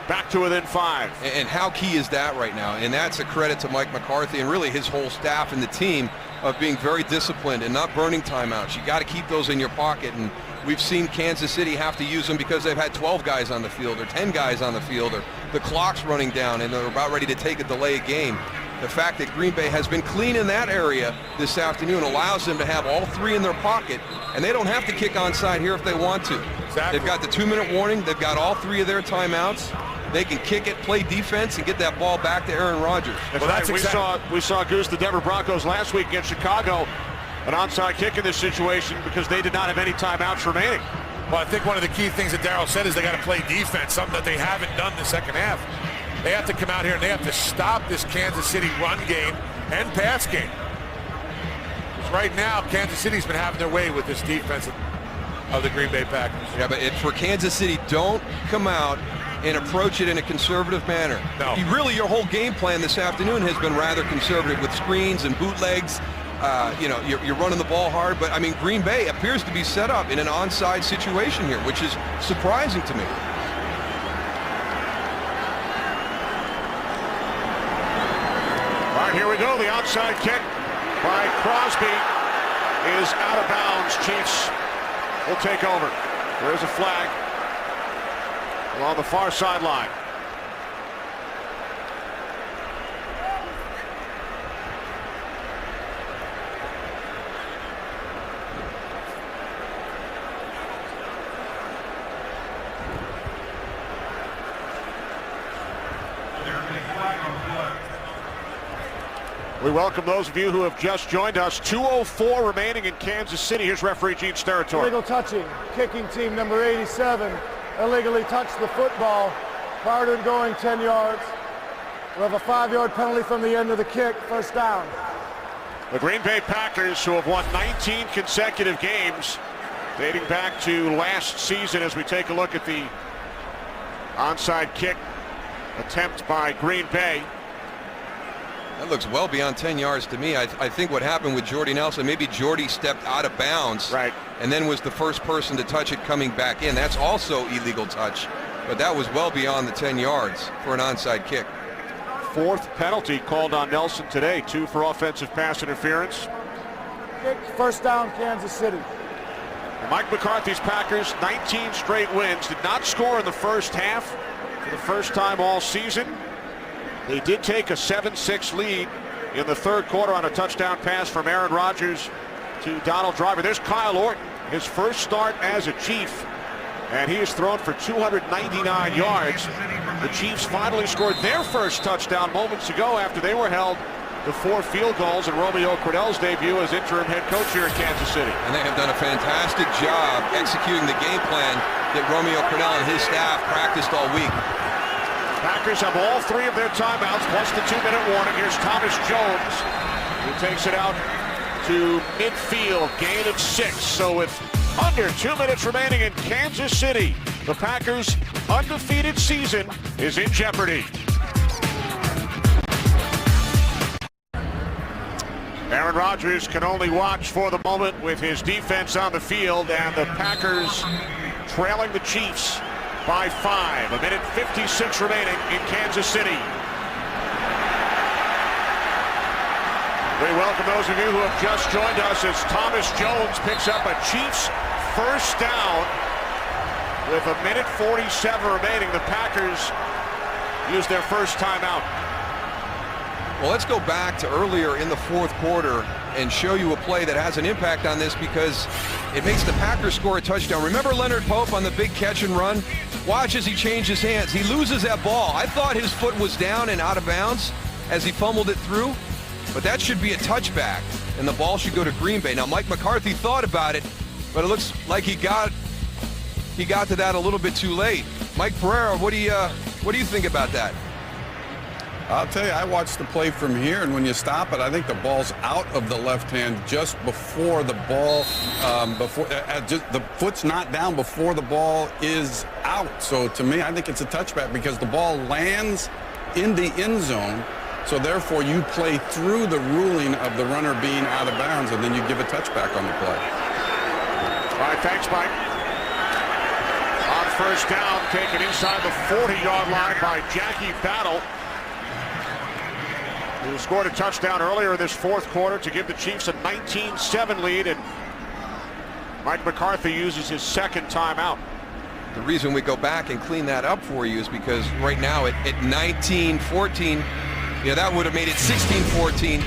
back to within 5. And how key is that right now? And that's a credit to Mike McCarthy and really his whole staff and the team of being very disciplined and not burning timeouts. You got to keep those in your pocket, and we've seen Kansas City have to use them because they've had 12 guys on the field or 10 guys on the field, or the clock's running down and they're about ready to take a delay game. The fact that Green Bay has been clean in that area this afternoon allows them to have all 3 in their pocket, and they don't have to kick onside here if they want to. Exactly. They've got the 2-minute warning. They've got all 3 of their timeouts. They can kick it, play defense, and get that ball back to Aaron Rodgers. Well, that's we saw Goose, the Denver Broncos, last week against Chicago, an onside kick in this situation because they did not have any timeouts remaining. Well, I think one of the key things that Darryl said is they got to play defense, something that they haven't done the second half. They have to come out here and they have to stop this Kansas City run game and pass game. Because right now, Kansas City's been having their way with this defense of the Green Bay Packers. Yeah, but for Kansas City, don't come out and approach it in a conservative manner. No. Really, your whole game plan this afternoon has been rather conservative with screens and bootlegs. You're running the ball hard, but I mean, Green Bay appears to be set up in an onside situation here, which is surprising to me. All right, here we go. The onside kick by Crosby is out of bounds. Chiefs will take over. There's a flag along the far sideline. We welcome those of you who have just joined us. 2:04 remaining in Kansas City. Here's referee Gene Steratore. Illegal touching. Kicking team number 87 illegally touched the football prior to it going 10 yards. We'll have a 5-yard penalty from the end of the kick. First down. The Green Bay Packers, who have won 19 consecutive games dating back to last season, as we take a look at the onside kick attempt by Green Bay. That looks well beyond 10 yards to me. I think what happened with Jordy Nelson, maybe Jordy stepped out of bounds, right, and then was the first person to touch it coming back in. That's also illegal touch, but that was well beyond the 10 yards for an onside kick. 4th penalty called on Nelson today, 2 for offensive pass interference. Kick, first down, Kansas City. Mike McCarthy's Packers, 19 straight wins, did not score in the first half for the first time all season. They did take a 7-6 lead in the third quarter on a touchdown pass from Aaron Rodgers to Donald Driver. There's Kyle Orton, his first start as a Chief, and he has thrown for 299 yards. The Chiefs finally scored their first touchdown moments ago after they were held to 4 field goals in Romeo Crennel's debut as interim head coach here in Kansas City. And they have done a fantastic job executing the game plan that Romeo Crennel and his staff practiced all week. Packers have all 3 of their timeouts plus the 2-minute warning. Here's Thomas Jones, who takes it out to midfield, gain of 6. So with under 2 minutes remaining in Kansas City, the Packers' undefeated season is in jeopardy. Aaron Rodgers can only watch for the moment with his defense on the field, and the Packers trailing the Chiefs by 5. 1:56 remaining in Kansas City. We welcome those of you who have just joined us as Thomas Jones picks up a Chiefs first down with 1:47 remaining. The Packers use their first timeout. Well, let's go back to earlier in the fourth quarter and show you a play that has an impact on this because it makes the Packers score a touchdown. Remember Leonard Pope on the big catch and run? Watch as he changes hands. He loses that ball. I thought his foot was down and out of bounds as he fumbled it through, but that should be a touchback, and the ball should go to Green Bay. Now, Mike McCarthy thought about it, but it looks like he got to that a little bit too late. Mike Pereira, what do you think about that? I'll tell you, I watched the play from here, and when you stop it, I think the ball's out of the left hand just before the ball, the foot's not down before the ball is out. So to me, I think it's a touchback because the ball lands in the end zone. So therefore, you play through the ruling of the runner being out of bounds, and then you give a touchback on the play. All right, thanks, Mike. On first down, taken inside the 40-yard line by Jackie Battle, who scored a touchdown earlier in this fourth quarter to give the Chiefs a 19-7 lead, and Mike McCarthy uses his second timeout. The reason we go back and clean that up for you is because right now at 19-14, that would have made it 16-14.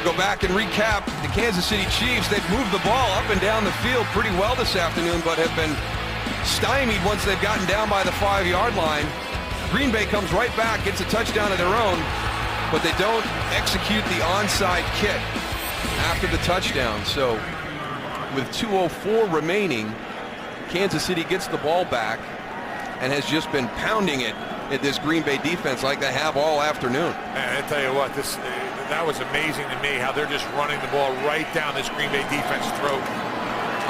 Go back and recap the Kansas City Chiefs. They've moved the ball up and down the field pretty well this afternoon, but have been stymied once they've gotten down by the 5-yard line. Green Bay comes right back, gets a touchdown of their own, but they don't execute the onside kick after the touchdown. So with 2:04 remaining, Kansas City gets the ball back and has just been pounding it at this Green Bay defense like they have all afternoon. And I tell you what, that was amazing to me how they're just running the ball right down this Green Bay defense throat.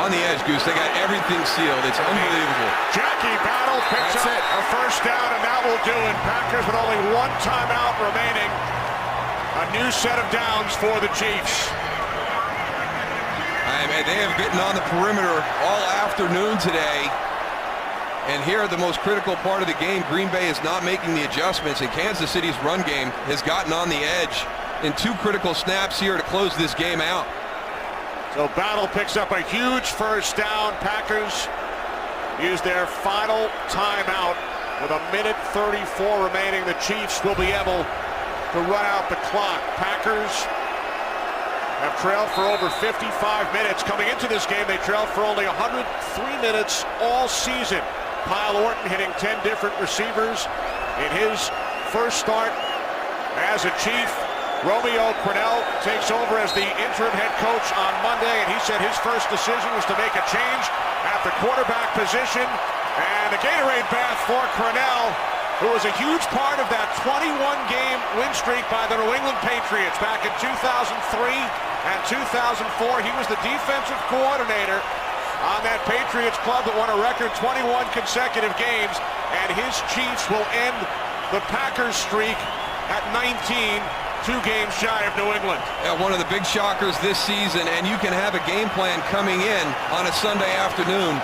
On the edge, Goose, they got everything sealed. It's unbelievable. Jackie Battle picks up a first down, and that will do it. Packers with only one timeout remaining. A new set of downs for the Chiefs. They have been on the perimeter all afternoon today. And here at the most critical part of the game, Green Bay is not making the adjustments, and Kansas City's run game has gotten on the edge in 2 critical snaps here to close this game out. So Battle picks up a huge first down. Packers use their final timeout with 1:34 remaining. The Chiefs will be able to run out the clock. Packers have trailed for over 55 minutes. Coming into this game, they trailed for only 103 minutes all season. Kyle Orton hitting 10 different receivers in his first start as a Chief. Romeo Crennel takes over as the interim head coach on Monday, and he said his first decision was to make a change at the quarterback position. And a Gatorade bath for Crennel, who was a huge part of that 21-game win streak by the New England Patriots back in 2003 and 2004. He was the defensive coordinator on that Patriots club that won a record 21 consecutive games, and his Chiefs will end the Packers streak at 19, 2 games shy of New England. Yeah, one of the big shockers this season, and you can have a game plan coming in on a Sunday afternoon,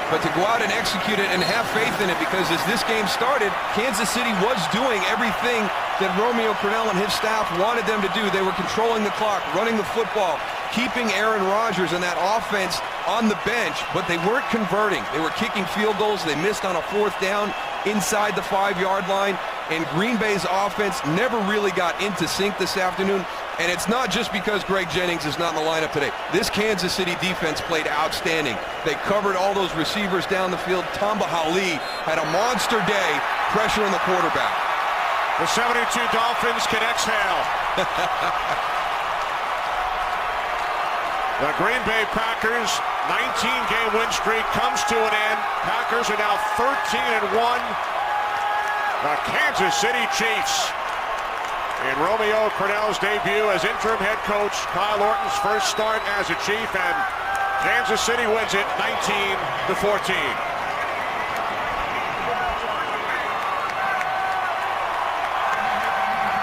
but to go out and execute it and have faith in it, because as this game started, Kansas City was doing everything that Romeo Crennel and his staff wanted them to do. They were controlling the clock, running the football, keeping Aaron Rodgers and that offense on the bench, but they weren't converting. They were kicking field goals. They missed on a 4th down inside the 5-yard line, and Green Bay's offense never really got into sync this afternoon. And it's not just because Greg Jennings is not in the lineup today. This Kansas City defense played outstanding. They covered all those receivers down the field. Tamba Hali had a monster day pressuring the quarterback. The 72 Dolphins can exhale. The Green Bay Packers 19-game win streak comes to an end. Packers are now 13-1. The Kansas City Chiefs, in Romeo Crennel's debut as interim head coach, Kyle Orton's first start as a Chief, and Kansas City wins it 19-14.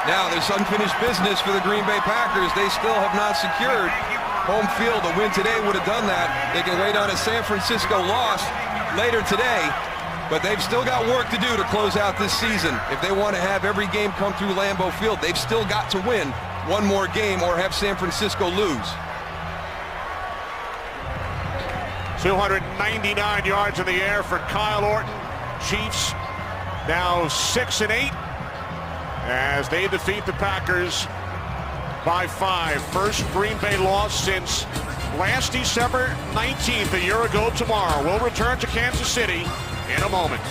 Now there's unfinished business for the Green Bay Packers. They still have not secured home field. A win today would have done that. They can wait on a San Francisco loss later today, but they've still got work to do to close out this season. If they want to have every game come through Lambeau Field, they've still got to win one more game or have San Francisco lose. 299 yards in the air for Kyle Orton. Chiefs now 6-8 as they defeat the Packers by 5. First Green Bay loss since last December 19th, a year ago tomorrow. We'll return to Kansas City in a moment.